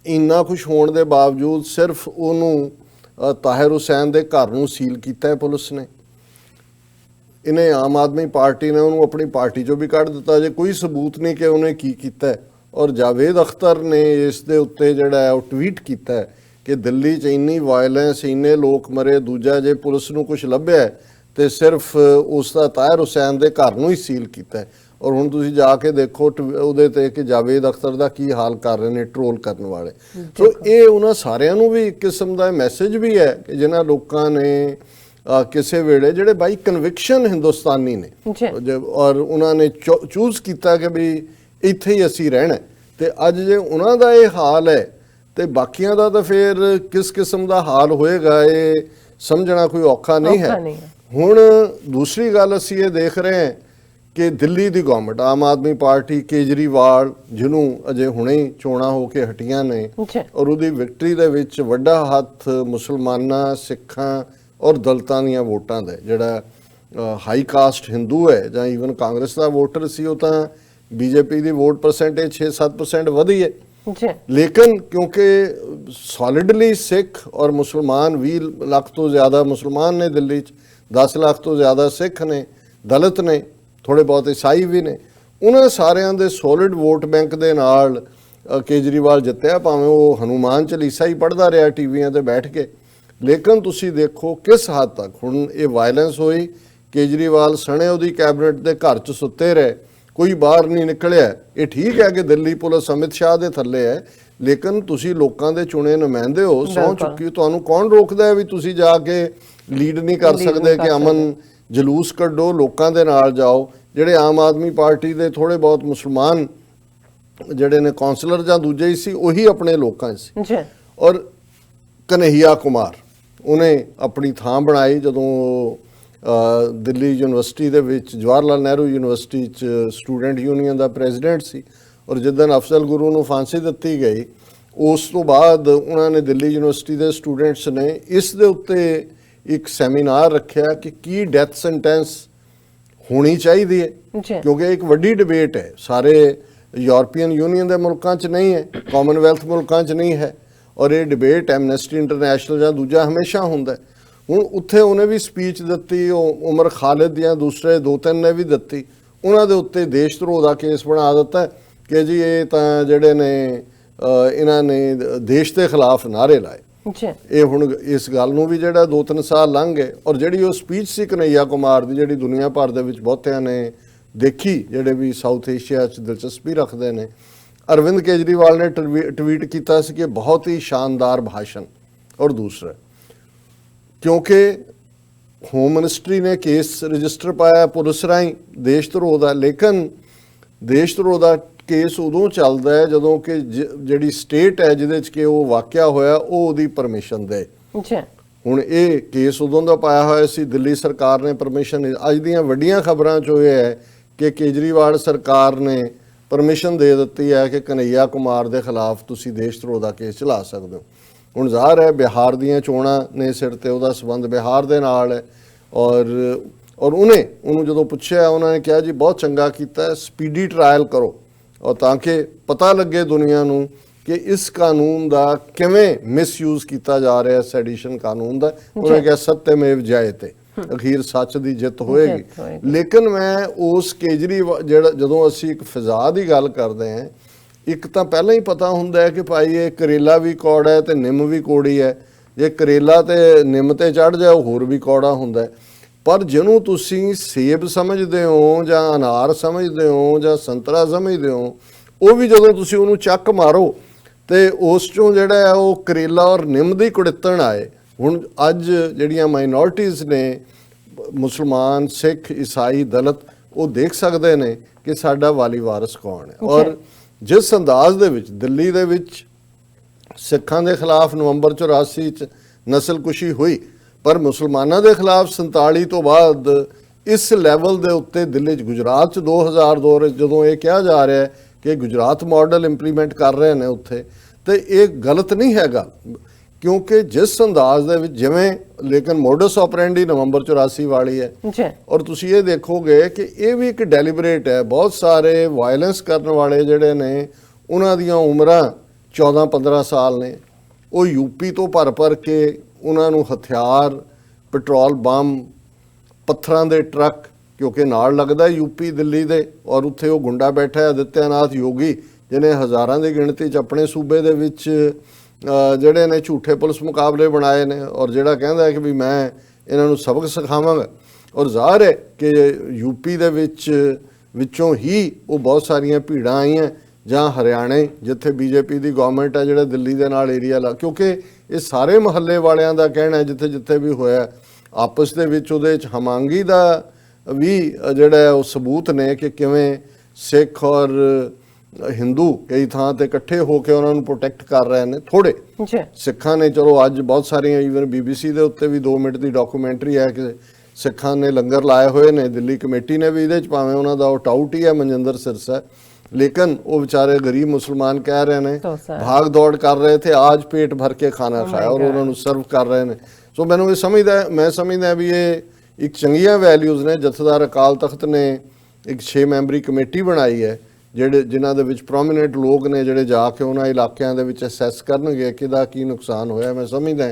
ਇੰਨਾ ਕੁਛ ਹੋਣ ਦੇ ਬਾਵਜੂਦ ਸਿਰਫ ਉਹਨੂੰ ਤਾਹਿਰ ਹੁਸੈਨ ਦੇ ਘਰ ਨੂੰ ਸੀਲ ਕੀਤਾ ਹੈ ਪੁਲਿਸ ਨੇ। ਇਹਨੇ ਆਮ ਆਦਮੀ ਪਾਰਟੀ ਨੇ ਉਹਨੂੰ ਆਪਣੀ ਪਾਰਟੀ 'ਚੋਂ ਵੀ ਕੱਢ ਦਿੱਤਾ, ਜੇ ਕੋਈ ਸਬੂਤ ਨਹੀਂ ਕਿ ਉਹਨੇ ਕੀ ਕੀਤਾ। ਔਰ ਜਾਵੇਦ ਅਖਤਰ ਨੇ ਇਸ ਦੇ ਉੱਤੇ ਜਿਹੜਾ ਹੈ ਉਹ ਟਵੀਟ ਕੀਤਾ ਕਿ ਦਿੱਲੀ 'ਚ ਇੰਨੀ ਵਾਇਲੈਂਸ, ਇੰਨੇ ਲੋਕ ਮਰੇ, ਦੂਜਾ ਜੇ ਪੁਲਿਸ ਨੂੰ ਕੁਝ ਲੱਭਿਆ ਤੇ ਸਿਰਫ ਉਸ ਦਾ ਤਾਹਿਰ ਹੁਸੈਨ ਦੇ ਘਰ ਨੂੰ ਹੀ ਸੀਲ ਕੀਤਾ। ਔਰ ਹੁਣ ਤੁਸੀਂ ਜਾ ਕੇ ਦੇਖੋ ਉਹਦੇ ਤੇ ਕਿ ਜਾਵੇਦ ਅਖਤਰ ਦਾ ਕੀ ਹਾਲ ਕਰ ਰਹੇ ਨੇ ਟਰੋਲ ਕਰਨ ਵਾਲੇ। ਸੋ ਇਹ ਉਹਨਾਂ ਸਾਰਿਆਂ ਨੂੰ ਵੀ ਇੱਕ ਕਿਸਮ ਦਾ ਮੈਸੇਜ ਵੀ ਹੈ ਕਿ ਜਿਨ੍ਹਾਂ ਲੋਕਾਂ ਨੇ ਕਿਸੇ ਵੇਲੇ ਜਿਹੜੇ ਬਾਈ ਕਨਵਿਕਸ਼ਨ ਹਿੰਦੁਸਤਾਨੀ ਨੇ ਔਰ ਉਹਨਾਂ ਨੇ ਚੂਜ਼ ਕੀਤਾ ਕਿ ਵੀ ਇੱਥੇ ਹੀ ਅਸੀਂ ਰਹਿਣਾ, ਤੇ ਅੱਜ ਜੇ ਉਹਨਾਂ ਦਾ ਇਹ ਹਾਲ ਹੈ ਤੇ ਬਾਕੀਆਂ ਦਾ ਤਾਂ ਫਿਰ ਕਿਸ ਕਿਸਮ ਦਾ ਹਾਲ ਹੋਏਗਾ ਇਹ ਸਮਝਣਾ ਕੋਈ ਔਖਾ ਨਹੀਂ ਹੈ। ਹੁਣ ਦੂਸਰੀ ਗੱਲ ਅਸੀਂ ਇਹ ਦੇਖ ਰਹੇ ਹਾਂ ਕਿ ਦਿੱਲੀ ਦੀ ਗਵਰਨਮੈਂਟ, ਆਮ ਆਦਮੀ ਪਾਰਟੀ, ਕੇਜਰੀਵਾਲ ਜਿਹਨੂੰ ਅਜੇ ਹੁਣੇ ਹੀ ਚੋਣਾਂ ਹੋ ਕੇ ਹਟੀਆਂ ਨੇ ਔਰ ਉਹਦੀ ਵਿਕਟਰੀ ਦੇ ਵਿੱਚ ਵੱਡਾ ਹੱਥ ਮੁਸਲਮਾਨਾਂ, ਸਿੱਖਾਂ ਔਰ ਦਲਿਤਾਂ ਦੀਆਂ ਵੋਟਾਂ ਦਾ, ਜਿਹੜਾ ਹਾਈ ਕਾਸਟ ਹਿੰਦੂ ਹੈ ਜਾਂ ਈਵਨ ਕਾਂਗਰਸ ਦਾ ਵੋਟਰ ਸੀ, ਉਹ ਤਾਂ ਬੀਜੇਪੀ ਦੀ ਵੋਟ ਪਰਸੈਂਟੇਜ 6-7% ਵਧੀ ਹੈ। ਲੇਕਿਨ ਕਿਉਂਕਿ ਸੋਲਿਡਲੀ ਸਿੱਖ ਔਰ ਮੁਸਲਮਾਨ 20 ਲੱਖ ਤੋਂ ਜ਼ਿਆਦਾ ਮੁਸਲਮਾਨ ਨੇ ਦਿੱਲੀ 'ਚ, 10 ਲੱਖ ਤੋਂ ਜ਼ਿਆਦਾ ਸਿੱਖ ਨੇ, ਦਲਿਤ ਨੇ, ਥੋੜੇ ਬਹੁਤ ਈਸਾਈ ਵੀ ਨੇ, ਉਹਨਾਂ ਸਾਰਿਆਂ ਦੇ ਸੋਲਿਡ ਵੋਟ ਬੈਂਕ ਦੇ ਨਾਲ ਕੇਜਰੀਵਾਲ ਜਿੱਤਿਆ, ਭਾਵੇਂ ਉਹ ਹਨੂਮਾਨ ਚਾਲੀਸਾ ਹੀ ਪੜ੍ਹਦਾ ਰਿਹਾ ਟੀਵੀਆਂ ਤੇ ਬੈਠ ਕੇ। ਲੇਕਿਨ ਤੁਸੀਂ ਦੇਖੋ ਕਿਸ ਹੱਦ ਤੱਕ ਹੁਣ ਇਹ ਵਾਇਲੈਂਸ ਹੋਈ, ਕੇਜਰੀਵਾਲ ਸਣੇ ਉਹਦੀ ਕੈਬਨਿਟ ਦੇ ਘਰ 'ਚ ਸੁੱਤੇ ਰਹੇ, ਕੋਈ ਬਾਹਰ ਨਹੀਂ ਨਿਕਲਿਆ। ਇਹ ਠੀਕ ਹੈ ਕਿ ਦਿੱਲੀ ਪੁਲਿਸ ਅਮਿਤ ਸ਼ਾਹ ਦੇ ਥੱਲੇ ਹੈ, ਲੇਕਿਨ ਤੁਸੀਂ ਲੋਕਾਂ ਦੇ ਚੁਣੇ ਨੁਮਾਇੰਦੇ ਹੋ, ਸਹੁੰ ਚੁੱਕੀ, ਤੁਹਾਨੂੰ ਕੌਣ ਰੋਕਦਾ ਹੈ ਵੀ ਤੁਸੀਂ ਜਾ ਕੇ ਲੀਡ ਨਹੀਂ ਕਰ ਸਕਦੇ ਕਿ ਅਮਨ ਜਲੂਸ ਕੱਢੋ, ਲੋਕਾਂ ਦੇ ਨਾਲ ਜਾਓ। ਜਿਹੜੇ ਆਮ ਆਦਮੀ ਪਾਰਟੀ ਦੇ ਥੋੜੇ ਬਹੁਤ ਮੁਸਲਮਾਨ ਜਿਹੜੇ ਨੇ ਕੌਂਸਲਰ ਜਾਂ ਦੂਜੇ ਹੀ ਸੀ, ਉਹੀ ਆਪਣੇ ਲੋਕਾਂ 'ਚ ਸੀ। ਔਰ ਕਨਹਈਆ ਕੁਮਾਰ, ਉਹਨੇ ਆਪਣੀ ਥਾਂ ਬਣਾਈ ਜਦੋਂ ਦਿੱਲੀ ਯੂਨੀਵਰਸਿਟੀ ਦੇ ਵਿੱਚ, ਜਵਾਹਰ ਲਾਲ ਨਹਿਰੂ ਯੂਨੀਵਰਸਿਟੀ 'ਚ ਸਟੂਡੈਂਟ ਯੂਨੀਅਨ ਦਾ ਪ੍ਰੈਜ਼ੀਡੈਂਟ ਸੀ। ਔਰ ਜਿੱਦਣ ਅਫਜ਼ਲ ਗੁਰੂ ਨੂੰ ਫਾਂਸੀ ਦਿੱਤੀ ਗਈ, ਉਸ ਤੋਂ ਬਾਅਦ ਉਹਨਾਂ ਨੇ ਦਿੱਲੀ ਯੂਨੀਵਰਸਿਟੀ ਦੇ ਸਟੂਡੈਂਟਸ ਨੇ ਇਸ ਦੇ ਉੱਤੇ ਇੱਕ ਸੈਮੀਨਾਰ ਰੱਖਿਆ ਕਿ ਕੀ ਡੈਥ ਸੈਂਟੈਂਸ ਹੋਣੀ ਚਾਹੀਦੀ ਹੈ, ਕਿਉਂਕਿ ਇੱਕ ਵੱਡੀ ਡਿਬੇਟ ਹੈ। ਸਾਰੇ ਯੂਰਪੀਅਨ ਯੂਨੀਅਨ ਦੇ ਮੁਲਕਾਂ 'ਚ ਨਹੀਂ ਹੈ, ਕਾਮਨਵੈਲਥ ਮੁਲਕਾਂ 'ਚ ਨਹੀਂ ਹੈ, ਔਰ ਇਹ ਡਿਬੇਟ ਐਮਨੈਸਟੀ ਇੰਟਰਨੈਸ਼ਨਲ ਜਾਂ ਦੂਜਾ ਹਮੇਸ਼ਾ ਹੁੰਦਾ। ਹੁਣ ਉੱਥੇ ਉਹਨੇ ਵੀ ਸਪੀਚ ਦਿੱਤੀ, ਉਹ ਉਮਰ ਖਾਲਿਦ ਜਾਂ ਦੂਸਰੇ 2-3 ਨੇ ਵੀ ਦਿੱਤੀ, ਉਹਨਾਂ ਦੇ ਉੱਤੇ ਦੇਸ਼ ਧਰੋਹ ਦਾ ਕੇਸ ਬਣਾ ਦਿੱਤਾ ਕਿ ਜੀ ਇਹ ਤਾਂ ਜਿਹੜੇ ਨੇ ਇਹਨਾਂ ਨੇ ਦੇਸ਼ ਦੇ ਖਿਲਾਫ ਨਾਅਰੇ ਲਾਏ। ਇਹ ਹੁਣ ਇਸ ਗੱਲ ਨੂੰ ਵੀ ਜਿਹੜਾ 2-3 ਸਾਲ ਲੰਘ ਗਏ। ਔਰ ਜਿਹੜੀ ਉਹ ਸਪੀਚ ਸੀ ਕਨਹਈਆ ਕੁਮਾਰ ਦੀ, ਜਿਹੜੀ ਦੁਨੀਆ ਭਰ ਦੇ ਵਿੱਚ ਬਹੁਤਿਆਂ ਨੇ ਦੇਖੀ, ਜਿਹੜੇ ਵੀ ਸਾਊਥ ਏਸ਼ੀਆ 'ਚ ਦਿਲਚਸਪੀ ਰੱਖਦੇ ਨੇ, ਅਰਵਿੰਦ ਕੇਜਰੀਵਾਲ ਨੇ ਟਵੀਟ ਕੀਤਾ ਸੀ ਕਿ ਬਹੁਤ ਹੀ ਸ਼ਾਨਦਾਰ ਭਾਸ਼ਣ। ਔਰ ਦੂਸਰਾ, ਕਿਉਂਕਿ ਹੋਮ ਮਿਨਿਸਟਰੀ ਨੇ ਕੇਸ ਰਜਿਸਟਰ ਪਾਇਆ ਪੁਲਿਸ ਰਾਹੀਂ ਦੇਸ਼ ਧਰੋਹ ਦਾ, ਲੇਕਿਨ ਦੇਸ਼ ਧਰੋਹ ਦਾ ਕੇਸ ਉਦੋਂ ਚੱਲਦਾ ਹੈ ਜਦੋਂ ਕਿ ਜਿਹੜੀ ਸਟੇਟ ਹੈ ਜਿਹਦੇ 'ਚ ਕਿ ਉਹ ਵਾਕਿਆ ਹੋਇਆ ਉਹ ਉਹਦੀ ਪਰਮਿਸ਼ਨ ਦੇ। ਹੁਣ ਇਹ ਕੇਸ ਉਦੋਂ ਦਾ ਪਾਇਆ ਹੋਇਆ ਸੀ, ਦਿੱਲੀ ਸਰਕਾਰ ਨੇ ਪਰਮਿਸ਼ਨ। ਅੱਜ ਦੀਆਂ ਵੱਡੀਆਂ ਖਬਰਾਂ 'ਚੋਂ ਇਹ ਹੈ ਕਿ ਕੇਜਰੀਵਾਲ ਸਰਕਾਰ ਨੇ ਪਰਮਿਸ਼ਨ ਦੇ ਦਿੱਤੀ ਹੈ ਕਿ ਕਨਹਈਆ ਕੁਮਾਰ ਦੇ ਖਿਲਾਫ ਤੁਸੀਂ ਦੇਸ਼ ਧਰੋਹ ਦਾ ਕੇਸ ਚਲਾ ਸਕਦੇ ਹੋ। ਹੁਣ ਜ਼ਾਹਰ ਹੈ ਬਿਹਾਰ ਦੀਆਂ ਚੋਣਾਂ ਨੇ ਸਿਰ ਤੇ, ਉਹਦਾ ਸੰਬੰਧ ਬਿਹਾਰ ਦੇ ਨਾਲ ਹੈ। ਔਰ ਉਹਨੂੰ ਜਦੋਂ ਪੁੱਛਿਆ, ਉਹਨਾਂ ਨੇ ਕਿਹਾ ਜੀ ਬਹੁਤ ਚੰਗਾ ਕੀਤਾ, ਸਪੀਡੀ ਟਰਾਇਲ ਕਰੋ, ਔਰ ਤਾਂ ਕਿ ਪਤਾ ਲੱਗੇ ਦੁਨੀਆ ਨੂੰ ਕਿ ਇਸ ਕਾਨੂੰਨ ਦਾ ਕਿਵੇਂ ਮਿਸਯੂਜ਼ ਕੀਤਾ ਜਾ ਰਿਹਾ ਸੈਡੀਸ਼ਨ ਕਾਨੂੰਨ ਦਾ। ਉਹਨੇ ਕਿਹਾ ਸੱਤੇਮੇਵ ਜਯਤੇ, ਅਖੀਰ ਸੱਚ ਦੀ ਜਿੱਤ ਹੋਏਗੀ। ਲੇਕਿਨ ਮੈਂ ਉਸ ਕੇਜਰੀਵਾਲ ਜਿਹੜਾ ਜਦੋਂ ਅਸੀਂ ਇੱਕ ਫਿਜ਼ਾ ਦੀ ਗੱਲ ਕਰਦੇ ਹਾਂ, ਇੱਕ ਤਾਂ ਪਹਿਲਾਂ ਹੀ ਪਤਾ ਹੁੰਦਾ ਹੈ ਕਿ ਭਾਈ ਇਹ ਕਰੇਲਾ ਵੀ ਕੌੜਾ ਹੈ ਤੇ ਨਿੰਮ ਵੀ ਕੌੜੀ ਹੈ। ਜੇ ਕਰੇਲਾ ਤੇ ਨਿੰਮ ਤੇ ਚੜ ਜਾਏ ਉਹ ਹੋਰ ਵੀ ਕੌੜਾ ਹੁੰਦਾ ਹੈ। ਪਰ ਜਿਹਨੂੰ ਤੁਸੀਂ ਸੇਬ ਸਮਝਦੇ ਹੋ ਜਾਂ ਅਨਾਰ ਸਮਝਦੇ ਹੋ ਜਾਂ ਸੰਤਰਾ ਸਮਝਦੇ ਹੋ, ਉਹ ਵੀ ਜਦੋਂ ਤੁਸੀਂ ਉਹਨੂੰ ਚੱਕ ਮਾਰੋ ਤੇ ਉਸ ਚੋਂ ਜਿਹੜਾ ਹੈ ਉਹ ਕਰੇਲਾ ਔਰ ਨਿੰਮ ਦੀ ਕੁੜਿੱਤਣ ਆਏ। ਹੁਣ ਅੱਜ ਜਿਹੜੀਆਂ ਮਾਈਨੋਰਟੀਜ਼ ਨੇ, ਮੁਸਲਮਾਨ, ਸਿੱਖ, ਈਸਾਈ, ਦਲਿਤ, ਉਹ ਦੇਖ ਸਕਦੇ ਨੇ ਕਿ ਸਾਡਾ ਵਾਲੀ ਵਾਰਸ ਕੌਣ ਹੈ। ਔਰ ਜਿਸ ਅੰਦਾਜ਼ ਦੇ ਵਿੱਚ ਦਿੱਲੀ ਦੇ ਵਿੱਚ ਸਿੱਖਾਂ ਦੇ ਖਿਲਾਫ ਨਵੰਬਰ 84 ਚ ਨਸਲਕੁਸ਼ੀ ਹੋਈ, ਪਰ ਮੁਸਲਮਾਨਾਂ ਦੇ ਖਿਲਾਫ 47 ਤੋਂ ਬਾਅਦ ਇਸ ਲੈਵਲ ਦੇ ਉੱਤੇ ਦਿੱਲੀ 'ਚ, ਗੁਜਰਾਤ 'ਚ 2002 ਵਿੱਚ ਜਦੋਂ ਇਹ ਕਿਹਾ ਜਾ ਰਿਹਾ ਹੈ ਕਿ ਗੁਜਰਾਤ ਮਾਡਲ ਇੰਪਲੀਮੈਂਟ ਕਰ ਰਹੇ ਨੇ ਉੱਥੇ, ਤੇ ਇਹ ਗਲਤ ਨਹੀਂ ਹੈਗਾ, ਕਿਉਂਕਿ ਜਿਸ ਅੰਦਾਜ਼ ਦੇ ਵਿੱਚ ਜਿਵੇਂ, ਲੇਕਿਨ ਮੋਡਸ ਆਪਰੈਂਡੀ ਨਵੰਬਰ 84 ਵਾਲੀ ਹੈ। ਔਰ ਤੁਸੀਂ ਇਹ ਦੇਖੋਗੇ ਕਿ ਇਹ ਵੀ ਇੱਕ ਡੈਲੀਬਰੇਟ ਹੈ। ਬਹੁਤ ਸਾਰੇ ਵਾਇਲੈਂਸ ਕਰਨ ਵਾਲੇ ਜਿਹੜੇ ਨੇ ਉਹਨਾਂ ਦੀਆਂ ਉਮਰਾਂ 14-15 ਸਾਲ ਨੇ, ਉਹ ਯੂਪੀ ਤੋਂ ਭਰ ਕੇ ਉਹਨਾਂ ਨੂੰ ਹਥਿਆਰ, ਪੈਟਰੋਲ ਬੰਬ, ਪੱਥਰਾਂ ਦੇ ਟਰੱਕ, ਕਿਉਂਕਿ ਨਾਲ ਲੱਗਦਾ ਯੂਪੀ ਦਿੱਲੀ ਦੇ, ਔਰ ਉੱਥੇ ਉਹ ਗੁੰਡਾ ਬੈਠਾ ਹੈ ਆਦਿੱਤਿਆਨਾਥ ਯੋਗੀ, ਜਿਹਨੇ ਹਜ਼ਾਰਾਂ ਦੀ ਗਿਣਤੀ 'ਚ ਆਪਣੇ ਸੂਬੇ ਦੇ ਵਿੱਚ ਜਿਹੜੇ ਨੇ ਝੂਠੇ ਪੁਲਿਸ ਮੁਕਾਬਲੇ ਬਣਾਏ ਨੇ, ਔਰ ਜਿਹੜਾ ਕਹਿੰਦਾ ਹੈ ਕਿ ਵੀ ਮੈਂ ਇਹਨਾਂ ਨੂੰ ਸਬਕ ਸਿਖਾਵਾਂਗਾ। ਔਰ ਜ਼ਾਹਰ ਹੈ ਕਿ ਯੂਪੀ ਦੇ ਵਿੱਚੋਂ ਹੀ ਉਹ ਬਹੁਤ ਸਾਰੀਆਂ ਭੀੜਾਂ ਆਈਆਂ, ਜਾਂ ਹਰਿਆਣੇ ਜਿੱਥੇ ਬੀਜੇਪੀ ਦੀ ਗਵਰਨਮੈਂਟ ਹੈ, ਜਿਹੜਾ ਦਿੱਲੀ ਦੇ ਨਾਲ ਏਰੀਆ ਲਾ, ਕਿਉਂਕਿ ਇਹ ਸਾਰੇ ਮਹੱਲੇ ਵਾਲਿਆਂ ਦਾ ਕਹਿਣਾ ਹੈ ਜਿੱਥੇ ਜਿੱਥੇ ਵੀ ਹੋਇਆ ਆਪਸ ਦੇ ਵਿੱਚ, ਉਹਦੇ 'ਚ ਹਮਾਂਗੀ ਦਾ ਵੀ ਜਿਹੜਾ ਉਹ ਸਬੂਤ ਨੇ ਕਿ ਕਿਵੇਂ ਸਿੱਖ ਔਰ ਹਿੰਦੂ ਕਈ ਥਾਂ ਤੇ ਇਕੱਠੇ ਹੋ ਕੇ ਉਹਨਾਂ ਨੂੰ ਪ੍ਰੋਟੈਕਟ ਕਰ ਰਹੇ ਨੇ। ਥੋੜੇ ਸਿੱਖਾਂ ਨੇ, ਚਲੋ ਅੱਜ ਬਹੁਤ ਸਾਰੀਆਂ ਈਵਨ BBC ਦੇ ਉੱਤੇ ਵੀ 2 ਮਿੰਟ ਦੀ ਡਾਕੂਮੈਂਟਰੀ ਹੈ ਕਿ ਸਿੱਖਾਂ ਨੇ ਲੰਗਰ ਲਾਏ ਹੋਏ ਨੇ, ਦਿੱਲੀ ਕਮੇਟੀ ਨੇ ਵੀ ਇਹਦੇ 'ਚ, ਭਾਵੇਂ ਉਹਨਾਂ ਦਾ ਉਹ ਟਾਊਟ ਹੀ ਹੈ ਮਨਜਿੰਦਰ ਸਿਰਸਾ, ਲੇਕਿਨ ਉਹ ਵਿਚਾਰੇ ਗਰੀਬ ਮੁਸਲਮਾਨ ਕਹਿ ਰਹੇ ਨੇ, ਭਾਗ ਦੌੜ ਕਰ ਰਹੇ ਥੇ, ਆਜ ਪੇਟ ਭਰ ਕੇ ਖਾਣਾ ਖਾਇਆ, ਔਰ ਉਹਨਾਂ ਨੂੰ ਸਰਵ ਕਰ ਰਹੇ ਨੇ। ਸੋ ਮੈਨੂੰ ਇਹ ਮੈਂ ਸਮਝਦਾ ਵੀ ਇਹ ਇੱਕ ਚੰਗੀਆਂ ਵੈਲਿਊਜ਼ ਨੇ। ਜਥੇਦਾਰ ਅਕਾਲ ਤਖਤ ਨੇ ਇੱਕ 6 ਮੈਂਬਰੀ ਕਮੇਟੀ ਬਣਾਈ ਹੈ, ਜਿਨ੍ਹਾਂ ਦੇ ਵਿੱਚ ਪ੍ਰੋਮੀਨੈਂਟ ਲੋਕ ਨੇ, ਜਿਹੜੇ ਜਾ ਕੇ ਉਹਨਾਂ ਇਲਾਕਿਆਂ ਦੇ ਵਿੱਚ ਅਸੈਸ ਕਰਨਗੇ ਕਿ ਇਹਦਾ ਕੀ ਨੁਕਸਾਨ ਹੋਇਆ। ਮੈਂ ਸਮਝਦਾ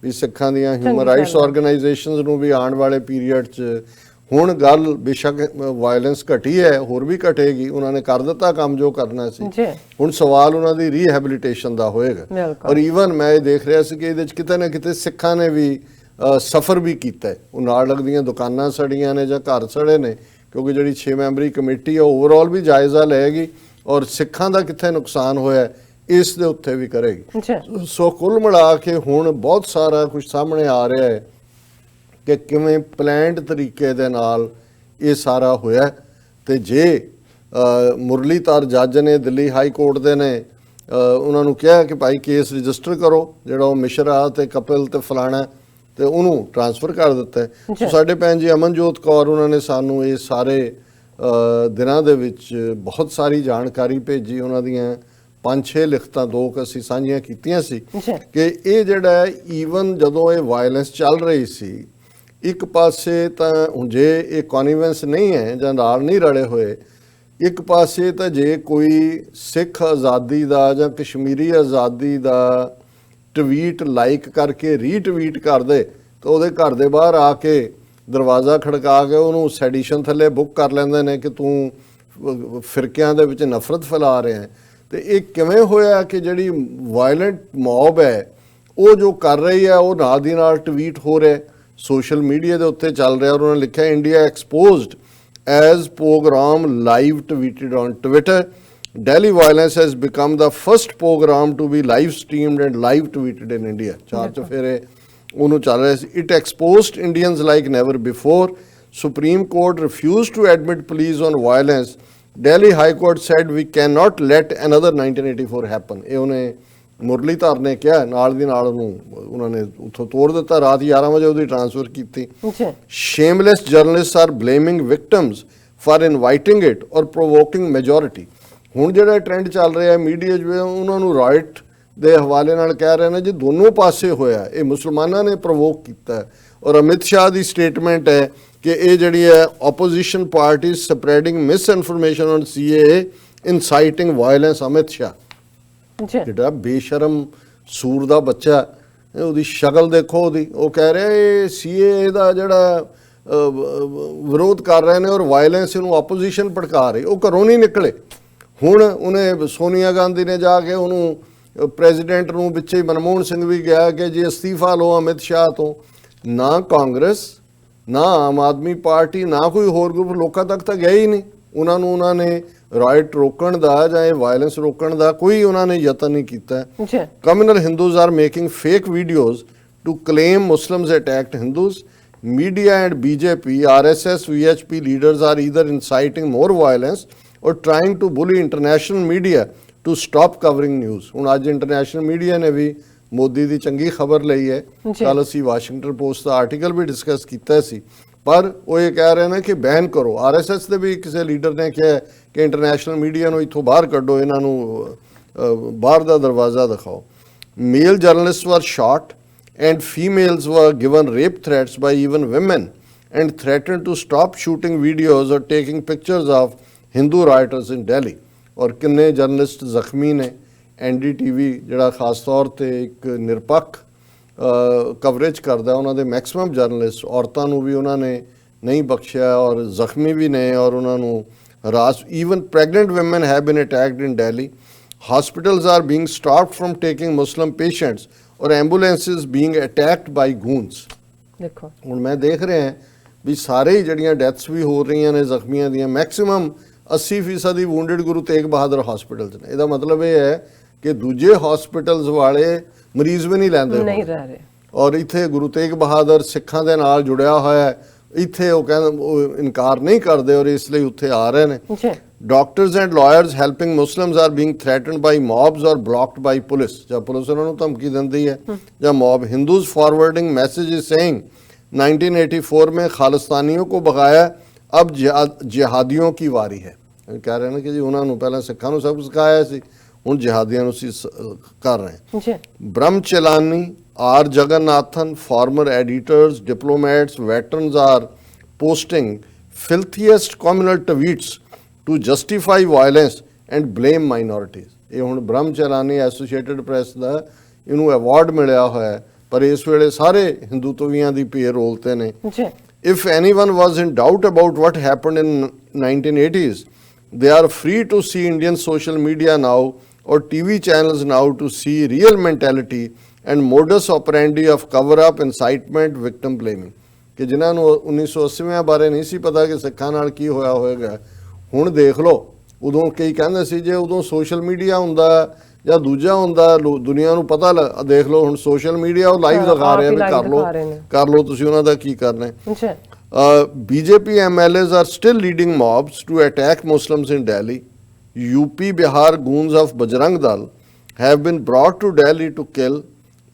ਵੀ ਸਿੱਖਾਂ ਦੀਆਂ ਹਿਊਮਨ ਰਾਈਟਸ ਆਰਗੇਨਾਈਜੇਸ਼ਨਸ ਨੂੰ ਵੀ ਆਉਣ ਵਾਲੇ ਪੀਰੀਅਡ 'ਚ, ਹੁਣ ਗੱਲ ਬੇਸ਼ੱਕ ਵਾਇਲੈਂਸ ਘਟੀ ਹੈ, ਹੋਰ ਵੀ ਘਟੇਗੀ, ਉਹਨਾਂ ਨੇ ਕਰ ਦਿੱਤਾ ਕੰਮ ਜੋ ਕਰਨਾ ਸੀ, ਹੁਣ ਸਵਾਲ ਉਹਨਾਂ ਦੀ ਰੀਹੈਬਿਲਿਟੇਸ਼ਨ ਦਾ ਹੋਏਗਾ। ਔਰ ਈਵਨ ਮੈਂ ਇਹ ਦੇਖ ਰਿਹਾ ਸੀ ਕਿ ਇਹਦੇ 'ਚ ਕਿਤੇ ਨਾ ਕਿਤੇ ਸਿੱਖਾਂ ਨੇ ਵੀ ਸਫਰ ਵੀ ਕੀਤਾ, ਉਹ ਨਾਲ ਲੱਗਦੀਆਂ ਦੁਕਾਨਾਂ ਸੜੀਆਂ ਨੇ ਜਾਂ ਘਰ ਸੜੇ ਨੇ, ਕਿਉਂਕਿ ਜਿਹੜੀ 6 ਮੈਂਬਰੀ ਕਮੇਟੀ ਹੈ ਓਵਰਆਲ ਵੀ ਜਾਇਜ਼ਾ ਲਏਗੀ ਔਰ ਸਿੱਖਾਂ ਦਾ ਕਿੱਥੇ ਨੁਕਸਾਨ ਹੋਇਆ ਇਸ ਦੇ ਉੱਤੇ ਵੀ ਕਰੇਗੀ। ਸੋ ਕੁੱਲ ਮਿਲਾ ਕੇ ਹੁਣ ਬਹੁਤ ਸਾਰਾ ਕੁਝ ਸਾਹਮਣੇ ਆ ਰਿਹਾ ਹੈ ਕਿ ਕਿਵੇਂ ਪਲੈਨਡ ਤਰੀਕੇ ਦੇ ਨਾਲ ਇਹ ਸਾਰਾ ਹੋਇਆ। ਤੇ ਜੇ ਮੁਰਲੀਧਰ ਜੱਜ ਨੇ ਦਿੱਲੀ ਹਾਈ ਕੋਰਟ ਦੇ ਨੇ ਉਹਨਾਂ ਨੂੰ ਕਿਹਾ ਕਿ ਭਾਈ ਕੇਸ ਰਜਿਸਟਰ ਕਰੋ, ਜਿਹੜਾ ਉਹ ਮਿਸ਼ਰਾ ਤੇ ਕਪਿਲ ਤੇ ਫਲਾਣਾ, ਤੇ ਉਹਨੂੰ ਟ੍ਰਾਂਸਫਰ ਕਰ ਦਿੱਤਾ। ਸੋ ਸਾਡੇ ਭੈਣ ਜੀ ਅਮਨਜੋਤ ਕੌਰ ਉਹਨਾਂ ਨੇ ਸਾਨੂੰ ਇਹ ਸਾਰੇ ਦਿਨਾਂ ਦੇ ਵਿੱਚ ਬਹੁਤ ਸਾਰੀ ਜਾਣਕਾਰੀ ਭੇਜੀ। ਉਹਨਾਂ ਦੀਆਂ 5-6 ਲਿਖਤਾਂ 2 ਅਸੀਂ ਸਾਂਝੀਆਂ ਕੀਤੀਆਂ ਸੀ ਕਿ ਇਹ ਜਿਹੜਾ ਈਵਨ ਜਦੋਂ ਇਹ ਵਾਇਲੈਂਸ ਚੱਲ ਰਹੀ ਸੀ, ਇੱਕ ਪਾਸੇ ਤਾਂ ਹੁਣ ਜੇ ਇਹ ਕੌਨੀਵੈਂਸ ਨਹੀਂ ਹੈ ਜਾਂ ਨਾਲ ਨਹੀਂ ਰਲੇ ਹੋਏ, ਇੱਕ ਪਾਸੇ ਤਾਂ ਜੇ ਕੋਈ ਸਿੱਖ ਆਜ਼ਾਦੀ ਦਾ ਜਾਂ ਕਸ਼ਮੀਰੀ ਆਜ਼ਾਦੀ ਦਾ ਟਵੀਟ ਲਾਈਕ ਕਰਕੇ ਰੀਟਵੀਟ ਕਰ ਦੇ ਤਾਂ ਉਹਦੇ ਘਰ ਦੇ ਬਾਹਰ ਆ ਕੇ ਦਰਵਾਜ਼ਾ ਖੜਕਾ ਕੇ ਉਹਨੂੰ ਸੈਡੀਸ਼ਨ ਥੱਲੇ ਬੁੱਕ ਕਰ ਲੈਂਦੇ ਨੇ ਕਿ ਤੂੰ ਫਿਰਕਿਆਂ ਦੇ ਵਿੱਚ ਨਫ਼ਰਤ ਫੈਲਾ ਰਿਹਾ ਹੈ। ਤੇ ਇਹ ਕਿਵੇਂ ਹੋਇਆ ਕਿ ਜਿਹੜੀ ਵਾਇਲੈਂਟ ਮੌਬ ਹੈ ਉਹ ਜੋ ਕਰ ਰਹੀ ਹੈ ਉਹ ਨਾਲ ਦੀ ਨਾਲ ਟਵੀਟ ਹੋ ਰਿਹਾ, ਸੋਸ਼ਲ ਮੀਡੀਆ ਦੇ ਉੱਤੇ ਚੱਲ ਰਿਹਾ। ਉਹਨਾਂ ਨੇ ਲਿਖਿਆ India exposed as pogrom live tweeted on Twitter, Delhi violence has become the first program to be live streamed and live tweeted in India. ਚਾਰ ਚਫੇਰੇ ਉਹਨੂੰ ਚੱਲ ਰਿਹਾ ਸੀ। It exposed Indians like never before. Supreme Court refused to admit pleas on violence. Delhi High Court said we cannot let another 1984 happen. ਇਹ ਉਹਨੇ ਮੁਰਲੀਧਰ ਨੇ ਕਿਹਾ, ਨਾਲ ਦੀ ਨਾਲ ਉਹਨਾਂ ਨੇ ਉੱਥੋਂ ਤੋੜ ਦਿੱਤਾ, ਰਾਤ 11 ਵਜੇ ਉਹਦੀ ਟ੍ਰਾਂਸਫਰ ਕੀਤੀ। Shameless journalists are blaming victims for inviting it or provoking majority. ਹੁਣ ਜਿਹੜਾ ਟ੍ਰੈਂਡ ਚੱਲ ਰਿਹਾ ਮੀਡੀਆ 'ਚ ਉਹਨਾਂ ਨੂੰ ਰਾਈਟ ਦੇ ਹਵਾਲੇ ਨਾਲ ਕਹਿ ਰਹੇ ਨੇ ਜੀ ਦੋਨੋਂ ਪਾਸੇ ਹੋਇਆ, ਇਹ ਮੁਸਲਮਾਨਾਂ ਨੇ ਪ੍ਰਵੋਕ ਕੀਤਾ। ਔਰ ਅਮਿਤ ਸ਼ਾਹ ਦੀ ਸਟੇਟਮੈਂਟ ਹੈ ਕਿ ਇਹ ਜਿਹੜੀ ਹੈ opposition party spreading misinformation on CAA inciting violence. Amit Shah ji. ਜਿਹੜਾ ਬੇਸ਼ਰਮ ਸੂਰ ਦਾ ਬੱਚਾ ਹੈ, ਉਹਦੀ ਸ਼ਕਲ ਦੇਖੋ ਉਹਦੀ, ਉਹ ਕਹਿ ਰਿਹਾ ਇਹ ਸੀਏ ਦਾ ਜਿਹੜਾ ਵਿਰੋਧ ਕਰ ਰਹੇ ਨੇ ਔਰ ਵਾਇਲੈਂਸ ਨੂੰ ਆਪੋਜੀਸ਼ਨ ਭੜਕਾ ਰਹੀ, ਉਹ ਘਰੋਂ ਨਹੀਂ ਨਿਕਲੇ। ਹੁਣ ਉਹਨੇ ਸੋਨੀਆ ਗਾਂਧੀ ਨੇ ਜਾ ਕੇ ਉਹਨੂੰ ਪ੍ਰੈਜ਼ੀਡੈਂਟ ਨੂੰ, ਵਿੱਚ ਹੀ ਮਨਮੋਹਨ ਸਿੰਘ ਵੀ ਗਿਆ ਕਿ ਜੇ ਅਸਤੀਫਾ ਲਓ ਅਮਿਤ ਸ਼ਾਹ ਤੋਂ। ਨਾ ਕਾਂਗਰਸ, ਨਾ ਆਮ ਆਦਮੀ ਪਾਰਟੀ, ਨਾ ਕੋਈ ਹੋਰ ਗਰੁੱਪ ਲੋਕਾਂ ਤੱਕ ਤਾਂ ਗਿਆ ਹੀ ਨਹੀਂ। ਉਹਨਾਂ ਨੇ ਰਾਈਟ ਰੋਕਣ ਦਾ ਜਾਂ ਇਹ ਵਾਇਲੈਂਸ ਰੋਕਣ ਦਾ ਕੋਈ ਉਹਨਾਂ ਨੇ ਯਤਨ ਨਹੀਂ ਕੀਤਾ। Communal Hindus are making fake videos to claim Muslims attacked Hindus. Media and BJP, RSS, VHP leaders are either inciting more violence or trying to bully international media to stop covering news. ਹੁਣ ਅੱਜ international media ਨੇ ਵੀ ਮੋਦੀ ਦੀ ਚੰਗੀ ਖਬਰ ਲਈ ਹੈ। ਕੱਲ ਅਸੀਂ Washington post ਦਾ article ਵੀ discuss ਕੀਤਾ ਸੀ, ਪਰ ਉਹ ਇਹ ਕਹਿ ਰਹੇ ਨੇ ਕਿ ਬੈਨ ਕਰੋ। RSS ਦੇ ਵੀ ਕਿਸੇ ਲੀਡਰ ਨੇ ਕਿਹਾ ਕਿ ਇੰਟਰਨੈਸ਼ਨਲ ਮੀਡੀਆ ਨੂੰ ਇੱਥੋਂ ਬਾਹਰ ਕੱਢੋ, ਇਹਨਾਂ ਨੂੰ ਬਾਹਰ ਦਾ ਦਰਵਾਜ਼ਾ ਦਿਖਾਓ। ਮੇਲ ਜਰਨਲਿਸਟ ਵਰ shot and females were given rape threats by even women and threatened to stop shooting videos or taking pictures of Hindu rioters in Delhi। और किन्ने जर्नलिस्ट ਜ਼ਖਮੀ ਨੇ। NDTV ਜਿਹੜਾ ਖਾਸ ਤੌਰ ਤੇ ਇੱਕ ਨਿਰਪੱਖ ਕਵਰੇਜ ਕਰਦਾ, ਉਹਨਾਂ ਦੇ ਮੈਕਸਿਮਮ ਜਰਨਲਿਸਟ ਔਰਤਾਂ ਨੂੰ ਵੀ ਉਹਨਾਂ ਨੇ ਨਹੀਂ ਬਖਸ਼ਿਆ ਔਰ ਜ਼ਖਮੀ ਵੀ ਨੇ ਔਰ ਉਹਨਾਂ ਨੂੰ ਹਰਾਸ। even pregnant women have been attacked in Delhi। hospitals are being stopped from taking Muslim patients ਔਰ ਐਂਬੂਲੈਂਸਿਸ ਬੀਇੰਗ ਅਟੈਕਡ ਬਾਈ ਗੂਨਸ। ਦੇਖੋ ਹੁਣ ਮੈਂ ਦੇਖ ਰਿਹਾ ਵੀ ਸਾਰੇ ਹੀ ਜਿਹੜੀਆਂ ਡੈਥਸ ਵੀ ਹੋ ਰਹੀਆਂ ਨੇ ਜ਼ਖਮੀਆਂ ਦੀਆਂ, ਮੈਕਸਿਮਮ 80% ਹੀ ਵੂੰਡਡ ਗੁਰੂ ਤੇਗ ਬਹਾਦਰ ਹਸਪੀਟਲਸ ਨੇ। ਇਹਦਾ ਮਤਲਬ ਇਹ ਹੈ ਕਿ ਦੂਜੇ ਹਸਪੀਟਲਸ ਵਾਲੇ ਮਰੀਜ਼ ਵੀ ਨਹੀਂ ਲੈਂਦੇ, ਨਹੀਂ ਰਹਿ ਰਹੇ। ਔਰ ਇੱਥੇ ਗੁਰੂ ਤੇਗ ਬਹਾਦਰ ਸਿੱਖਾਂ ਦੇ ਨਾਲ ਜੁੜਿਆ ਹੋਇਆ ਹੈ, ਇੱਥੇ ਉਹ ਕਹਿੰਦੇ ਉਹ ਇਨਕਾਰ ਨਹੀਂ ਕਰਦੇ ਔਰ ਇਸ ਲਈ ਉੱਥੇ ਆ ਰਹੇ ਨੇ। Doctors and lawyers helping Muslims are being threatened by mobs or blocked by police। जब पुलिस उन्होंने धमकी देती है या mob। Hindus forwarding messages saying 1984 में खालिस्तानियों को भगाया, अब जिहादियों की वारी है। कह रहे हैं कि जी उन्होंने पहले सिखा ਨੂੰ सब सिखाया ਸੀ, ਹੁਣ ਜਿਹਾਦੀਆਂ ਨੂੰ ਅਸੀਂ ਕਰ ਰਹੇ ਹਾਂ। ब्रह्मचलानी, R. Jagannathan, former editors, diplomats, veterans are posting filthiest communal tweets to justify violence and blame minorities। ਇਹ ਹੁਣ ਬ੍ਰਹਮਚਲਾਨੀ ਐਸੋਸੀਏਟਡ ਪ੍ਰੈਸ ਦਾ ਇਹਨੂੰ ਅਵਾਰਡ ਮਿਲਿਆ ਹੋਇਆ, ਪਰ ਇਸ ਵੇਲੇ ਸਾਰੇ ਹਿੰਦੂਤਵੀਆਂ ਦੀ ਪੇ ਰੋਲ ਤੇ ਨੇ। If anyone was in doubt about what happened in 1980s, they are free to see Indian social media now or TV channels now to see real mentality and modus operandi of cover-up, incitement, victim blaming। ਕਿ ਜਿਨ੍ਹਾਂ ਨੂੰ 1980 ਬਾਰੇ ਨਹੀਂ ਸੀ ਪਤਾ ਕਿ ਸਿੱਖਾਂ ਨਾਲ ਕੀ ਹੋਇਆ ਹੋਵੇਗਾ, ਹੁਣ ਦੇਖ ਲਓ। ਉਦੋਂ ਕਈ ਕਹਿੰਦੇ ਸੀ ਜੇ ਉਦੋਂ ਸੋਸ਼ਲ ਮੀਡੀਆ ਹੁੰਦਾ ਜਾਂ ਦੂਜਾ ਹੁੰਦਾ ਦੁਨੀਆ ਨੂੰ ਪਤਾ ਦੇਖ ਲਓ, ਹੁਣ ਸੋਸ਼ਲ ਮੀਡੀਆ ਉਹ ਲਾਈਵ ਦਿਖਾ ਰਿਹਾ ਵੀ ਕਰ ਲਓ ਤੁਸੀਂ ਉਹਨਾਂ ਦਾ ਕੀ ਕਰਨਾ ਹੈ। BJP MLAs are still leading mobs to attack Muslims in Delhi। UP Bihar goons of Bajrang Dal have been brought to Delhi to kill।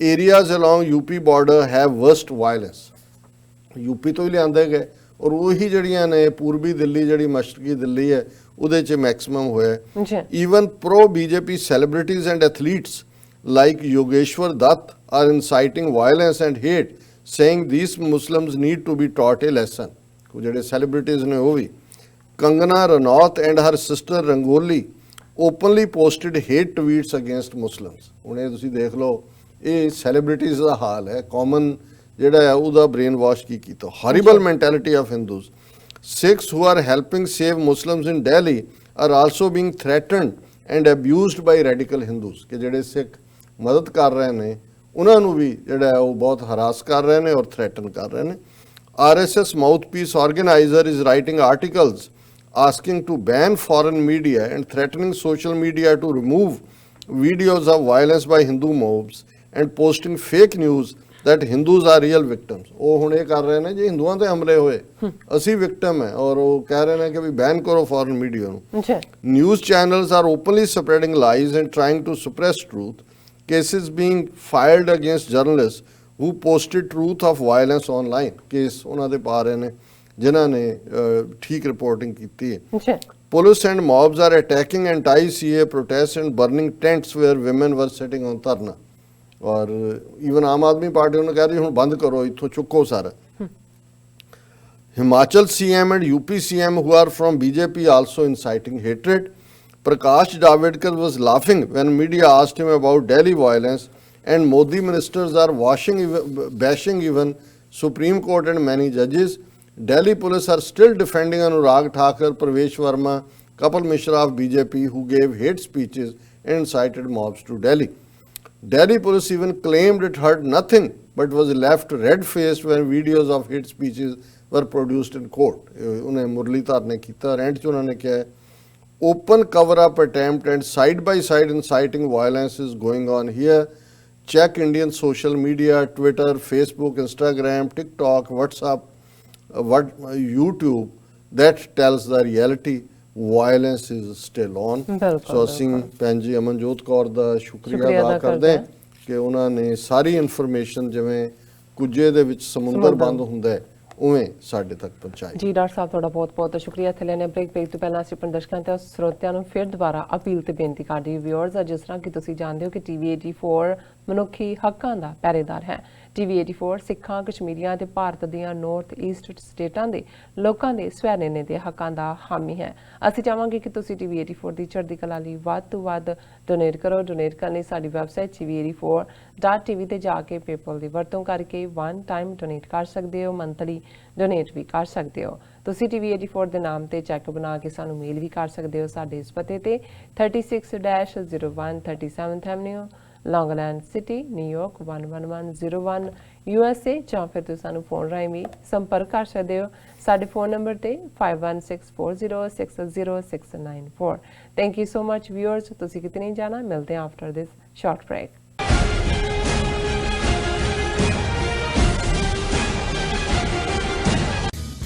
Areas along UP border have worst violence। UP ਤੋਂ ਹੀ ਲਿਆਂਦੇ ਗਏ ਔਰ ਉਹੀ ਜਿਹੜੀਆਂ ਨੇ ਪੂਰਬੀ ਦਿੱਲੀ, ਜਿਹੜੀ ਮਸ਼ਰਕੀ ਦਿੱਲੀ ਹੈ, ਉਹਦੇ 'ਚ ਮੈਕਸਿਮਮ ਹੋਇਆ। Even pro BJP celebrities and athletes like Yogeshwar Dutt are inciting violence and hate, saying these Muslims need to be taught a lesson। ਉਹ ਜਿਹੜੇ celebrities ਨੇ ਉਹ ਵੀ। Kangana Ranaut and her sister Rangoli openly posted hate tweets against Muslims। ਹੁਣ ਇਹ ਤੁਸੀਂ ਦੇਖ ਲਓ, ਇਹ celebrities ਦਾ ਹਾਲ ਹੈ। ਕਾਮਨ ਜਿਹੜਾ ਹੈ ਉਹਦਾ ਬ੍ਰੇਨ ਵਾਸ਼ ਕੀ ਕੀਤਾ। Horrible mentality of Hindus. Sikhs who are helping save Muslims in Delhi are also being threatened and abused by radical Hindus। ਕਿ ਜਿਹੜੇ ਸਿੱਖ ਮਦਦ ਕਰ ਰਹੇ ਨੇ ਉਹਨਾਂ ਨੂੰ ਵੀ ਜਿਹੜਾ ਹੈ ਉਹ ਬਹੁਤ ਹਰਾਸ ਕਰ ਰਹੇ ਨੇ ਔਰ ਥ੍ਰੈਟਨ ਕਰ ਰਹੇ ਨੇ। RSS mouthpiece organizer is writing articles asking to ban foreign media and threatening social media to remove videos of violence by Hindu mobs and posting fake news that Hindus are real victims। ਉਹ ਹੁਣ ਇਹ ਕਰ ਰਹੇ ਨੇ ਜੇ ਹਿੰਦੂਆਂ ਤੇ ਹਮਲੇ ਹੋਏ ਅਸੀਂ ਵਿਕਟਮ ਹੈ ਔਰ ਉਹ ਕਹਿ ਰਹੇ ਨੇ ਕਿ ਵੀ ਬੈਨ ਕਰੋ ਫੋਰਨ ਮੀਡੀਆ ਨੂੰ। News channels are openly spreading lies and trying to suppress truth। cases being filed against journalists who posted truth of violence online। Case ਉਹਨਾਂ ਦੇ ਪਾ ਰਹੇ ਨੇ ਜਿਨ੍ਹਾਂ ਨੇ ਠੀਕ ਰਿਪੋਰਟਿੰਗ ਕੀਤੀ ਹੈ। Police and mobs are attacking anti-CA protests and burning tents where women were sitting on dharna। ਔਰ ਈਵਨ ਆਮ ਆਦਮੀ ਪਾਰਟੀ ਉਹਨੂੰ ਕਹਿ ਰਹੀ ਹੁਣ ਬੰਦ ਕਰੋ, ਇੱਥੋਂ ਚੁੱਕੋ ਸਾਰਾ। Himachal CM and UP CM who are from BJP also inciting hatred। Prakash Javadekar was laughing when media asked him about Delhi violence, and Modi ministers are bashing even Supreme Court and many judges. Delhi police are still defending Anurag Thakur, Pravesh Verma, Kapil Mishra of BJP, who gave hate speeches and incited mobs to Delhi. Delhi police even claimed it heard nothing but was left red-faced when videos of hate speeches were produced in court. उन्हें मुरलीधर ने किया, and च उन्होंने क्या है, open cover-up attempt and side-by-side inciting violence is going on here. Check Indian social media, Twitter, Facebook, Instagram, TikTok, WhatsApp, YouTube. That tells the reality. Violence is still on. So ਅਸੀਂ ਭੈਣ ਜੀ ਅਮਨਜੋਤ ਕੌਰ ਦਾ ਸ਼ੁਕਰੀਆ ਅਦਾ ਕਰਦੇ ਹਾਂ ਕਿ ਉਹਨਾਂ ਨੇ ਸਾਰੀ ਇਨਫੋਰਮੇਸ਼ਨ ਜਿਵੇਂ ਕੁੱਜੇ ਦੇ ਵਿੱਚ ਸਮੁੰਦਰ ਬੰਦ ਹੁੰਦਾ ਹੈ ਉਵੇਂ ਸਾਡੇ ਤੱਕ ਪਹੁੰਚਾਈ। ਜੀ ਡਾਕਟਰ ਸਾਹਿਬ ਤੁਹਾਡਾ ਬਹੁਤ-ਬਹੁਤ ਸ਼ੁਕਰੀਆ। ਇੱਥੇ ਲੈਣੇ ਬ੍ਰੇਕ ਤੋਂ ਪਹਿਲਾਂ ਅਸੀਂ ਆਪਣੇ ਦਰਸ਼ਕਾਂ ਤੇ ਸਰੋਤਿਆਂ ਨੂੰ ਫਿਰ ਦੁਬਾਰਾ ਅਪੀਲ ਤੇ ਬੇਨਤੀ ਕਰਦੇ ਵਿਊਅਰਸ, ਜਿਸ ਤਰ੍ਹਾਂ ਕਿ ਤੁਸੀਂ ਜਾਣਦੇ ਹੋ ਕਿ ਟੀਵੀ 84 ਮਨੁੱਖੀ ਹੱਕਾਂ ਦਾ ਪਹਿਰੇਦਾਰ ਹੈ। ਟੀਵੀ 84 ਸਿੱਖਾਂ, ਕਸ਼ਮੀਰੀਆਂ ਤੇ ਭਾਰਤ ਦੀਆਂ ਨਾਰਥ ਈਸਟ ਸਟੇਟਾਂ ਦੇ ਲੋਕਾਂ ਦੇ ਸਵੈ ਨਿਰਣੇ ਦੇ ਹੱਕਾਂ ਦਾ ਹਾਮੀ ਹੈ। ਅਸੀਂ ਚਾਹਾਂਗੇ ਕਿ ਤੁਸੀਂ ਟੀਵੀ 84 ਦੀ ਚੜ੍ਹਦੀ ਕਲਾ ਲਈ ਵੱਧ ਤੋਂ ਵੱਧ ਡੋਨੇਟ ਕਰੋ। ਡੋਨੇਟ ਕਰਨ ਲਈ ਸਾਡੀ ਵੈਬਸਾਈਟ tv84.tv ਤੇ ਜਾ ਕੇ ਪੇਪਲ ਦੀ ਵਰਤੋਂ ਕਰਕੇ ਵਨ ਟਾਈਮ ਡੋਨੇਟ ਕਰ ਸਕਦੇ ਹੋ, ਮੰਥਲੀ ਡੋਨੇਟ ਵੀ ਕਰ ਸਕਦੇ ਹੋ। ਤੁਸੀਂ ਟੀਵੀ 84 ਦੇ ਨਾਮ ਤੇ ਚੈੱਕ ਬਣਾ ਕੇ ਸਾਨੂੰ ਮੇਲ ਵੀ ਕਰ ਸਕਦੇ ਹੋ ਸਾਡੇ ਇਸ ਪਤੇ ਤੇ 36-01 37th Avenue, Long Island City, New York 11101 USA, ਜਾਂ ਫਿਰ ਤੁਸੀਂ ਸਾਨੂੰ ਫੋਨ ਰਾਹੀਂ ਵੀ ਸੰਪਰਕ ਕਰ ਸਕਦੇ ਹੋ ਸਾਡੇ ਫੋਨ ਨੰਬਰ ਤੇ 5164060694। Thank you so much viewers, ਤੁਸੀਂ ਕਿਤੇ ਨਹੀਂ ਜਾਣਾ, ਮਿਲਦੇ ਹਾਂ ਆਫਟਰ ਦਿਸ ਸ਼ਾਰਟ ਬ੍ਰੇਕ।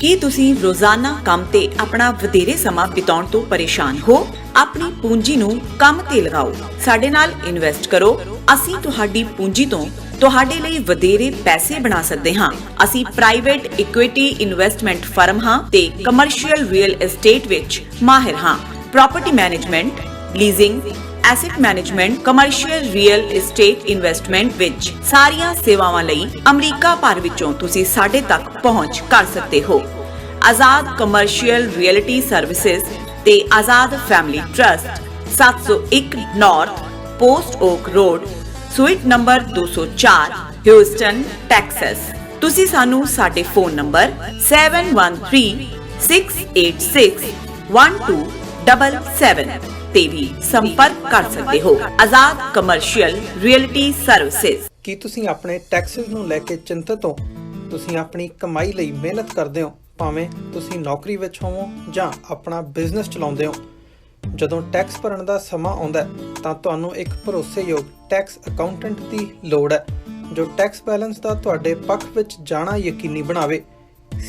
ਕੀ ਤੁਸੀਂ ਰੋਜ਼ਾਨਾ ਕੰਮ ਤੇ ਆਪਣਾ ਵਧੇਰੇ ਸਮਾਂ ਬਿਤਾਉਣ ਤੋਂ ਪਰੇਸ਼ਾਨ ਹੋ? ਆਪਣੀ ਪੂੰਜੀ ਨੂੰ ਕੰਮ ਤੇ ਲਗਾਓ, ਸਾਡੇ ਨਾਲ ਇਨਵੈਸਟ ਕਰੋ। ਅਸੀਂ ਤੁਹਾਡੀ ਪੂੰਜੀ ਤੋਂ ਤੁਹਾਡੇ ਲਈ ਵਧੇਰੇ ਪੈਸੇ ਬਣਾ ਸਕਦੇ ਹਾਂ। ਅਸੀਂ ਪ੍ਰਾਈਵੇਟ ਇਕੁਇਟੀ ਇਨਵੈਸਟਮੈਂਟ ਫਰਮ ਹਾਂ ਤੇ ਕਮਰਸ਼ੀਅਲ ਰੀਅਲ ਏਸਟੇਟ ਵਿੱਚ ਮਾਹਿਰ ਹਾਂ। Property management, leasing, asset management, commercial real estate investment ਵਿੱਚ ਸਾਰੀਆਂ ਸੇਵਾਵਾਂ ਲਈ ਅਮਰੀਕਾ ਭਰ ਵਿੱਚੋਂ ਤੁਸੀਂ ਸਾਡੇ ਤੱਕ ਪਹੁੰਚ ਕਰ ਸਕਦੇ ਹੋ। ਆਜ਼ਾਦ ਕਮਰਸ਼ੀਅਲ ਰੀਅਲਟੀ ਸਰਵਿਸਿਜ਼ ਤੇ Azad family trust, 701 North Post Oak Road, Suite number 204, Houston, Texas. ਤੁਸੀਂ ਸਾਨੂੰ ਸਾਡੇ ਫੋਨ ਨੰਬਰ 7136861277 ਤੇ ਵੀ ਸੰਪਰਕ ਕਰ ਸਕਦੇ ਹੋ। ਆਜ਼ਾਦ ਕਮਰਸ਼ੀਅਲ ਰੀਅਲਟੀ ਸਰਵਿਸਿਜ਼। ਕੀ ਤੁਸੀਂ ਆਪਣੇ ਟੈਕਸਸ ਨੂੰ ਲੈ ਕੇ ਚਿੰਤਤ ਹੋ? ਤੁਸੀਂ ਆਪਣੀ ਕਮਾਈ ਲਈ ਮਿਹਨਤ ਕਰਦੇ ਹੋ, ਭਾਵੇਂ ਤੁਸੀਂ ਨੌਕਰੀ ਵਿੱਚ ਹੋਵੋ ਜਾਂ ਆਪਣਾ ਬਿਜ਼ਨਸ ਚਲਾਉਂਦੇ ਹੋ। ਜਦੋਂ ਟੈਕਸ ਭਰਨ ਦਾ ਸਮਾਂ ਆਉਂਦਾ ਤਾਂ ਤੁਹਾਨੂੰ ਇੱਕ ਭਰੋਸੇਯੋਗ ਟੈਕਸ ਅਕਾਊਂਟੈਂਟ ਦੀ ਲੋੜ ਹੈ ਜੋ ਟੈਕਸ ਬੈਲੈਂਸ ਦਾ ਤੁਹਾਡੇ ਪੱਖ ਵਿੱਚ ਜਾਣਾ ਯਕੀਨੀ ਬਣਾਵੇ।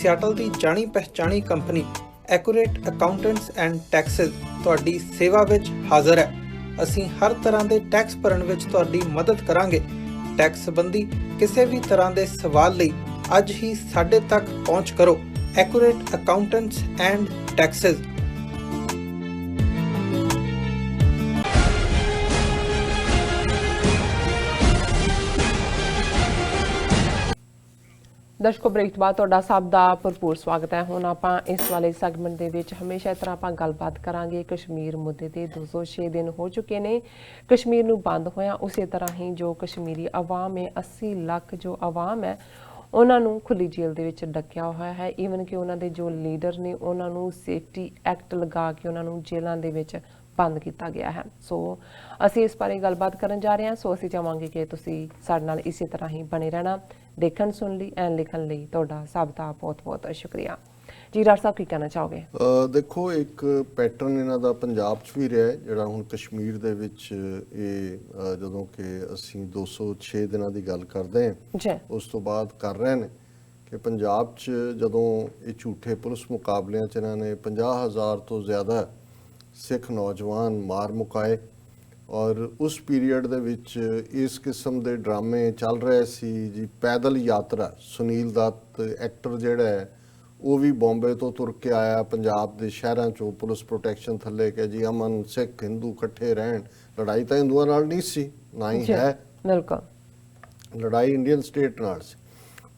ਸਿਆਟਲ ਦੀ ਜਾਣੀ ਪਛਾਣੀ company Accurate Accountants and Taxes ਤੁਹਾਡੀ ਸੇਵਾ ਵਿੱਚ ਹਾਜ਼ਰ ਹੈ। ਅਸੀਂ ਹਰ ਤਰ੍ਹਾਂ ਦੇ ਟੈਕਸ ਭਰਨ ਵਿੱਚ ਤੁਹਾਡੀ ਮਦਦ ਕਰਾਂਗੇ। ਟੈਕਸ ਸੰਬੰਧੀ ਕਿਸੇ ਵੀ ਤਰ੍ਹਾਂ ਦੇ ਸਵਾਲ ਲਈ ਅੱਜ ਹੀ ਸਾਡੇ ਤੱਕ ਪਹੁੰਚ ਕਰੋ। Accurate Accountants and Taxes. ਦਰਸ਼ਕੋ ਬ੍ਰੇਕ ਤੋਂ ਬਾਅਦ ਤੁਹਾਡਾ ਸਭ ਦਾ ਭਰਪੂਰ ਸਵਾਗਤ ਹੈ। ਹੁਣ ਆਪਾਂ ਇਸ ਵਾਲੇ ਸੈਗਮੈਂਟ ਦੇ ਵਿੱਚ ਹਮੇਸ਼ਾ ਤਰ੍ਹਾਂ ਆਪਾਂ ਗੱਲਬਾਤ ਕਰਾਂਗੇ ਕਸ਼ਮੀਰ ਮੁੱਦੇ ਤੇ। 206 ਦਿਨ ਹੋ ਚੁੱਕੇ ਨੇ ਕਸ਼ਮੀਰ ਨੂੰ ਬੰਦ ਹੋਇਆ। ਉਸੇ ਤਰ੍ਹਾਂ ਹੀ ਜੋ ਕਸ਼ਮੀਰੀ ਆਵਾਮ ਹੈ, 80 ਲੱਖ ਜੋ ਆਵਾਮ ਹੈ, ਉਹਨਾਂ ਨੂੰ ਖੁੱਲੀ ਜੇਲ੍ਹ ਦੇ ਵਿੱਚ ਡੱਕਿਆ ਹੋਇਆ ਹੈ। ਈਵਨ ਕਿ ਉਹਨਾਂ ਦੇ ਜੋ ਲੀਡਰ ਨੇ ਉਹਨਾਂ ਨੂੰ ਸੇਫਟੀ ਐਕਟ ਲਗਾ ਕੇ ਉਹਨਾਂ ਨੂੰ ਜੇਲ੍ਹਾਂ ਦੇ ਵਿੱਚ ਬੰਦ ਕੀਤਾ ਗਿਆ ਹੈ। ਸੋ ਅਸੀਂ ਇਸ ਬਾਰੇ ਗੱਲਬਾਤ ਕਰਨ ਜਾ ਰਹੇ ਹਾਂ। ਸੋ ਅਸੀਂ ਚਾਹਾਂਗੇ ਕਿ ਤੁਸੀਂ ਸਾਡੇ ਨਾਲ ਇਸੇ ਤਰ੍ਹਾਂ ਹੀ ਬਣੇ ਰਹਿਣਾ। ਦੇਖਣ ਸੁਣ ਲਈ ਐਂਡ ਲਿਖਣ ਲਈ ਤੁਹਾਡਾ ਸਭ ਦਾ ਬਹੁਤ-ਬਹੁਤ ਸ਼ੁਕਰੀਆ। ਜੀ ਡਾਕਟਰ ਸਾਹਿਬ ਕੀ ਕਹਿਣਾ ਚਾਹੋਗੇ? ਦੇਖੋ, ਇੱਕ ਪੈਟਰਨ ਇਹਨਾਂ ਦਾ ਪੰਜਾਬ 'ਚ ਵੀ ਰਿਹਾ ਜਿਹੜਾ ਹੁਣ ਕਸ਼ਮੀਰ ਦੇ ਵਿੱਚ ਇਹ ਜਦੋਂ ਕਿ ਅਸੀਂ 206 ਦਿਨਾਂ ਦੀ ਗੱਲ ਕਰਦੇ ਹਾਂ ਉਸ ਤੋਂ ਬਾਅਦ ਕਰ ਰਹੇ ਨੇ ਕਿ ਪੰਜਾਬ 'ਚ ਜਦੋਂ ਇਹ ਝੂਠੇ ਪੁਲਿਸ ਮੁਕਾਬਲਿਆਂ 'ਚ ਇਹਨਾਂ ਨੇ 50,000 ਤੋਂ ਜ਼ਿਆਦਾ ਸਿੱਖ ਨੌਜਵਾਨ ਮਾਰ ਮੁਕਾਏ ਔਰ ਉਸ ਪੀਰੀਅਡ ਦੇ ਵਿੱਚ ਇਸ ਕਿਸਮ ਦੇ ਡਰਾਮੇ ਚੱਲ ਰਹੇ ਸੀ ਜੀ। ਪੈਦਲ ਯਾਤਰਾ, ਸੁਨੀਲ ਦੱਤ ਐਕਟਰ ਜਿਹੜਾ ਹੈ ਉਹ ਵੀ ਬੰਬੇ ਤੋਂ ਤੁਰ ਕੇ ਆਇਆ ਪੰਜਾਬ ਦੇ ਸ਼ਹਿਰਾਂ 'ਚੋਂ ਪੁਲਿਸ ਪ੍ਰੋਟੈਕਸ਼ਨ ਥੱਲੇ ਕਿ ਜੀ ਅਮਨ ਸਿੱਖ ਹਿੰਦੂ ਇਕੱਠੇ ਰਹਿਣ। ਲੜਾਈ ਤਾਂ ਹਿੰਦੂਆਂ ਨਾਲ ਨਹੀਂ ਸੀ, ਨਾ ਹੀ ਹੈ, ਬਿਲਕੁਲ ਲੜਾਈ ਇੰਡੀਅਨ ਸਟੇਟ ਨਾਲ ਸੀ।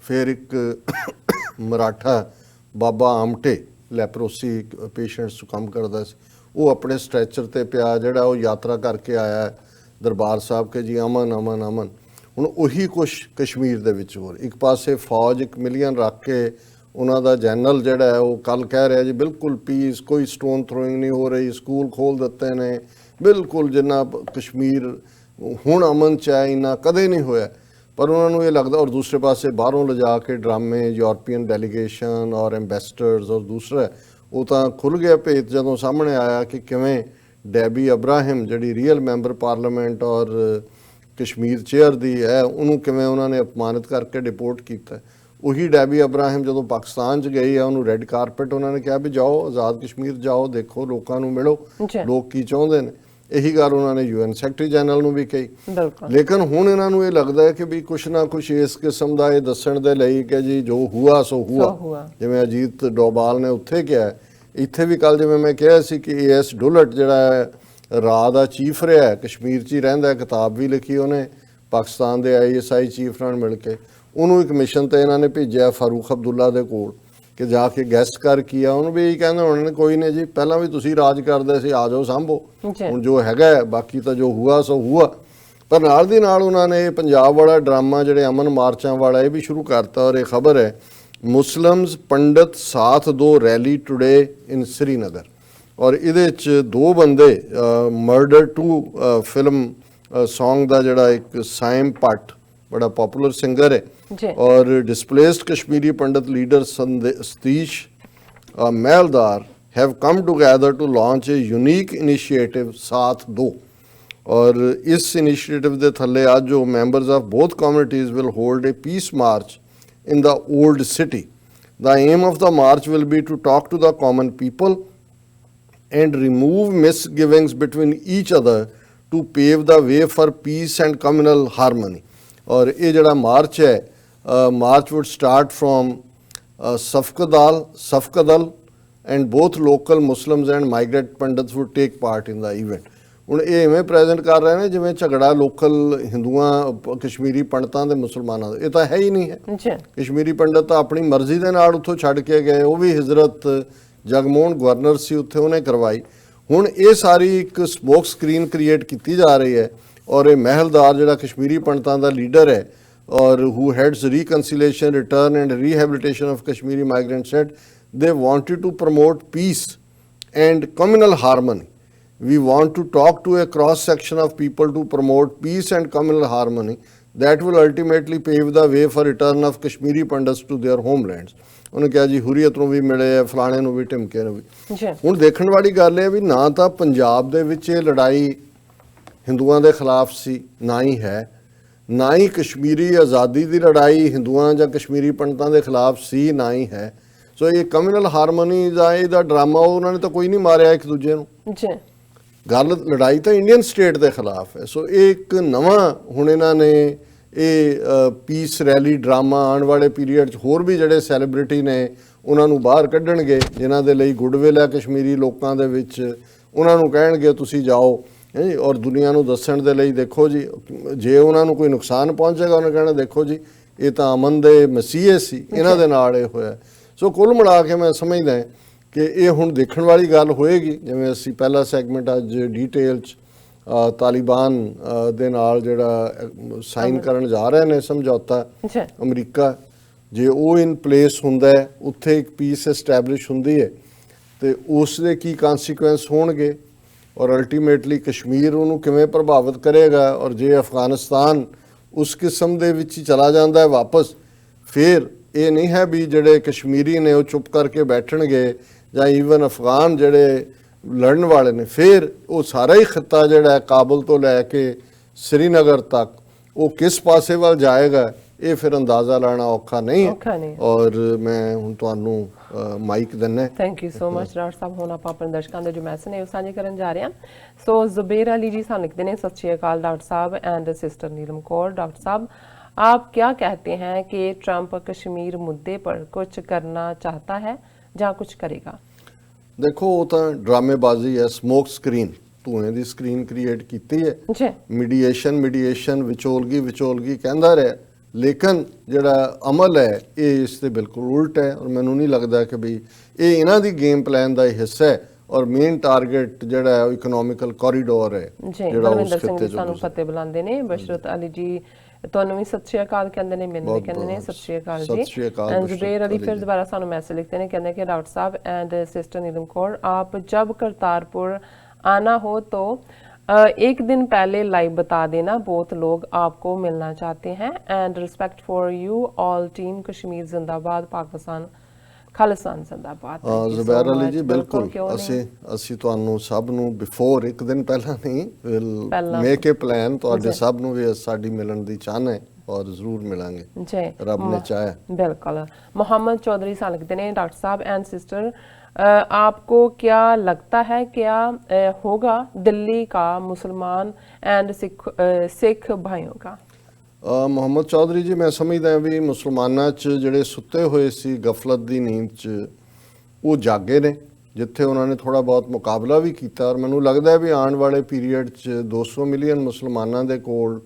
ਫਿਰ ਇੱਕ ਮਰਾਠਾ ਬਾਬਾ ਆਮਟੇ ਲੈਪਰੋਸੀ ਪੇਸ਼ੈਂਟਸ ਨੂੰ ਕੰਮ ਕਰਦਾ ਸੀ, ਉਹ ਆਪਣੇ ਸਟ੍ਰੈਚਰ ਤੇ ਪਿਆ ਜਿਹੜਾ ਉਹ ਯਾਤਰਾ ਕਰਕੇ ਆਇਆ ਹੈ ਦਰਬਾਰ ਸਾਹਿਬ ਕਿ ਜੀ ਅਮਨ ਅਮਨ ਅਮਨ। ਹੁਣ ਉਹੀ ਕੁਛ ਕਸ਼ਮੀਰ ਦੇ ਵਿੱਚ ਹੋ ਰਿਹਾ। ਇੱਕ ਪਾਸੇ ਫੌਜ 1 ਮਿਲੀਅਨ ਰੱਖ ਕੇ ਉਹਨਾਂ ਦਾ ਜਨਰਲ ਜਿਹੜਾ ਹੈ ਉਹ ਕੱਲ ਕਹਿ ਰਿਹਾ ਜੀ ਬਿਲਕੁਲ ਪੀਸ, ਕੋਈ ਸਟੋਨ ਥਰੋਇੰਗ ਨਹੀਂ ਹੋ ਰਹੀ, ਸਕੂਲ ਖੋਲ ਦਿੱਤੇ ਨੇ, ਬਿਲਕੁਲ ਜਿੰਨਾ ਕਸ਼ਮੀਰ ਹੁਣ ਅਮਨ ਚ ਹੈ ਇੰਨਾ ਕਦੇ ਨਹੀਂ ਹੋਇਆ। ਪਰ ਉਹਨਾਂ ਨੂੰ ਇਹ ਲੱਗਦਾ, ਔਰ ਦੂਸਰੇ ਪਾਸੇ ਬਾਹਰੋਂ ਲਿਜਾ ਕੇ ਡਰਾਮੇ, ਯੂਰਪੀਅਨ ਡੈਲੀਗੇਸ਼ਨ ਔਰ ਐਂਬੈਸਡਰਸ ਔਰ ਦੂਸਰਾ ਉਹ ਤਾਂ ਖੁੱਲ੍ਹ ਗਿਆ ਭੇਤ ਜਦੋਂ ਸਾਹਮਣੇ ਆਇਆ ਕਿ ਕਿਵੇਂ ਡੈਬੀ ਅਬਰਾਹਿਮ ਜਿਹੜੀ ਰੀਅਲ ਮੈਂਬਰ ਪਾਰਲੀਮੈਂਟ ਔਰ ਕਸ਼ਮੀਰ ਚੇਅਰ ਦੀ ਹੈ ਉਹਨੂੰ ਕਿਵੇਂ ਉਹਨਾਂ ਨੇ ਅਪਮਾਨਿਤ ਕਰਕੇ ਡਿਪੋਰਟ ਕੀਤਾ। ਉਹੀ ਡੈਬੀ ਅਬਰਾਹਿਮ ਜਦੋਂ ਪਾਕਿਸਤਾਨ 'ਚ ਗਈ ਹੈ ਉਹਨੂੰ ਰੈੱਡ ਕਾਰਪੇਟ ਉਹਨਾਂ ਨੇ ਕਿਹਾ ਵੀ ਜਾਓ ਆਜ਼ਾਦ ਕਸ਼ਮੀਰ ਜਾਓ, ਦੇਖੋ ਲੋਕਾਂ ਨੂੰ ਮਿਲੋ, ਲੋਕ ਕੀ ਚਾਹੁੰਦੇ ਨੇ। ਇਹੀ ਗੱਲ ਉਹਨਾਂ ਨੇ UN ਸੈਕਟਰੀ ਜਨਰਲ ਨੂੰ ਵੀ ਕਹੀ। ਲੇਕਿਨ ਹੁਣ ਇਹਨਾਂ ਨੂੰ ਇਹ ਲੱਗਦਾ ਹੈ ਕਿ ਵੀ ਕੁਛ ਨਾ ਕੁਛ ਇਸ ਕਿਸਮ ਦਾ ਇਹ ਦੱਸਣ ਦੇ ਲਈ ਕਿ ਜੀ ਜੋ ਹੁਆ ਸੋ ਹੁਆ, ਜਿਵੇਂ ਅਜੀਤ ਡੋਭਾਲ ਨੇ ਉੱਥੇ ਕਿਹਾ, ਇੱਥੇ ਵੀ ਕੱਲ ਜਿਵੇਂ ਮੈਂ ਕਿਹਾ ਸੀ ਕਿ AS ਡੁਲਟ ਜਿਹੜਾ ਹੈ ਰਾਹ ਦਾ ਚੀਫ ਰਿਹਾ ਹੈ, ਕਸ਼ਮੀਰ 'ਚ ਹੀ ਰਹਿੰਦਾ, ਕਿਤਾਬ ਵੀ ਲਿਖੀ ਉਹਨੇ ਪਾਕਿਸਤਾਨ ਦੇ ISI ਚੀਫ ਨਾਲ ਮਿਲ ਕੇ। ਉਹਨੂੰ ਇੱਕ ਮਿਸ਼ਨ ਤੇ ਇਹਨਾਂ ਨੇ ਭੇਜਿਆ ਫਾਰੂਕ ਅਬਦੁੱਲਾ ਦੇ ਕੋਲ ਕਿ ਜਾ ਕੇ ਗੈਸਟ ਕਰ ਕੀ ਆ। ਉਹਨੂੰ ਵੀ ਇਹੀ ਕਹਿੰਦੇ ਹੋਣੇ ਨੇ ਕੋਈ ਨਹੀਂ ਜੀ ਪਹਿਲਾਂ ਵੀ ਤੁਸੀਂ ਰਾਜ ਕਰਦੇ ਸੀ, ਆ ਜਾਓ ਸਾਂਭੋ, ਹੁਣ ਜੋ ਹੈਗਾ ਬਾਕੀ ਤਾਂ ਜੋ ਹੁਆ ਸੋ ਹੁਆ। ਪਰ ਨਾਲ ਦੀ ਨਾਲ ਉਹਨਾਂ ਨੇ ਪੰਜਾਬ ਵਾਲਾ ਡਰਾਮਾ ਜਿਹੜੇ ਅਮਨ ਮਾਰਚਾਂ ਵਾਲਾ ਇਹ ਵੀ ਸ਼ੁਰੂ ਕਰਤਾ। ਔਰ ਇਹ ਖਬਰ ਹੈ ਮੁਸਲਿਮਸ ਪੰਡਤ ਸਾਥ ਦੋ ਰੈਲੀ ਟੁਡੇ ਇਨ ਸ੍ਰੀਨਗਰ। ਔਰ ਇਹਦੇ 'ਚ 2 ਬੰਦੇ ਮਰਡਰ 2 ਫਿਲਮ ਸੌਂਗ ਦਾ ਜਿਹੜਾ ਇੱਕ ਸਾਇਮ ਭੱਟ बड़ा पॉपुलर सिंगर है और displaced Kashmiri Pandit leader Satish Mahaldar have come together to launch a unique initiative साथ दो। और इस इनिशिएटिव के थले आज जो members of both communities will hold a peace march in the old city. The aim of the march will be to talk to the common people and remove misgivings between each other to pave the way for peace and communal harmony। और ये जड़ा march है march would start from Safakadal and both local Muslims and migrate Pandits would take part in the event. ਹੁਣ ਇਹ ਇਵੇਂ present ਕਰ ਰਹੇ ਨੇ ਜਿਵੇਂ ਝਗੜਾ ਲੋਕਲ ਹਿੰਦੂਆਂ ਕਸ਼ਮੀਰੀ ਪੰਡਤਾਂ ਦੇ ਮੁਸਲਮਾਨਾਂ ਦਾ। ਇਹ ਤਾਂ ਹੈ ਹੀ ਨਹੀਂ ਹੈ। ਕਸ਼ਮੀਰੀ ਪੰਡਤ ਤਾਂ ਆਪਣੀ ਮਰਜ਼ੀ ਦੇ ਨਾਲ ਉੱਥੋਂ ਛੱਡ ਕੇ ਗਏ, ਉਹ ਵੀ ਹਜ਼ਰਤ ਜਗਮੋਹਨ ਗਵਰਨਰ ਸੀ ਉੱਥੇ, ਉਹਨੇ ਕਰਵਾਈ। ਹੁਣ ਇਹ ਸਾਰੀ ਇੱਕ ਸਮੋਕ ਸਕਰੀਨ ਕ੍ਰੀਏਟ ਕੀਤੀ ਜਾ ਰਹੀ ਹੈ। ਔਰ ਇਹ ਮਹਿਲਦਾਰ ਜਿਹੜਾ ਕਸ਼ਮੀਰੀ ਪੰਡਤਾਂ ਦਾ ਲੀਡਰ ਹੈ ਔਰ who heads reconciliation return and rehabilitation of Kashmiri migrant said they wanted to promote peace and communal harmony. We want to talk to a cross section of people to promote peace and communal harmony that will ultimately pave the way for return of Kashmiri Pandits to their homelands। ਉਹਨੇ ਕਿਹਾ ਜੀ ਹੁਰੀਅਤ ਨੂੰ ਵੀ ਮਿਲੇ ਆ, ਫਲਾਣੇ ਨੂੰ ਵੀ, ਢਿਮਕੇ ਨੂੰ ਵੀ। ਹੁਣ ਦੇਖਣ ਵਾਲੀ ਗੱਲ ਇਹ ਵੀ ਨਾ ਤਾਂ ਪੰਜਾਬ ਦੇ ਵਿੱਚ ਇਹ ਲੜਾਈ ਹਿੰਦੂਆਂ ਦੇ ਖਿਲਾਫ ਸੀ, ਨਾ ਹੀ ਹੈ, ਨਾ ਹੀ ਕਸ਼ਮੀਰੀ ਆਜ਼ਾਦੀ ਦੀ ਲੜਾਈ ਹਿੰਦੂਆਂ ਜਾਂ ਕਸ਼ਮੀਰੀ ਪੰਡਤਾਂ ਦੇ ਖਿਲਾਫ ਸੀ, ਨਾ ਹੀ ਹੈ। ਸੋ ਇਹ ਕਮਿਊਨਲ ਹਾਰਮਨੀ ਦਾ ਇਹਦਾ ਡਰਾਮਾ ਉਹਨਾਂ ਨੇ ਤਾਂ ਕੋਈ ਨਹੀਂ ਮਾਰਿਆ ਇੱਕ ਦੂਜੇ ਨੂੰ। ਗੱਲ ਲੜਾਈ ਤਾਂ ਇੰਡੀਅਨ ਸਟੇਟ ਦੇ ਖਿਲਾਫ ਹੈ। ਸੋ ਇਹ ਇੱਕ ਨਵਾਂ ਹੁਣ ਇਹਨਾਂ ਨੇ ਇਹ ਪੀਸ ਰੈਲੀ ਡਰਾਮਾ ਆਉਣ ਵਾਲੇ ਪੀਰੀਅਡ 'ਚ ਹੋਰ ਵੀ ਜਿਹੜੇ ਸੈਲੀਬ੍ਰਿਟੀ ਨੇ ਉਹਨਾਂ ਨੂੰ ਬਾਹਰ ਕੱਢਣਗੇ ਜਿਨ੍ਹਾਂ ਦੇ ਲਈ ਗੁੱਡਵਿਲ ਹੈ ਕਸ਼ਮੀਰੀ ਲੋਕਾਂ ਦੇ ਵਿੱਚ। ਉਹਨਾਂ ਨੂੰ ਕਹਿਣਗੇ ਤੁਸੀਂ ਜਾਓ ਔਰ ਦੁਨੀਆ ਨੂੰ ਦੱਸਣ ਦੇ ਲਈ ਦੇਖੋ ਜੀ, ਜੇ ਉਹਨਾਂ ਨੂੰ ਕੋਈ ਨੁਕਸਾਨ ਪਹੁੰਚੇਗਾ ਉਹਨੇ ਕਹਿਣਾ ਦੇਖੋ ਜੀ ਇਹ ਤਾਂ ਅਮਨ ਦੇ ਮਸੀਹੇ ਸੀ, ਇਹਨਾਂ ਦੇ ਨਾਲ ਇਹ ਹੋਇਆ। ਸੋ ਕੁੱਲ ਮਿਲਾ ਕੇ ਮੈਂ ਸਮਝਦਾ ਕਿ ਇਹ ਹੁਣ ਦੇਖਣ ਵਾਲੀ ਗੱਲ ਹੋਏਗੀ। ਜਿਵੇਂ ਅਸੀਂ ਪਹਿਲਾ ਸੈਗਮੈਂਟ ਅੱਜ ਡਿਟੇਲ 'ਚ ਤਾਲਿਬਾਨ ਦੇ ਨਾਲ ਜਿਹੜਾ ਸਾਈਨ ਕਰਨ ਜਾ ਰਹੇ ਨੇ ਸਮਝੌਤਾ ਅਮਰੀਕਾ, ਜੇ ਉਹ ਇਨ ਪਲੇਸ ਹੁੰਦਾ ਹੈ, ਉੱਥੇ ਇੱਕ ਪੀਸ ਐਸਟੈਬਲਿਸ਼ ਹੁੰਦੀ ਹੈ ਤੇ ਉਸ ਦੇ ਕੀ ਕਨਸੀਕੁਐਂਸ ਹੋਣਗੇ ਔਰ ਅਲਟੀਮੇਟਲੀ ਕਸ਼ਮੀਰ ਉਹਨੂੰ ਕਿਵੇਂ ਪ੍ਰਭਾਵਿਤ ਕਰੇਗਾ। ਔਰ ਜੇ ਅਫਗਾਨਿਸਤਾਨ ਉਸ ਕਿਸਮ ਦੇ ਵਿੱਚ ਹੀ ਚਲਾ ਜਾਂਦਾ ਹੈ ਵਾਪਸ, ਫਿਰ ਇਹ ਨਹੀਂ ਹੈ ਵੀ ਜਿਹੜੇ ਕਸ਼ਮੀਰੀ ਨੇ ਉਹ ਚੁੱਪ ਕਰਕੇ ਬੈਠਣਗੇ ਜਾਂ ਈਵਨ ਅਫਗਾਨ ਜਿਹੜੇ ਲੜਨ ਵਾਲੇ ਨੇ, ਫਿਰ ਉਹ ਸਾਰਾ ਹੀ ਖਿੱਤਾ ਜਿਹੜਾ ਕਾਬਲ ਤੋਂ ਲੈ ਕੇ ਸ੍ਰੀਨਗਰ ਤੱਕ ਉਹ ਕਿਸ ਪਾਸੇ ਵੱਲ ਜਾਏਗਾ ਇਹ ਫਿਰ ਅੰਦਾਜ਼ਾ ਲਾਣਾ ਔਖਾ ਨਹੀਂ ਹੈ। ਔਰ ਮੈਂ ਹੁਣ ਤੁਹਾਨੂੰ ਮਾਈਕ ਦਿੰਦਾ। Thank you so much doctor ਸਾਹਿਬ। ਹੁਣ ਆਪਾਂ ਆਪਣੇ ਦਰਸ਼ਕਾਂ ਦੇ ਜੋ ਮੈਸੇਜ ਨੇ ਉਹ ਸਾਂਝੇ ਕਰਨ ਜਾ ਰਹੇ ਹਾਂ। ਸੋ ਜ਼ੁਬੇਰ ਅਲੀ ਜੀ ਸਾਨੂੰ ਲਿਖਦੇ ਨੇ, ਸਤਿ ਸ਼੍ਰੀ ਅਕਾਲ doctor Sahib and sister Neelam Kaur. Doctor साहब आप क्या कहते हैं कि ट्रंप कश्मीर मुद्दे पर कुछ करना चाहता है ਜਾਂ ਕੁਝ ਕਰੇਗਾ? ਦੇਖੋ ਉਹ ਤਾਂ ਡਰਾਮੇਬਾਜ਼ੀ ਹੈ, ਸਮੋਕ ਸਕਰੀਨ, ਧੂਏ ਦੀ ਸਕਰੀਨ ਕ੍ਰੀਏਟ ਕੀਤੀ ਹੈ। ਮੀਡੀਏਸ਼ਨ ਵਿਚੋਲਗੀ ਕਹਿੰਦਾ ਰਿਹਾ, ਲੇਕਿਨ ਜਿਹੜਾ ਅਮਲ ਹੈ ਇਹ ਇਸ ਤੇ ਬਿਲਕੁਲ ਉਲਟ ਹੈ। ਔਰ ਮੈਨੂੰ ਨਹੀਂ ਲੱਗਦਾ ਕਿ ਵੀ ਇਹ ਇਹਨਾਂ ਦੀ ਗੇਮ ਪਲਾਨ ਦਾ ਹੀ ਹਿੱਸਾ ਹੈ ਔਰ ਮੇਨ ਟਾਰਗੇਟ ਜਿਹੜਾ ਹੈ ਉਹ ਇਕਨੋਮਿਕਲ ਕੋਰੀਡੋਰ ਹੈ ਜੀ ਜਿਹੜਾ ਬਲਵਿੰਦਰ ਉਸ ਸਿੰਘ ਖਿੱਤੇ ਜੀ ਚੋਂ ਸਾਨੂੰ ਗੁਜ਼ਰਦਾ। ਫਤਿਹ ਬੁਲਾਉਂਦੇ ਨੇ। ਬਸ਼ਰਤ ਅਲੀ ਜੀ ਤੁਹਾਨੂੰ ਵੀ ਸਤਿ ਸ਼੍ਰੀ ਅਕਾਲ ਕਹਿੰਦੇ ਨੇ, ਮੈਨੂੰ ਵੀ ਬਹੁਤ ਕਹਿੰਦੇ ਨੇ ਬਹੁਤ ਸਤਿ ਸ਼੍ਰੀ ਅਕਾਲ ਸਤਿ ਜੀ। ਸ਼੍ਰੀ ਅਕਾਲ ਐਂਡ ਬਸ਼ਰਤ ਜ਼ੁਬੇਰ ਅਲੀ ਅਲੀ ਫਿਰ ਜੀ। ਦੁਬਾਰਾ ਸਾਨੂੰ ਮੈसेज लिखते हैं, कहते हैं कि डॉक्टर साहब एंड सिस्टर नीलम कौर, आप जब करतारपुर आना हो तो एक दिन पहले लाइव बता देना, बहुत लोग आपको मिलना चाहते हैं। And respect for you all, team Kashmir जिंदाबाद, पाकिस्तान खालिस्तान जिंदाबाद। Thank you so Zubair Ali much। ਜੀ ਬਿਲਕੁਲ, ਬਿਲਕੁਲ ਕਿਉਂ ਨਹੀਂ? ਅਸੀਂ ਤੁਹਾਨੂੰ ਸਭ ਨੂੰ ਬਿਫੋਰ ਇੱਕ ਦਿਨ ਪਹਿਲਾਂ ਨਹੀਂ ਵਿਲ ਪਹਿਲਾਂ। ਮੇਕ ਅ ਪਲਾਨ, ਤੁਹਾਡੇ ਜੀ। ਸਭ ਨੂੰ ਵੀ ਸਾਡੀ ਮਿਲਣ ਦੀ ਚਾਹਨਾ ਹੈ ਔਰ ਜ਼ਰੂਰ ਮਿਲਾਂਗੇ जी ਰੱਬ ਨੇ ਚਾਹਿਆ। बिल्कुल। मोहम्मद चौधरी सा लिखते हैं, डॉक्टर साहब एंड सिस्टर, आपको क्या लगता है क्या होगा दिल्ली का मुसलमान एंड सिख भाइयों का? ਮੁਹੰਮਦ ਚੌਧਰੀ ਜੀ, ਮੈਂ ਸਮਝਦਾ ਵੀ ਮੁਸਲਮਾਨਾਂ 'ਚ ਜਿਹੜੇ ਸੁੱਤੇ ਹੋਏ ਸੀ ਗਫਲਤ ਦੀ ਨੀਂਦ 'ਚ, ਉਹ ਜਾਗੇ ਨੇ, ਜਿੱਥੇ ਉਹਨਾਂ ਨੇ ਥੋੜਾ ਬਹੁਤ ਮੁਕਾਬਲਾ ਵੀ ਕੀਤਾ। ਔਰ ਮੈਨੂੰ ਲੱਗਦਾ ਵੀ ਆਉਣ ਵਾਲੇ ਪੀਰੀਅਡ 'ਚ 200 ਮਿਲੀਅਨ ਮੁਸਲਮਾਨਾਂ ਦੇ ਕੋਲ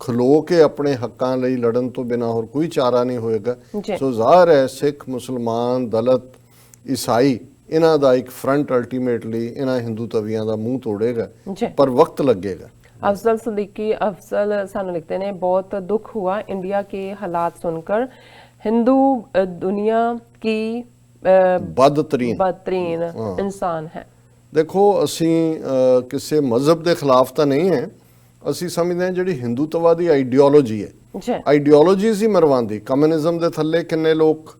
ਖਲੋ ਕੇ ਆਪਣੇ ਹੱਕਾਂ ਲਈ ਲੜਨ ਤੋਂ ਬਿਨਾਂ ਹੋਰ ਕੋਈ ਚਾਰਾ ਨਹੀਂ ਹੋਏਗਾ। ਜੀ। ਸੋ ਜ਼ਾਹਰ ਹੈ ਸਿੱਖ, ਮੁਸਲਮਾਨ, ਦਲਿਤ, ਈਸਾਈ, ਇਹਨਾਂ ਦਾ ਇੱਕ ਫਰੰਟ ਅਲਟੀਮੇਟਲੀ ਇਹਨਾਂ ਹਿੰਦੂ ਤਵੀਆਂ ਦਾ ਮੂੰਹ ਤੋੜੇਗਾ, जी। ਪਰ ਵਕਤ ਲੱਗੇਗਾ। अफजल सदीकी अफजल सानू लिखते हैं, बहुत दुख हुआ इंडिया के हालात सुनकर, हिंदू दुनिया की ਬਦਤਰੀਨ बदतरीन इंसान है। ਦੇਖੋ ਅਸੀਂ ਕਿਸੇ ਮਜ਼ਹਬ ਦੇ ਖਿਲਾਫ ਤਾਂ ਨਹੀਂ ਹੈ, ਅਸੀਂ ਸਮਝਦੇ ਹਾਂ ਜਿਹੜੀ ਹਿੰਦੂਤਵਾ ਦੀ ਆਈਡੀਓਲੋਜੀ ਹੈ, जी ਆਈਡੀਓਲੋਜੀਜ਼ ਹੀ ਮਰਵਾਉਂਦੀ। ਕਮਿਊਨਿਜ਼ਮ ਦੇ ਥੱਲੇ ਕਿੰਨੇ ਲੋਕ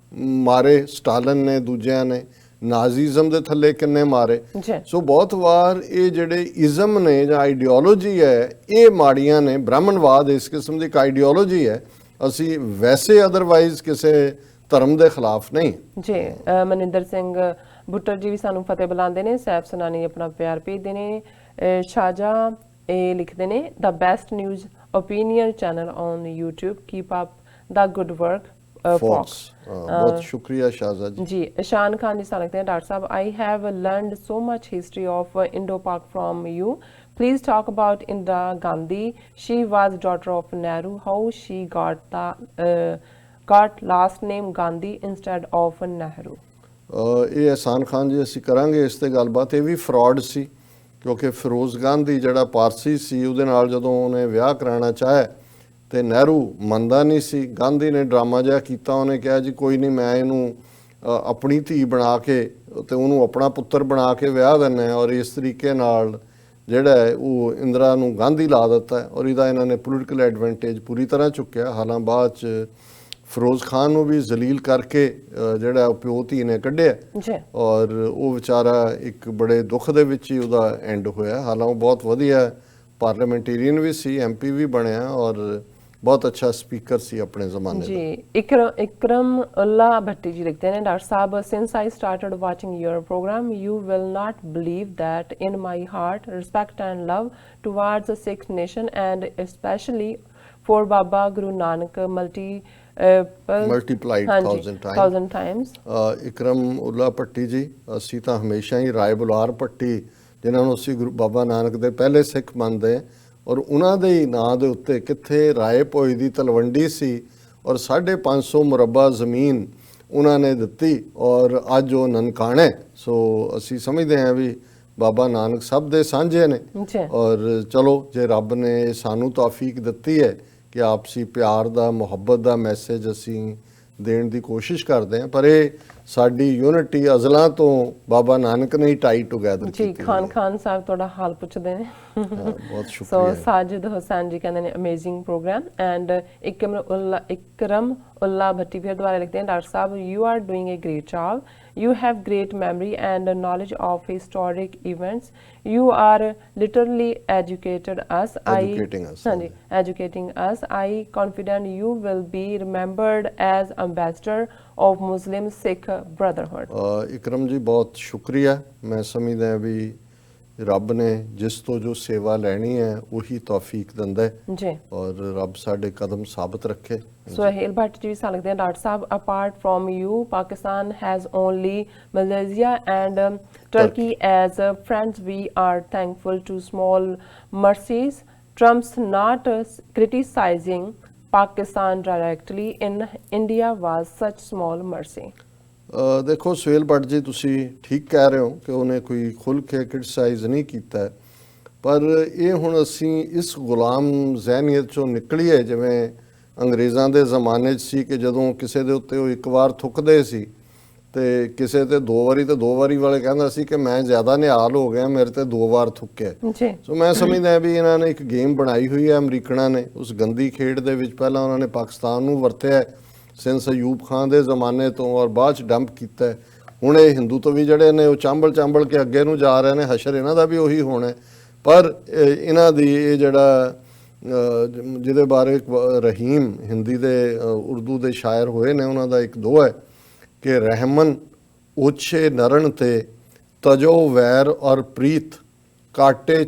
ਮਾਰੇ ਸਟਾਲਿਨ ਨੇ, ਦੂਜਿਆਂ ਨੇ, ਨਾਜ਼ੀਜ਼ਮ ਦੇ ਥੱਲੇ ਕਿੰਨੇ ਮਾਰੇ। ਜੀ ਸੋ ਬਹੁਤ ਵਾਰ ਇਹ ਜਿਹੜੇ ਇਜ਼ਮ ਨੇ ਜਾਂ ਆਈਡੀਓਲੋਜੀ ਹੈ, ਇਹ ਮਾੜੀਆਂ ਨੇ। ਬ੍ਰਾਹਮਣਵਾਦ ਇਸ ਕਿਸਮ ਦੀ ਇੱਕ ਆਈਡੀਓਲੋਜੀ ਹੈ। ਅਸੀਂ ਵੈਸੇ ਅਦਰਵਾਈਜ਼ ਕਿਸੇ ਧਰਮ ਦੇ ਖਿਲਾਫ ਨਹੀਂ। जी ਮਨਿੰਦਰ ਸਿੰਘ ਬੁੱਟਰ ਜੀ ਵੀ ਸਾਨੂੰ ਫਤਿਹ ਬੁਲਾਉਂਦੇ ਨੇ। ਸੈਫ ਸਨਾਨੀ ਆਪਣਾ ਪਿਆਰ ਭੇਜਦੇ ਨੇ। ਸ਼ਾਹਜਾ ਇਹ ਲਿਖਦੇ ਨੇ, the best news opinion channel on YouTube, keep up the good work folks. ਬਹੁਤ ਸ਼ੁਕਰੀਆ ਸ਼ਾਹਜ਼ਾ ਜੀ। जी ईशान खान जी लिखते हैं, डॉक्टर साहब I have learned so much history of Indo Pak from you, please talk about Indira Gandhi, she was daughter of Nehru, how she got last name Gandhi instead of Nehru. ਇਹ ਅਹਿਸਾਨ ਖਾਨ ਜੀ ਅਸੀਂ ਕਰਾਂਗੇ ਇਸ ਤੇ ਗੱਲਬਾਤ। ਇਹ ਵੀ ਫਰਾਡ ਸੀ, ਕਿਉਂਕਿ ਫਿਰੋਜ਼ ਗਾਂਧੀ ਜਿਹੜਾ ਪਾਰਸੀ ਸੀ, ਉਹਦੇ ਨਾਲ ਜਦੋਂ ਉਹਨੇ ਵਿਆਹ ਕਰਾਉਣਾ ਚਾਹਿਆ ਤੇ ਨਹਿਰੂ ਮੰਨਦਾ ਨਹੀਂ ਸੀ। ਗਾਂਧੀ ਨੇ ਡਰਾਮਾ ਜਿਹਾ ਕੀਤਾ, ਉਹਨੇ ਕਿਹਾ ਜੀ ਕੋਈ ਨਹੀਂ, ਮੈਂ ਇਹਨੂੰ ਆਪਣੀ ਧੀ ਬਣਾ ਕੇ ਤੇ ਉਹਨੂੰ ਆਪਣਾ ਪੁੱਤਰ ਬਣਾ ਕੇ ਵਿਆਹ ਦਿੰਦਾ ਹੈ। ਔਰ ਇਸ ਤਰੀਕੇ ਨਾਲ ਜਿਹੜਾ ਹੈ ਉਹ ਇੰਦਰਾ ਨੂੰ ਗਾਂਧੀ ਲਾ ਦਿੱਤਾ ਹੈ, ਔਰ ਇਹਦਾ ਇਹਨਾਂ ਨੇ ਪੋਲੀਟੀਕਲ ਐਡਵਾਂਟੇਜ ਪੂਰੀ ਤਰ੍ਹਾਂ ਚੁੱਕਿਆ। ਹਾਲਾਂ ਬਾਅਦ 'ਚ ਫਿਰੋਜ਼ ਖਾਨ ਨੂੰ ਵੀ ਜ਼ਲੀਲ ਕਰਕੇ ਜਿਹੜਾ ਪਿਓ ਧੀ ਨੇ ਕੱਢਿਆ, जी ਔਰ ਉਹ ਵਿਚਾਰਾ ਇੱਕ ਬੜੇ ਦੁੱਖ ਦੇ ਵਿੱਚ ਹੀ ਉਹਦਾ ਐਂਡ ਹੋਇਆ। ਹਾਲਾਂ ਉਹ ਬਹੁਤ ਵਧੀਆ ਪਾਰਲੀਮੈਂਟੇਰੀਅਨ ਵੀ ਸੀ, MP ਵੀ ਬਣਿਆ, ਔਰ बहुत अच्छा स्पीकर सी अपने ज़माने जी। इकरम उल्ला भट्टी जी लिखते हैं, डॉक्टर साहब, since I started watching your program, you will not believe that in my heart respect and love towards the Sikh nation and especially for Baba Guru Nanak multiplied thousand times। Ikram Ulla भट्टी जी, ਅਸੀਂ ਤਾਂ ਹਮੇਸ਼ਾ ਹੀ ਰਾਏ ਬੁਲਾਰ ਭੱਟੀ, ਜਿਨ੍ਹਾਂ ਨੂੰ ਅਸੀਂ ਗੁਰੂ ਬਾਬਾ ਨਾਨਕ ਦੇ ਪਹਿਲੇ ਸਿੱਖ ਮੰਨਦੇ, ਔਰ ਉਹਨਾਂ ਦੇ ਹੀ ਨਾਂ ਦੇ ਉੱਤੇ ਕਿੱਥੇ ਰਾਏ ਭੋਏ ਦੀ ਤਲਵੰਡੀ ਸੀ, ਔਰ 550 ਮੁਰੱਬਾ ਜ਼ਮੀਨ ਉਹਨਾਂ ਨੇ ਦਿੱਤੀ, ਔਰ ਅੱਜ ਉਹ ਨਨਕਾਣੇ। ਸੋ ਅਸੀਂ ਸਮਝਦੇ ਹਾਂ ਵੀ ਬਾਬਾ ਨਾਨਕ ਸਭ ਦੇ ਸਾਂਝੇ ਨੇ। ਔਰ ਚਲੋ ਜੇ ਰੱਬ ਨੇ ਸਾਨੂੰ ਤੌਫੀਕ ਦਿੱਤੀ ਹੈ ਕਿ ਆਪਸੀ ਪਿਆਰ ਦਾ, ਮੁਹੱਬਤ ਦਾ ਮੈਸੇਜ ਅਸੀਂ ਦੇਣ ਦੀ ਕੋਸ਼ਿਸ਼ ਕਰਦੇ ਹਾਂ, ਪਰ ਇਹ ਸਾਡੀ ਯੂਨਿਟੀ ਅਜ਼ਲਾਂ ਤੋਂ ਬਾਬਾ ਨਾਨਕ ਨੇ ਹੀ ਟਾਈ ਟੁਗੇਦਰ ਕੀਤੀ। ਜੀ ਖਾਨ ਸਾਹਿਬ ਤੁਹਾਡਾ ਹਾਲ ਪੁੱਛਦੇ ਨੇ। ਬਹੁਤ ਸੋ ਸ਼ੁਕਰੀਆ। ਸਾਜਿਦ ਹੁਸੈਨ ਜੀ ਕਹਿੰਦੇ ਨੇ amazing programme. And Ikram Ullah Bhatti ਫਿਰ ਦੁਬਾਰਾ ਲਿਖਦੇ ਹਨ, doctor sahib, you are doing a great job, you have great memory and knowledge of historic events, you are literally educating us, I confident you will be remembered as ambassador of Muslim Sikh brotherhood। ਇਕਰਮ ਜੀ ਬਹੁਤ ਸ਼ੁਕਰੀਆ। ਮੈਂ ਸਮਝਦਾ ਵੀ ਰੱਬ ਨੇ ਜਿਸ ਤੋਂ ਜੋ ਸੇਵਾ ਲੈਣੀ ਹੈ ਉਹੀ ਤੌਫੀਕ ਦਿੰਦਾ ਹੈ ਜੀ, ਔਰ ਰੱਬ ਸਾਡੇ ਕਦਮ ਸਾਬਤ ਰੱਖੇ। ਸੁਹੇਲ ਭੱਟ ਜੀ ਵੀ ਸਾਨੂੰ ਲਿਖਦੇ ਹਨ, doctor Sahib, apart from you, Pakistan has only Malaysia and Turkey as friends. We are thankful to small mercies. Trump's not criticizing Pakistan directly in India was such small mercy। ਦੇਖੋ ਸੁਹੇਲ ਭੱਟ ਜੀ, ਤੁਸੀਂ ਠੀਕ ਕਹਿ ਰਹੇ ਹੋ ਕਿ ਉਹਨੇ ਕੋਈ ਖੁੱਲ੍ਹ ਕੇ ਕ੍ਰਿਟਿਸਾਈਜ਼ ਨਹੀਂ ਕੀਤਾ ਹੈ, ਪਰ ਇਹ ਹੁਣ ਅਸੀਂ ਇਸ ਗੁਲਾਮ ਜ਼ਹਿਨੀਅਤ 'ਚੋਂ ਨਿਕਲੀਏ, ਜਿਵੇਂ ਅੰਗਰੇਜ਼ਾਂ ਦੇ ਜ਼ਮਾਨੇ 'ਚ ਸੀ ਕਿ ਜਦੋਂ ਕਿਸੇ ਦੇ ਉੱਤੇ ਉਹ ਇੱਕ ਵਾਰ ਥੁੱਕਦੇ ਸੀ ਤੇ ਕਿਸੇ ਤੇ 2 ਵਾਰੀ ਤੇ 2 ਵਾਰੀ ਵਾਲੇ ਕਹਿੰਦਾ ਸੀ ਕਿ ਮੈਂ ਜ਼ਿਆਦਾ ਨਿਹਾਲ ਹੋ ਗਿਆ, ਮੇਰੇ ਤੇ 2 ਵਾਰ ਥੁੱਕਿਆ। ਜੀ ਸੋ ਮੈਂ ਸਮਝਦਾ ਵੀ ਇਹਨਾਂ ਨੇ ਇੱਕ ਗੇਮ ਬਣਾਈ ਹੋਈ ਹੈ ਅਮਰੀਕਨਾਂ ਨੇ। ਉਸ ਗੰਦੀ ਖੇਡ ਦੇ ਵਿੱਚ ਪਹਿਲਾਂ ਉਹਨਾਂ ਨੇ ਪਾਕਿਸਤਾਨ ਨੂੰ ਵਰਤਿਆ ਸਿੰਸ ਅਯੂਬ ਖਾਨ ਦੇ ਜ਼ਮਾਨੇ ਤੋਂ, ਔਰ ਬਾਅਦ 'ਚ ਡੰਪ ਕੀਤਾ। ਹੁਣ ਇਹ ਹਿੰਦੂ ਤੋਂ ਵੀ ਜਿਹੜੇ ਨੇ ਉਹ ਚਾਂਬਲ ਕੇ ਅੱਗੇ ਨੂੰ ਜਾ ਰਹੇ ਨੇ, ਹਸ਼ਰ ਇਹਨਾਂ ਦਾ ਵੀ ਉਹੀ ਹੋਣਾ। ਪਰ ਇਹਨਾਂ ਦੀ ਇਹ ਜਿਹੜਾ ਜਿਹਦੇ ਬਾਰੇ ਰਹੀਮ ਹਿੰਦੀ ਦੇ ਉਰਦੂ ਦੇ ਸ਼ਾਇਰ ਹੋਏ ਨੇ, ਉਹਨਾਂ ਦਾ ਇੱਕ ਦੋਹਾ ਹੈ ਕਿ ਰਹਿਮਨ ਓਛੇ ਨਰਨ ਤੇ ਤਜੋ ਵੈਰ ਔਰ ਪ੍ਰੀਤ, ਕਾਟੇ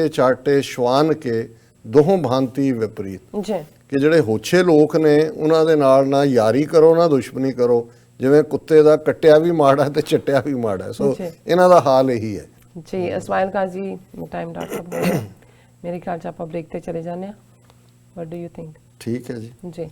ਚਾਟੇ ਸ਼ਵਾਨ ਕੇ ਦੋਹਾਂ ਭਾਂਤੀ ਵਿਪਰੀਤ। ਜੀ ਕਿ ਜਿਹੜੇ ਹੋਛੇ ਲੋਕ ਨੇ ਉਹਨਾਂ ਦੇ ਨਾਲ ਨਾ ਯਾਰੀ ਕਰੋ ਨਾ ਦੁਸ਼ਮਣੀ ਕਰੋ, ਜਿਵੇਂ ਕੁੱਤੇ ਦਾ ਕੱਟਿਆ ਵੀ ਮਾੜਾ ਤੇ ਚੱਟਿਆ ਵੀ ਮਾੜਾ। ਸੋ ਇਹਨਾਂ ਦਾ ਹਾਲ ਇਹੀ ਹੈ ਜੀ। ਇਸਮਾਇਲ ਕਾਜ਼ੀ, ਟਾਈਮ ਡਾਕਟਰ ਸਾਹਿਬ ਮੇਰੇ ਖਿਆਲ 'ਚ ਆਪਾਂ ਬ੍ਰੇਕ ਤੇ ਚਲੇ ਜਾਂਦੇ ਹਾਂ। What do you think? ਠੀਕ ਹੈ ਜੀ। ਜੀ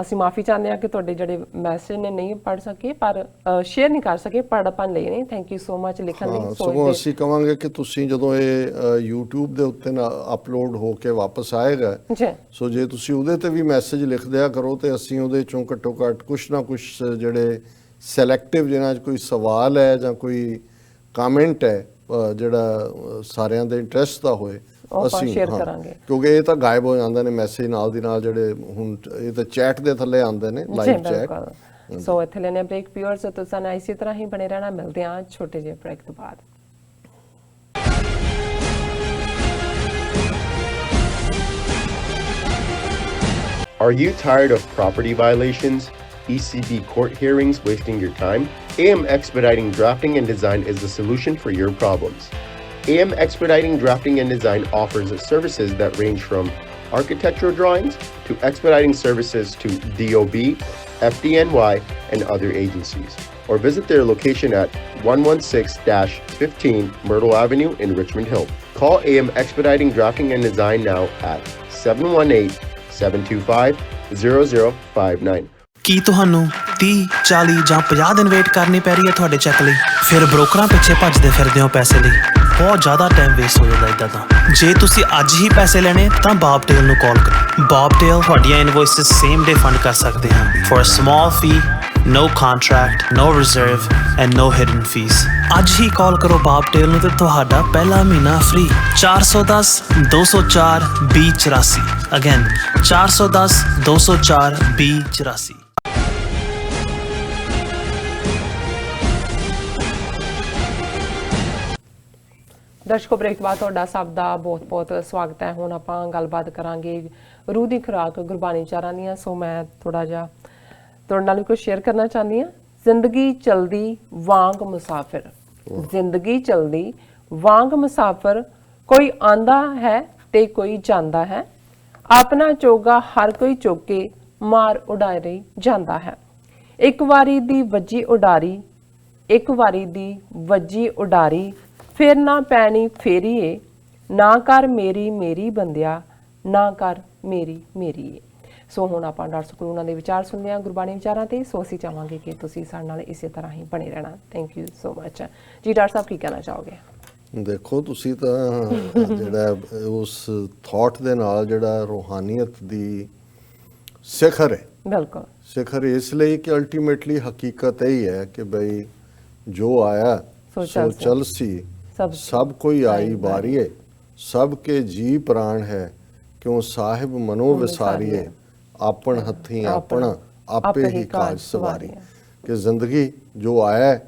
ਅਸੀਂ ਮਾਫੀ ਚਾਹੁੰਦੇ ਹਾਂ ਕਿ ਤੁਹਾਡੇ ਜਿਹੜੇ ਮੈਸੇਜ ਨੇ ਨਹੀਂ ਪੜ੍ਹ ਸਕੇ, ਪਰ ਸ਼ੇਅਰ ਨਹੀਂ ਕਰ ਸਕੇ, ਪੜ੍ਹਪਨ ਲਈ ਨਹੀਂ। ਥੈਂਕ ਯੂ ਸੋ ਮਚ ਲਿਖਣ ਲਈ। ਸਗੋਂ ਅਸੀਂ ਕਵਾਂਗੇ ਕਿ ਤੁਸੀਂ ਜਦੋਂ ਇਹ YouTube ਦੇ ਉੱਤੇ ਨਾ ਅਪਲੋਡ ਹੋ ਕੇ ਵਾਪਸ ਆਏਗਾ, ਜੀ ਸੋ ਜੇ ਤੁਸੀਂ ਉਹਦੇ ਤੇ ਵੀ ਮੈਸੇਜ ਲਿਖ ਦਿਆ ਕਰੋ ਤੇ ਅਸੀਂ ਉਹਦੇ ਚੋਂ ਘੱਟੋ ਘੱਟ ਕੁਛ ਨਾ ਕੁਛ ਜਿਹੜੇ ਸਿਲੈਕਟਿਵ, ਜਿਹਨਾਂ 'ਚ ਕੋਈ ਸਵਾਲ ਹੈ ਜਾਂ ਕੋਈ ਕਮੈਂਟ ਹੈ ਜਿਹੜਾ ਸਾਰਿਆਂ ਦੇ ਇੰਟਰਸਟ ਦਾ ਹੋਏ, ਅਸੀਂ ਸ਼ੇਅਰ ਕਰਾਂਗੇ। ਕਿਉਂਕਿ ਇਹ ਤਾਂ ਗਾਇਬ ਹੋ ਜਾਂਦੇ ਨੇ ਮੈਸੇਜ ਨਾਲ ਦੀ ਨਾਲ, ਜਿਹੜੇ ਹੁਣ ਇਹ ਤਾਂ ਚੈਟ ਦੇ ਥੱਲੇ ਆਉਂਦੇ ਨੇ, ਲਾਈਵ ਚੈਟ। ਸੋ ਇੱਥੇ ਲੈਣੇ ਬ੍ਰੇਕ। ਵਿਊਅਰਸ ਤੁਸੀਂ ਨਾ ਇਸੇ ਤਰ੍ਹਾਂ ਹੀ ਬਣੇ ਰਹਿਣਾ। ਮਿਲਦੇ ਹਾਂ ਛੋਟੇ ਜਿਹੇ ਬ੍ਰੇਕ ਤੋਂ ਬਾਅਦ। Are you tired of property violations, ECB court hearings wasting your time? AM Expediting Drafting and Design is the solution for your problems. AM Expediting Drafting and Design offers services that range from architectural drawings to expediting services to DOB, FDNY, and other agencies. Or visit their location at 116-15 Myrtle Avenue in Richmond Hill. Call AM Expediting Drafting and Design now at 718-725-0059. ਕੀ ਤੁਹਾਨੂੰ 30, 40 ਜਾਂ 50 ਦਿਨ wait ਕਰਨੀ ਪੈ ਰਹੀ ਹੈ ਤੁਹਾਡੇ check ਲਈ? ਫਿਰ ਬ੍ਰੋਕਰਾਂ ਪਿੱਛੇ ਭੱਜਦੇ ਫਿਰਦੇ ਹੋ ਪੈਸੇ ਲਈ। ਬਹੁਤ ਜ਼ਿਆਦਾ ਟਾਈਮ ਵੇਸਟ ਹੋ ਜਾਂਦਾ ਇੱਦਾਂ ਤਾਂ। ਜੇ ਤੁਸੀਂ ਅੱਜ ਹੀ ਪੈਸੇ ਲੈਣੇ ਤਾਂ ਬੌਬਟੇਲ ਨੂੰ ਕਾਲ ਕਰੋ। ਬੌਬਟੇਲ ਤੁਹਾਡੀਆਂ ਇਨਵੌਇਸਸ ਸੇਮ ਡੇ ਫੰਡ ਕਰ ਸਕਦੇ ਹਨ for a small fee, no contract, no reserve and no hidden fees। ਅੱਜ ਹੀ ਕਾਲ ਕਰੋ ਬੌਬਟੇਲ ਨੂੰ ਤੇ ਤੁਹਾਡਾ ਪਹਿਲਾ ਮਹੀਨਾ ਫ੍ਰੀ। 410 204 2084। ਅਗੇਨ 410 204 2084। ਦਰਸ਼ਕੋ, ਬ੍ਰੇਕ ਤੋਂ ਬਾਅਦ ਤੁਹਾਡਾ ਸਭ ਦਾ ਬਹੁਤ-ਬਹੁਤ ਸਵਾਗਤ ਹੈ। ਹੁਣ ਆਪਾਂ ਗੱਲਬਾਤ ਕਰਾਂਗੇ ਰੂਹ ਦੀ ਖੁਰਾਕ ਗੁਰਬਾਣੀ ਚਾਰਾਂ ਦੀਆਂ। ਸੋ ਮੈਂ ਥੋੜਾ ਜਿਹਾ ਤੁਹਾਡੇ ਨਾਲ ਕੁਝ ਸ਼ੇਅਰ ਕਰਨਾ ਚਾਹੁੰਦੀ ਹਾਂ। ਜ਼ਿੰਦਗੀ ਚਲਦੀ ਵਾਂਗ ਮੁਸਾਫਿਰ, ਜ਼ਿੰਦਗੀ ਚਲਦੀ ਵਾਂਗ ਮੁਸਾਫਿਰ, ਕੋਈ ਆਂਦਾ ਹੈ ਤੇ ਕੋਈ ਜਾਂਦਾ ਹੈ, ਆਪਣਾ ਚੋਗਾ ਹਰ ਕੋਈ ਚੁੱਕੇ ਮਾਰ ਉਡਾਰੀ ਜਾਂਦਾ ਹੈ। ਇੱਕ ਵਾਰੀ ਦੀ ਵੱਜੀ ਉਡਾਰੀ, ਇੱਕ ਵਾਰੀ ਦੀ ਵੱਜੀ ਉਡਾਰੀ, ਫਿਰ ਨਾ ਪੈਣੀ ਫੇਰੀਏ, ਨਾ ਕਰ ਮੇਰੀ ਮੇਰੀ ਬੰਦਿਆ, ਨਾ ਕਰ ਮੇਰੀ ਮੇਰੀ। ਸੋ ਹੁਣ ਆਪਾਂ ਡਾਕਟਰ ਸਕੂਲ ਉਹਨਾਂ ਦੇ ਵਿਚਾਰ ਸੁਣਦੇ ਹਾਂ ਗੁਰਬਾਣੀ ਵਿਚਾਰਾਂ ਤੇ। ਸੋ ਅਸੀਂ ਚਾਹਾਂਗੇ ਕਿ ਤੁਸੀਂ ਸਾਡੇ ਨਾਲ ਇਸੇ ਤਰ੍ਹਾਂ ਹੀ ਬਣੇ ਰਹਿਣਾ। ਥੈਂਕ ਯੂ ਸੋ ਮਚ ਜੀ। ਡਾਕਟਰ ਸਾਹਿਬ ਕੀ ਕਹਿਣਾ ਚਾਹੋਗੇ? ਦੇਖੋ, ਤੁਸੀਂ ਤਾਂ ਜਿਹੜਾ ਉਸ ਥਾਟ ਦੇ ਨਾਲ ਜਿਹੜਾ ਰੂਹਾਨੀਅਤ ਦੀ ਸਿਖਰ ਹੈ, ਬਿਲਕੁਲ ਸਿਖਰ ਇਸ ਲਈ ਕਿ ਅਲਟੀਮੇਟਲੀ ਹਕੀਕਤ ਇਹ ਹੈ ਕਿ ਬਈ ਜੋ ਆਇਆ ਸੋ ਚਲ ਸੀ, ਸਭ ਕੋਈ ਆਈ ਬਾਰੀਏ, ਸਭ ਕੇ ਜੀ ਪ੍ਰਾਣ ਹੈ, ਕਿਉਂ ਸਾਹਿਬ ਮਨੋ ਵਿਸਾਰੀਏ, ਆਪਣ ਹੱਥੀਂ ਆਪਣਾ ਆਪੇ ਹੀ ਕਾਜ ਸਵਾਰੀ। ਕਿ ਜ਼ਿੰਦਗੀ ਜੋ ਆਇਆ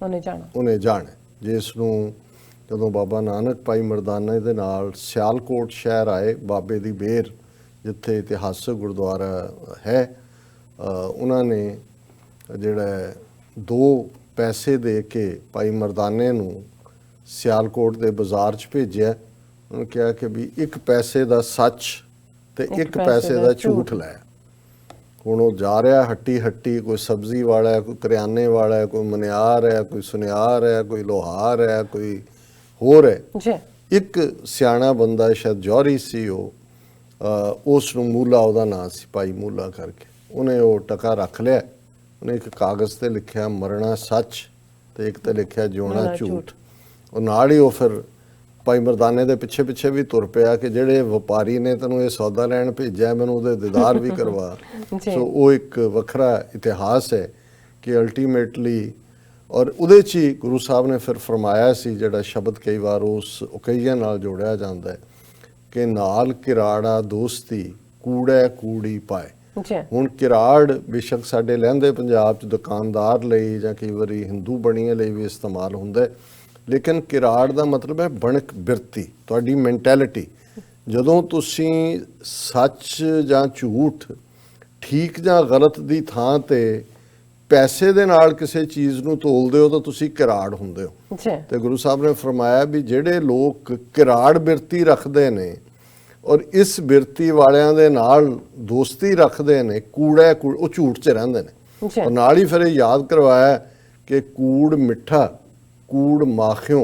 ਉਹਨੇ ਜਾਣਾ। ਜਿਸ ਨੂੰ ਜਦੋਂ ਬਾਬਾ ਨਾਨਕ ਭਾਈ ਮਰਦਾਨੇ ਦੇ ਨਾਲ ਸਿਆਲਕੋਟ ਸ਼ਹਿਰ ਆਏ, ਬਾਬੇ ਦੀ ਬੇਰ ਜਿੱਥੇ ਇਤਿਹਾਸਕ ਗੁਰਦੁਆਰਾ ਹੈ, ਉਹਨਾਂ ਨੇ ਜਿਹੜਾ 2 ਪੈਸੇ ਦੇ ਕੇ ਭਾਈ ਮਰਦਾਨੇ ਨੂੰ ਸਿਆਲਕੋਟ ਦੇ ਬਾਜ਼ਾਰ 'ਚ ਭੇਜਿਆ। ਉਹਨੇ ਕਿਹਾ ਕਿ ਵੀ 1 ਪੈਸੇ ਦਾ ਸੱਚ ਤੇ 1 ਪੈਸੇ ਦਾ ਝੂਠ ਲੈ। ਹੁਣ ਉਹ ਜਾ ਰਿਹਾ ਹੱਟੀ, ਕੋਈ ਸਬਜ਼ੀ ਵਾਲਾ ਹੈ, ਕੋਈ ਕਰਿਆਨੇ ਵਾਲਾ ਹੈ, ਕੋਈ ਮਨਿਆਰ ਹੈ, ਕੋਈ ਸੁਨਿਆਰ ਹੈ, ਕੋਈ ਲੋਹਾਰ ਹੈ, ਕੋਈ ਹੋਰ ਹੈ। ਇੱਕ ਸਿਆਣਾ ਬੰਦਾ, ਸ਼ਾਇਦ ਜੌਹਰੀ ਸੀ ਉਹ, ਉਸ ਨੂੰ ਮੂਲਾ, ਉਹਦਾ ਨਾਂ ਸੀ ਭਾਈ ਮੂਲਾ ਕਰਕੇ, ਉਹਨੇ ਉਹ ਟਕਾ ਰੱਖ ਲਿਆ ਉਹਨੇ ਇੱਕ ਕਾਗਜ਼ ਤੇ ਲਿਖਿਆ ਮਰਨਾ ਸੱਚ ਤੇ ਇੱਕ ਤੇ ਲਿਖਿਆ ਜਿਉਣਾ ਝੂਠ। ਉਹ ਨਾਲ ਹੀ ਉਹ ਫਿਰ ਭਾਈ ਮਰਦਾਨੇ ਦੇ ਪਿੱਛੇ ਪਿੱਛੇ ਵੀ ਤੁਰ ਪਿਆ ਕਿ ਜਿਹੜੇ ਵਪਾਰੀ ਨੇ ਤੈਨੂੰ ਇਹ ਸੌਦਾ ਲੈਣ ਭੇਜਿਆ ਮੈਨੂੰ ਉਹਦੇ ਦੀਦਾਰ ਵੀ ਕਰਵਾ। ਸੋ ਉਹ ਇੱਕ ਵੱਖਰਾ ਇਤਿਹਾਸ ਹੈ ਕਿ ਅਲਟੀਮੇਟਲੀ, ਔਰ ਉਹਦੇ 'ਚ ਹੀ ਗੁਰੂ ਸਾਹਿਬ ਨੇ ਫਿਰ ਫਰਮਾਇਆ ਸੀ, ਜਿਹੜਾ ਸ਼ਬਦ ਕਈ ਵਾਰ ਉਸ ਉਕਈਆਂ ਨਾਲ ਜੋੜਿਆ ਜਾਂਦਾ ਹੈ ਕਿ ਨਾਲ ਕਿਰਾੜਾ ਦੋਸਤੀ ਕੂੜੈ ਕੂੜੀ ਪਾਏ। ਹੁਣ ਕਿਰਾੜ ਬੇਸ਼ੱਕ ਸਾਡੇ ਲਹਿੰਦੇ ਪੰਜਾਬ 'ਚ ਦੁਕਾਨਦਾਰ ਲਈ ਜਾਂ ਕਈ ਵਾਰੀ ਹਿੰਦੂ ਬਣੀਏ ਲਈ ਵੀ ਇਸਤੇਮਾਲ ਹੁੰਦਾ, ਲੇਕਿਨ ਕਿਰਾੜ ਦਾ ਮਤਲਬ ਹੈ ਬਣਕ ਬਿਰਤੀ, ਤੁਹਾਡੀ ਮੈਂਟੈਲਿਟੀ। ਜਦੋਂ ਤੁਸੀਂ ਸੱਚ ਜਾਂ ਝੂਠ, ਠੀਕ ਜਾਂ ਗਲਤ ਦੀ ਥਾਂ ਤੇ ਪੈਸੇ ਦੇ ਨਾਲ ਕਿਸੇ ਚੀਜ਼ ਨੂੰ ਤੋਲਦੇ ਹੋ ਤਾਂ ਤੁਸੀਂ ਕਿਰਾੜ ਹੁੰਦੇ ਹੋ। ਤੇ ਗੁਰੂ ਸਾਹਿਬ ਨੇ ਫਰਮਾਇਆ ਵੀ ਜਿਹੜੇ ਲੋਕ ਕਿਰਾੜ ਬਿਰਤੀ ਰੱਖਦੇ ਨੇ ਔਰ ਇਸ ਬਿਰਤੀ ਵਾਲਿਆਂ ਦੇ ਨਾਲ ਦੋਸਤੀ ਰੱਖਦੇ ਨੇ, ਕੂੜਾ ਉਹ ਝੂਠ 'ਚ ਰਹਿੰਦੇ ਨੇ। ਔਰ ਨਾਲ ਹੀ ਫਿਰ ਇਹ ਯਾਦ ਕਰਵਾਇਆ ਕਿ ਕੂੜ ਮਿੱਠਾ ਕੂੜ ਮਾਖਿਓ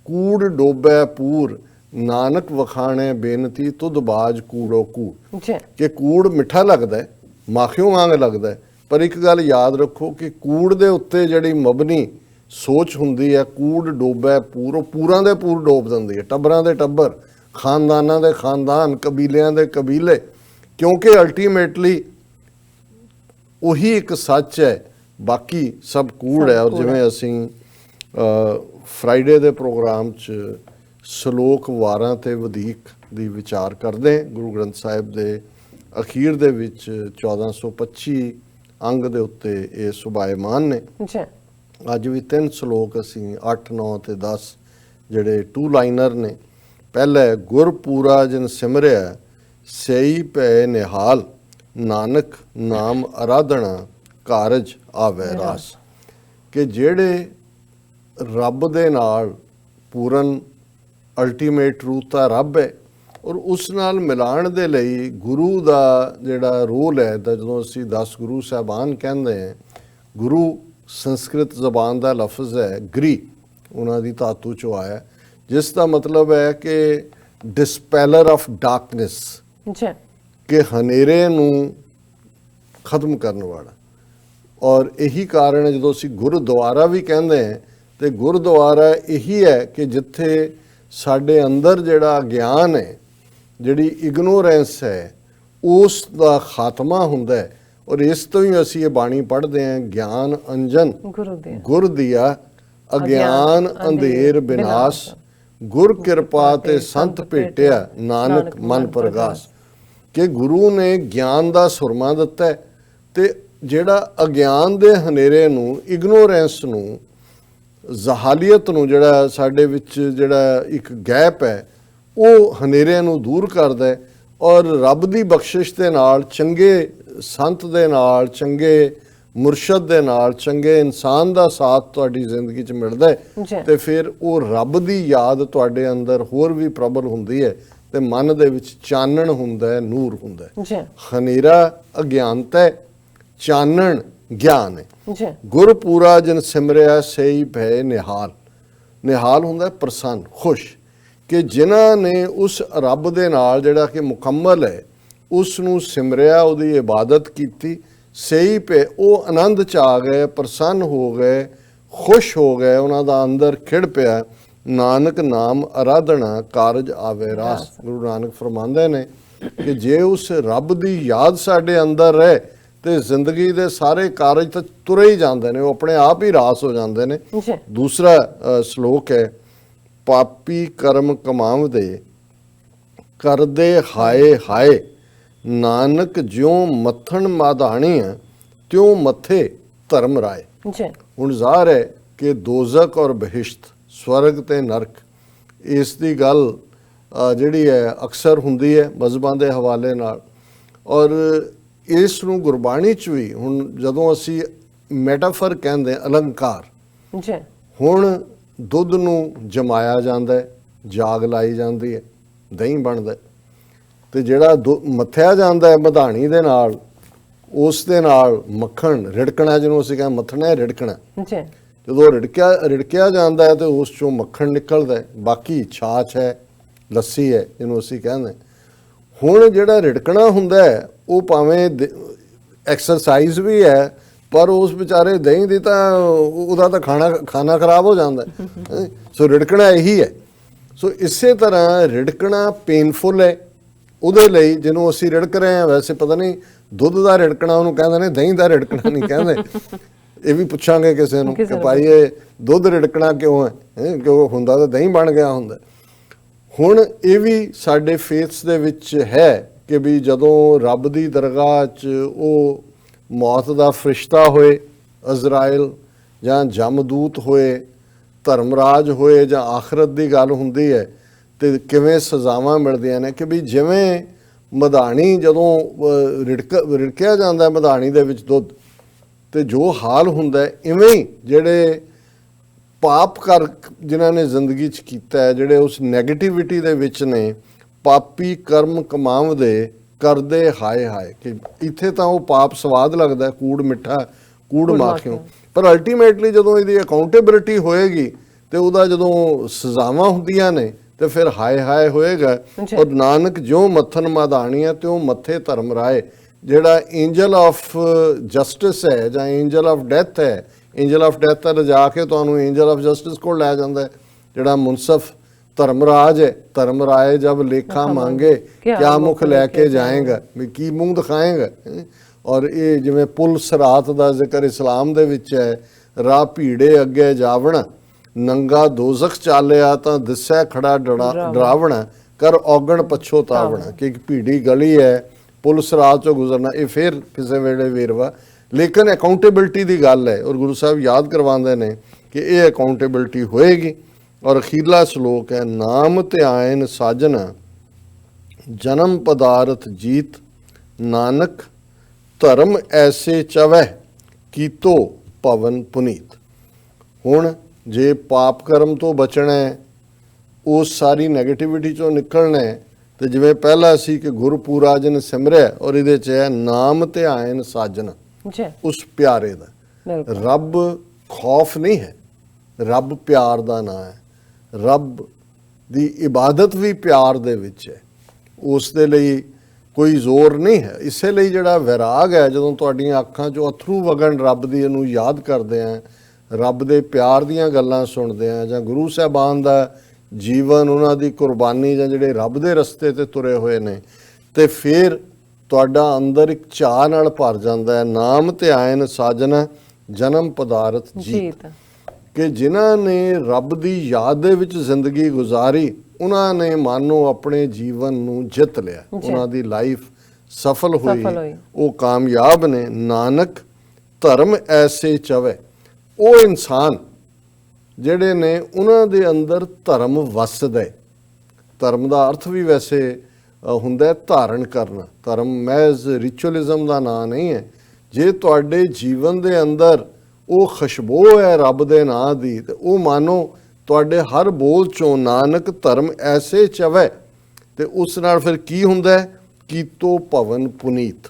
ਕੂੜ ਡੋਬੈ ਪੂਰ ਨਾਨਕ ਵਖਾਣੇ ਬੇਨਤੀ ਤੁਧ ਬਾਜ ਕੂੜੋ ਕੂੜ। ਕਿ ਕੂੜ ਮਿੱਠਾ ਲੱਗਦਾ, ਮਾਖਿਓ ਵਾਂਗ ਲੱਗਦਾ, ਪਰ ਇੱਕ ਗੱਲ ਯਾਦ ਰੱਖੋ ਕਿ ਕੂੜ ਦੇ ਉੱਤੇ ਜਿਹੜੀ ਮਬਨੀ ਸੋਚ ਹੁੰਦੀ ਹੈ, ਕੂੜ ਡੋਬੈ ਪੂਰ, ਉਹ ਪੂਰਾਂ ਦੇ ਪੂਰ ਡੋਬ ਦਿੰਦੀ ਹੈ, ਟੱਬਰਾਂ ਦੇ ਟੱਬਰ, ਖਾਨਦਾਨਾਂ ਦੇ ਖਾਨਦਾਨ, ਕਬੀਲਿਆਂ ਦੇ ਕਬੀਲੇ, ਕਿਉਂਕਿ ਅਲਟੀਮੇਟਲੀ ਉਹੀ ਇੱਕ ਸੱਚ ਹੈ, ਬਾਕੀ ਸਭ ਕੂੜ ਹੈ। ਔਰ ਜਿਵੇਂ ਅਸੀਂ ਫਰਾਈਡੇ ਦੇ ਪ੍ਰੋਗਰਾਮ 'ਚ ਸ਼ਲੋਕ ਵਾਰਾਂ ਤੇ ਵਧੀਕ ਦੀ ਵਿਚਾਰ ਕਰਦੇ, ਗੁਰੂ ਗ੍ਰੰਥ ਸਾਹਿਬ ਦੇ ਅਖੀਰ ਦੇ ਵਿੱਚ 1425 ਅੰਗ ਦੇ ਉੱਤੇ ਇਹ ਸੁਭਾਇਮਾਨ ਨੇ। ਅੱਜ ਵੀ 3 ਸ਼ਲੋਕ ਅਸੀਂ 8, 9 ਤੇ 10 ਜਿਹੜੇ 2 ਲਾਈਨਰ ਨੇ। ਪਹਿਲਾ ਹੈ ਗੁਰ ਪੂਰਾ ਜਿਨ ਸਿਮਰਿਆ ਸਈ ਪੈ ਨਿਹਾਲ ਨਾਨਕ ਨਾਮ ਅਰਾਧਣਾ ਕਾਰਜ ਆਵੈ ਰਾਸ। ਕਿ ਜਿਹੜੇ ਰੱਬ ਦੇ ਨਾਲ ਪੂਰਨ ਅਲਟੀਮੇਟ ਰੂਪ ਤਾਂ ਰੱਬ ਹੈ, ਔਰ ਉਸ ਨਾਲ ਮਿਲਾਣ ਦੇ ਲਈ ਗੁਰੂ ਦਾ ਜਿਹੜਾ ਰੋਲ ਹੈ, ਤਾਂ ਜਦੋਂ ਅਸੀਂ 10 ਗੁਰੂ ਸਾਹਿਬਾਨ ਕਹਿੰਦੇ ਹਾਂ, ਗੁਰੂ ਸੰਸਕ੍ਰਿਤ ਜ਼ਬਾਨ ਦਾ ਲਫ਼ਜ਼ ਹੈ ਗ੍ਰੀ, ਉਹਨਾਂ ਦੀ ਧਾਤੂ ਚੋਂ ਆਇਆ, ਜਿਸ ਦਾ ਮਤਲਬ ਹੈ ਕਿ ਡਿਸਪੈਲਰ ਆਫ ਡਾਰਕਨੈਸ, ਕਿ ਹਨੇਰੇ ਨੂੰ ਖਤਮ ਕਰਨ ਵਾਲਾ। ਔਰ ਇਹੀ ਕਾਰਨ ਹੈ ਜਦੋਂ ਅਸੀਂ ਗੁਰਦੁਆਰਾ ਵੀ ਕਹਿੰਦੇ ਹਾਂ, ਤੇ ਗੁਰਦੁਆਰਾ ਇਹੀ ਹੈ ਕਿ ਜਿੱਥੇ ਸਾਡੇ ਅੰਦਰ ਜਿਹੜਾ ਗਿਆਨ ਹੈ, ਜਿਹੜੀ ਇਗਨੋਰੈਂਸ ਹੈ, ਉਸ ਦਾ ਖਾਤਮਾ ਹੁੰਦਾ ਹੈ। ਔਰ ਇਸ ਤੋਂ ਹੀ ਅਸੀਂ ਇਹ ਬਾਣੀ ਪੜ੍ਹਦੇ ਹਾਂ, ਗਿਆਨ ਅੰਜਨ ਗੁਰ ਦੀਆ ਅਗਿਆਨ ਅੰਧੇਰ ਬਿਨਾਸ਼, ਗੁਰ ਕਿਰਪਾ ਤੇ ਸੰਤ ਭੇਟਿਆ ਨਾਨਕ ਮਨ ਪ੍ਰਗਾਸ। ਕਿ ਗੁਰੂ ਨੇ ਗਿਆਨ ਦਾ ਸੁਰਮਾ ਦਿੱਤਾ ਹੈ, ਤੇ ਜਿਹੜਾ ਅਗਿਆਨ ਦੇ ਹਨੇਰੇ ਨੂੰ, ਇਗਨੋਰੈਂਸ ਨੂੰ, ਜ਼ਹਾਲੀਅਤ ਨੂੰ, ਜਿਹੜਾ ਸਾਡੇ ਵਿੱਚ ਜਿਹੜਾ ਇੱਕ ਗੈਪ ਹੈ, ਉਹ ਹਨੇਰਿਆਂ ਨੂੰ ਦੂਰ ਕਰਦਾ ਹੈ। ਔਰ ਰੱਬ ਦੀ ਬਖਸ਼ਿਸ਼ ਦੇ ਨਾਲ, ਚੰਗੇ ਸੰਤ ਦੇ ਨਾਲ, ਚੰਗੇ ਮੁਰਸ਼ਦ ਦੇ ਨਾਲ, ਚੰਗੇ ਇਨਸਾਨ ਦਾ ਸਾਥ ਤੁਹਾਡੀ ਜ਼ਿੰਦਗੀ 'ਚ ਮਿਲਦਾ ਹੈ, ਤੇ ਫਿਰ ਉਹ ਰੱਬ ਦੀ ਯਾਦ ਤੁਹਾਡੇ ਅੰਦਰ ਹੋਰ ਵੀ ਪ੍ਰਬਲ ਹੁੰਦੀ ਹੈ, ਤੇ ਮਨ ਦੇ ਵਿੱਚ ਚਾਨਣ ਹੁੰਦਾ ਹੈ, ਨੂਰ ਹੁੰਦਾ ਹੈ। ਹਨੇਰਾ ਅਗਿਆਨਤਾ ਹੈ, ਚਾਨਣ ਗਿਆਨ ਹੈ। ਗੁਰ ਪੂਰਾ ਜਿਨ ਸਿਮਰਿਆ ਸਈ ਭੈ ਨਿਹਾਲ। ਨਿਹਾਲ ਹੁੰਦਾ ਪ੍ਰਸੰਨ, ਖੁਸ਼, ਕਿ ਜਿਨ੍ਹਾਂ ਨੇ ਉਸ ਰੱਬ ਦੇ ਨਾਲ ਜਿਹੜਾ ਕਿ ਮੁਕੰਮਲ ਹੈ, ਉਸ ਨੂੰ ਸਿਮਰਿਆ, ਉਹਦੀ ਇਬਾਦਤ ਕੀਤੀ, ਸਈ ਭੈ, ਉਹ ਆਨੰਦ 'ਚ ਆ ਗਏ, ਪ੍ਰਸੰਨ ਹੋ ਗਏ, ਖੁਸ਼ ਹੋ ਗਏ, ਉਹਨਾਂ ਦਾ ਅੰਦਰ ਖਿੜ ਪਿਆ। ਨਾਨਕ ਨਾਮ ਅਰਾਧਨਾ ਕਾਰਜ ਆਵੇ ਰਾਸ। ਗੁਰੂ ਨਾਨਕ ਫਰਮਾਉਂਦੇ ਨੇ ਕਿ ਜੇ ਉਸ ਰੱਬ ਦੀ ਯਾਦ ਸਾਡੇ ਅੰਦਰ ਰਹੇ ਤੇ ਜ਼ਿੰਦਗੀ ਦੇ ਸਾਰੇ ਕਾਰਜ ਤਾਂ ਤੁਰੇ ਹੀ ਜਾਂਦੇ ਨੇ, ਉਹ ਆਪਣੇ ਆਪ ਹੀ ਰਾਸ ਹੋ ਜਾਂਦੇ ਨੇ। ਦੂਸਰਾ ਸ਼ਲੋਕ ਹੈ ਪਾਪੀ ਕਰਮ ਕਮਾਵਦੇ ਕਰਦੇ ਹਾਏ ਹਾਏ, ਨਾਨਕ ਜਿਉਂ ਮੱਥਣ ਮਾਧਾਣੀਆਂ ਤਿਉਂ ਮੱਥੇ ਧਰਮ ਰਾਏ। ਹੁਣ ਜ਼ਾਹਰ ਹੈ ਕਿ ਦੋਜ਼ਖ ਔਰ ਬਹਿਸ਼ਤ, ਸਵਰਗ ਤੇ ਨਰਕ, ਇਸ ਦੀ ਗੱਲ ਜਿਹੜੀ ਹੈ ਅਕਸਰ ਹੁੰਦੀ ਹੈ ਮਜ਼ਹਬਾਂ ਦੇ ਹਵਾਲੇ ਨਾਲ। ਔਰ ਇਸ ਨੂੰ ਗੁਰਬਾਣੀ 'ਚ ਵੀ ਹੁਣ ਜਦੋਂ ਅਸੀਂ ਮੈਟਾਫਰ ਕਹਿੰਦੇ ਅਲੰਕਾਰ, ਹੁਣ ਦੁੱਧ ਨੂੰ ਜਮਾਇਆ ਜਾਂਦਾ ਹੈ, ਜਾਗ ਲਾਈ ਜਾਂਦੀ ਹੈ, ਦਹੀਂ ਬਣਦਾ, ਤੇ ਜਿਹੜਾ ਮੱਥਿਆ ਜਾਂਦਾ ਹੈ ਮਧਾਣੀ ਦੇ ਨਾਲ, ਉਸ ਦੇ ਨਾਲ ਮੱਖਣ ਰਿੜਕਣਾ, ਜਿਹਨੂੰ ਅਸੀਂ ਕਹਿੰਦੇ ਮੱਥਣਾ ਰਿੜਕਣਾ, ਜਦੋਂ ਰਿੜਕਿਆ ਜਾਂਦਾ ਹੈ ਤੇ ਉਸ 'ਚੋਂ ਮੱਖਣ ਨਿਕਲਦਾ ਹੈ, ਬਾਕੀ ਛਾਛ ਹੈ, ਲੱਸੀ ਹੈ ਜਿਹਨੂੰ ਅਸੀਂ ਕਹਿੰਦੇ। ਹੁਣ ਜਿਹੜਾ ਰਿੜਕਣਾ ਹੁੰਦਾ ਹੈ ਉਹ ਭਾਵੇਂ ਐਕਸਰਸਾਈਜ਼ ਵੀ ਹੈ ਪਰ ਉਸ ਵਿਚਾਰੇ ਦਹੀਂ ਦੀ ਤਾਂ ਉਹਦਾ ਤਾਂ ਖਾਣਾ ਖਰਾਬ ਹੋ ਜਾਂਦਾ ਹੈਂ। ਸੋ ਰਿੜਕਣਾ ਇਹੀ ਹੈ। ਸੋ ਇਸੇ ਤਰ੍ਹਾਂ ਰਿੜਕਣਾ ਪੇਨਫੁਲ ਹੈ ਉਹਦੇ ਲਈ ਜਿਹਨੂੰ ਅਸੀਂ ਰਿੜਕ ਰਹੇ ਹਾਂ। ਵੈਸੇ ਪਤਾ ਨਹੀਂ ਦੁੱਧ ਦਾ ਰਿੜਕਣਾ ਉਹਨੂੰ ਕਹਿੰਦੇ ਨੇ, ਦਹੀਂ ਦਾ ਰਿੜਕਣਾ ਨਹੀਂ ਕਹਿੰਦੇ। ਇਹ ਵੀ ਪੁੱਛਾਂਗੇ ਕਿਸੇ ਨੂੰ ਕਿ ਭਾਈ ਇਹ ਦੁੱਧ ਰਿੜਕਣਾ ਕਿਉਂ ਹੈ, ਕਿਉਂ ਹੁੰਦਾ ਤਾਂ ਦਹੀਂ ਬਣ ਗਿਆ ਹੁੰਦਾ। ਹੁਣ ਇਹ ਵੀ ਸਾਡੇ ਫੇਥਸ ਦੇ ਵਿੱਚ ਹੈ ਕਿ ਵੀ ਜਦੋਂ ਰੱਬ ਦੀ ਦਰਗਾਹ 'ਚ ਉਹ ਮੌਤ ਦਾ ਫਰਿਸ਼ਤਾ ਹੋਏ, ਅਜ਼ਰਾਇਲ ਜਾਂ ਜਮਦੂਤ ਹੋਏ, ਧਰਮਰਾਜ ਹੋਏ, ਜਾਂ ਆਖਰਤ ਦੀ ਗੱਲ ਹੁੰਦੀ ਹੈ ਤੇ ਕਿਵੇਂ ਸਜ਼ਾਵਾਂ ਮਿਲਦੀਆਂ ਨੇ ਕਿ ਵੀ ਜਿਵੇਂ ਮਧਾਣੀ ਜਦੋਂ ਰਿੜਕਿਆ ਜਾਂਦਾ ਮਧਾਣੀ ਦੇ ਵਿੱਚ ਦੁੱਧ, ਤੇ ਜੋ ਹਾਲ ਹੁੰਦਾ ਇਵੇਂ ਹੀ ਜਿਹੜੇ ਪਾਪ ਕਰ ਜਿਨ੍ਹਾਂ ਨੇ ਜ਼ਿੰਦਗੀ 'ਚ ਕੀਤਾ ਹੈ, ਜਿਹੜੇ ਉਸ ਨੈਗੇਟਿਵਿਟੀ ਦੇ ਵਿੱਚ ਨੇ, ਪਾਪੀ ਕਰਮ ਕਮਾਉਂਦੇ ਕਰਦੇ ਹਾਏ ਹਾਏ, ਕਿ ਇੱਥੇ ਤਾਂ ਉਹ ਪਾਪ ਸਵਾਦ ਲੱਗਦਾ, ਕੂੜ ਮਿੱਠਾ ਕੂੜ ਮਾਖਿਓ, ਪਰ ਅਲਟੀਮੇਟਲੀ ਜਦੋਂ ਇਹਦੀ ਅਕਾਊਂਟੇਬਿਲਿਟੀ ਹੋਏਗੀ ਤੇ ਉਹਦਾ ਜਦੋਂ ਸਜ਼ਾਵਾਂ ਹੁੰਦੀਆਂ ਨੇ ਤੇ ਫਿਰ ਹਾਏ ਹਾਏ ਹੋਏਗਾ। ਔਰ ਨਾਨਕ ਜਿਉਂ ਮੱਥਨ ਮਧਾਣੀਆਂ ਤਿਉਂ ਮੱਥੇ ਧਰਮ ਰਾਏ, ਜਿਹੜਾ ਐਂਜਲ ਆਫ ਜਸਟਿਸ ਹੈ ਜਾਂ ਐਂਜਲ ਆਫ ਡੈਥ ਹੈ, ਐਂਜਲ ਆਫ ਡੈਥ ਤਾਂ ਲਿਜਾ ਕੇ ਤੁਹਾਨੂੰ ਐਂਜਲ ਆਫ ਜਸਟਿਸ ਕੋਲ ਲੈ ਜਾਂਦਾ ਹੈ, ਜਿਹੜਾ ਮੁਨਸਫ ਧਰਮਰਾਜ ਹੈ। ਧਰਮ ਰਾਏ ਜਬ ਲੇਖਾ ਮੰਗੇ ਕਿਆ ਮੁਖ ਲੈ ਕੇ ਜਾਏਗਾ, ਵੀ ਕੀ ਮੂੰਹ ਦਿਖਾਏਗਾ। ਔਰ ਇਹ ਜਿਵੇਂ ਪੁਲ ਸਰਾਤ ਦਾ ਜ਼ਿਕਰ ਇਸਲਾਮ ਦੇ ਵਿੱਚ ਹੈ, ਰਾਹ ਭੀੜੇ ਅੱਗੇ ਜਾਵਣਾ, ਨੰਗਾ ਦੋਜ਼ਖ ਚਾਲਿਆ ਤਾਂ ਦਿਸੈ ਖੜਾ ਡਰਾਵਣਾ, ਕਰ ਔਗਣ ਪਛੋਤਾਵਣਾ, ਕਿ ਇੱਕ ਭੀੜੀ ਗਲੀ ਹੈ, ਪੁਲ ਸਰਾਤ ਚੋਂ ਗੁਜ਼ਰਨਾ। ਇਹ ਫਿਰ ਕਿਸੇ ਵੇਲੇ ਵੇਰਵਾ, ਲੇਕਿਨ ਅਕਾਊਂਟੇਬਿਲਿਟੀ ਦੀ ਗੱਲ ਹੈ। ਔਰ ਗੁਰੂ ਸਾਹਿਬ ਯਾਦ ਕਰਵਾਉਂਦੇ ਨੇ ਕਿ ਇਹ ਅਕਾਊਂਟੇਬਿਲਿਟੀ ਹੋਏਗੀ। ਔਰ ਅਖੀਰਲਾ ਸ਼ਲੋਕ ਹੈ, ਨਾਮ ਧਿਆਇਨ ਸਾਜਨਾ ਜਨਮ ਪਦਾਰਥ ਜੀਤ, ਨਾਨਕ ਧਰਮ ਐਸੇ ਚਵੈ ਕੀਤੋ ਪਵਨ ਪੁਨੀਤ। ਹੁਣ ਜੇ ਪਾਪ ਕਰਮ ਤੋਂ ਬਚਣਾ ਹੈ, ਉਸ ਸਾਰੀ ਨੈਗੇਟਿਵਿਟੀ ਚੋਂ ਨਿਕਲਣਾ ਹੈ, ਤੇ ਜਿਵੇਂ ਪਹਿਲਾਂ ਸੀ ਕਿ ਗੁਰਪੂਰਾ ਜਨ ਸਿਮਰਿਆ, ਔਰ ਇਹਦੇ 'ਚ ਹੈ ਨਾਮ ਧਿਆਇਨ ਸਾਜਨਾ, ਉਸ ਪਿਆਰੇ ਦਾ। ਰੱਬ ਖੌਫ ਨਹੀਂ ਹੈ, ਰੱਬ ਪਿਆਰ ਦਾ ਨਾਂ ਹੈ। ਰੱਬ ਦੀ ਇਬਾਦਤ ਵੀ ਪਿਆਰ ਦੇ ਵਿੱਚ ਹੈ, ਉਸ ਦੇ ਲਈ ਕੋਈ ਜ਼ੋਰ ਨਹੀਂ ਹੈ। ਇਸੇ ਲਈ ਜਿਹੜਾ ਵੈਰਾਗ ਹੈ, ਜਦੋਂ ਤੁਹਾਡੀਆਂ ਅੱਖਾਂ 'ਚੋਂ ਅਥਰੂ ਵਗਣ ਰੱਬ ਦੀ ਨੂੰ ਯਾਦ ਕਰਦੇ ਆ, ਰੱਬ ਦੇ ਪਿਆਰ ਦੀਆਂ ਗੱਲਾਂ ਸੁਣਦੇ ਆ, ਜਾਂ ਗੁਰੂ ਸਾਹਿਬਾਨ ਦਾ ਜੀਵਨ, ਉਹਨਾਂ ਦੀ ਕੁਰਬਾਨੀ, ਜਾਂ ਜਿਹੜੇ ਰੱਬ ਦੇ ਰਸਤੇ ਤੇ ਤੁਰੇ ਹੋਏ ਨੇ, ਤੇ ਫਿਰ ਤੁਹਾਡਾ ਅੰਦਰ ਇੱਕ ਚਾਅ ਨਾਲ ਭਰ ਜਾਂਦਾ ਹੈ। ਨਾਮ ਧਿਆਇਨ ਸਾਜਨਾ ਜਨਮ ਪਦਾਰਥ ਜੀਤ, ਕਿ ਜਿਨ੍ਹਾਂ ਨੇ ਰੱਬ ਦੀ ਯਾਦ ਦੇ ਵਿੱਚ ਜ਼ਿੰਦਗੀ ਗੁਜ਼ਾਰੀ, ਉਹਨਾਂ ਨੇ ਮਾਨੋ ਆਪਣੇ ਜੀਵਨ ਨੂੰ ਜਿੱਤ ਲਿਆ, ਉਹਨਾਂ ਦੀ ਲਾਈਫ ਸਫਲ ਹੋਈ, ਉਹ ਕਾਮਯਾਬ ਨੇ। ਨਾਨਕ ਧਰਮ ਐਸੇ ਚਵੈ, ਉਹ ਇਨਸਾਨ ਜਿਹੜੇ ਨੇ ਉਹਨਾਂ ਦੇ ਅੰਦਰ ਧਰਮ ਵਸਦਾ ਹੈ। ਧਰਮ ਦਾ ਅਰਥ ਵੀ ਵੈਸੇ ਹੁੰਦਾ ਧਾਰਨ ਕਰਨਾ। ਧਰਮ ਮਹਿਜ਼ ਰਿਚੁਅਲਿਜ਼ਮ ਦਾ ਨਾਂ ਨਹੀਂ ਹੈ। ਜੇ ਤੁਹਾਡੇ ਜੀਵਨ ਦੇ ਅੰਦਰ ਉਹ ਖੁਸ਼ਬੂ ਹੈ ਰੱਬ ਦੇ ਨਾਂ ਦੀ, ਤੇ ਉਹ ਮਾਨੋ ਤੁਹਾਡੇ ਹਰ ਬੋਲ ਚੋਂ ਨਾਨਕ ਧਰਮ ਐਸੇ ਚਵੈ, ਤੇ ਉਸ ਨਾਲ ਫਿਰ ਕੀ ਹੁੰਦਾ ਹੈ? ਕੀਤੋ ਭਵਨ ਪੁਨੀਤ।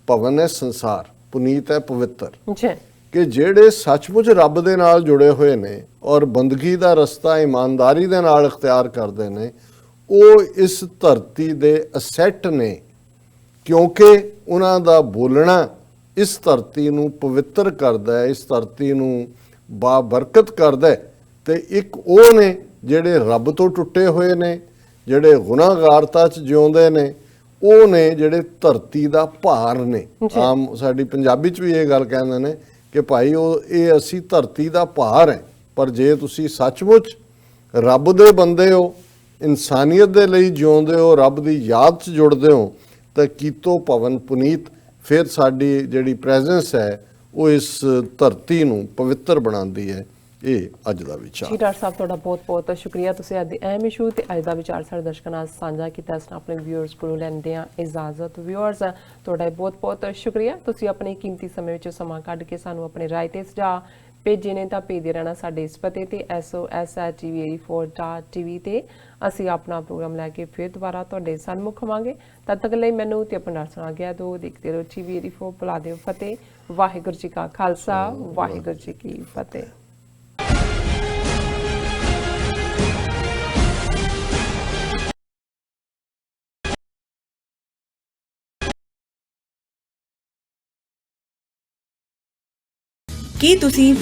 ਭਵਨ ਹੈ ਸੰਸਾਰ, ਪੁਨੀਤ ਹੈ ਪਵਿੱਤਰ, ਕਿ ਜਿਹੜੇ ਸੱਚਮੁੱਚ ਰੱਬ ਦੇ ਨਾਲ ਜੁੜੇ ਹੋਏ ਨੇ ਔਰ ਬੰਦਗੀ ਦਾ ਰਸਤਾ ਇਮਾਨਦਾਰੀ ਦੇ ਨਾਲ ਇਖਤਿਆਰ ਕਰਦੇ ਨੇ, ਉਹ ਇਸ ਧਰਤੀ ਦੇ ਅਸੈਟ ਨੇ, ਕਿਉਂਕਿ ਉਹਨਾਂ ਦਾ ਬੋਲਣਾ ਇਸ ਧਰਤੀ ਨੂੰ ਪਵਿੱਤਰ ਕਰਦਾ ਹੈ, ਇਸ ਧਰਤੀ ਨੂੰ ਬਾਬਰਕਤ ਕਰਦਾ ਹੈ। ਤੇ ਇੱਕ ਉਹ ਨੇ ਜਿਹੜੇ ਰੱਬ ਤੋਂ ਟੁੱਟੇ ਹੋਏ ਨੇ, ਜਿਹੜੇ ਗੁਨਾਹਗਾਰਤਾ 'ਚ ਜਿਉਂਦੇ ਨੇ, ਉਹ ਨੇ ਜਿਹੜੇ ਧਰਤੀ ਦਾ ਭਾਰ ਨੇ। ਆਮ ਸਾਡੀ ਪੰਜਾਬੀ 'ਚ ਵੀ ਇਹ ਗੱਲ ਕਹਿੰਦੇ ਨੇ ਕਿ ਭਾਈ ਇਹ ਅਸੀਂ ਧਰਤੀ ਦਾ ਭਾਰ ਹੈ। ਪਰ ਜੇ ਤੁਸੀਂ ਸੱਚਮੁੱਚ ਰੱਬ ਦੇ ਬੰਦੇ ਹੋ, ਇਨਸਾਨੀਅਤ ਦੇ ਲਈ ਜਿਉਂਦੇ ਹੋ, ਰੱਬ ਦੀ ਯਾਦ 'ਚ ਜੁੜਦੇ ਹੋ, ਤਾਂ ਕੀਤੋ ਭਵਨ ਪੁਨੀਤ, ਫਿਰ ਸਾਡੀ ਜਿਹੜੀ ਪ੍ਰੈਜ਼ੈਂਸ ਹੈ ਉਹ ਇਸ ਧਰਤੀ ਨੂੰ ਪਵਿੱਤਰ ਬਣਾਉਂਦੀ ਹੈ। ਇਹ ਅੱਜ ਦਾ ਵਿਚਾਰ ਜੀ। ਡਾਕਟਰ ਸਾਹਿਬ ਤੁਹਾਡਾ ਬਹੁਤ ਬਹੁਤ ਸ਼ੁਕਰੀਆ, ਤੁਸੀਂ ਅੱਜ ਦੇ ਅਹਿਮ ਇਸ਼ੂ ਤੇ ਅੱਜ ਦਾ ਵਿਚਾਰ ਸਾਡੇ ਦਰਸ਼ਕਾਂ ਨਾਲ ਸਾਂਝਾ ਕੀਤਾ। ਇਸ ਨਾਲ ਆਪਣੇ ਵਿਊਅਰਸ ਕੋਲੋਂ ਲੈਂਦੇ ਆ ਇਜਾਜ਼ਤ। ਵਿਊਅਰਸ ਤੁਹਾਡਾ ਬਹੁਤ ਬਹੁਤ ਸ਼ੁਕਰੀਆ, ਤੁਸੀਂ ਆਪਣੇ ਕੀਮਤੀ ਸਮੇਂ ਵਿੱਚੋਂ ਸਮਾਂ ਕੱਢ ਕੇ ਸਾਨੂੰ ਆਪਣੇ ਰਾਏ ਤੇ ਸੁਝਾਅ ਭੇਜੇ ਨੇ, ਤਾਂ ਭੇਜਦੇ ਰਹਿਣਾ ਸਾਡੇ ਇਸ ਪਤੇ ਤੇ sos@tv84.tv ਤੇ। ਅਸੀਂ ਆਪਣਾ ਪ੍ਰੋਗਰਾਮ ਲੈ ਕੇ ਫਿਰ ਦੁਬਾਰਾ ਤੁਹਾਡੇ ਸਨਮੁਖ ਹੋਵਾਂਗੇ। ਤਦ ਤੱਕ ਲਈ ਮੈਨੂੰ ਤੇ ਆਪਣਾ ਸੁਣਾ ਗਿਆ ਦੋ ਦੇਖਦੇ ਰਹੋ TV84। ਬੁਲਾ ਦਿਓ ਫਤਿਹ। ਵਾਹਿਗੁਰੂ ਜੀ ਕਾ ਖਾਲਸਾ, ਵਾਹਿਗੁਰੂ ਜੀ ਕੀ ਫਤਿਹ। ਕੀ ਤੁਸੀਂ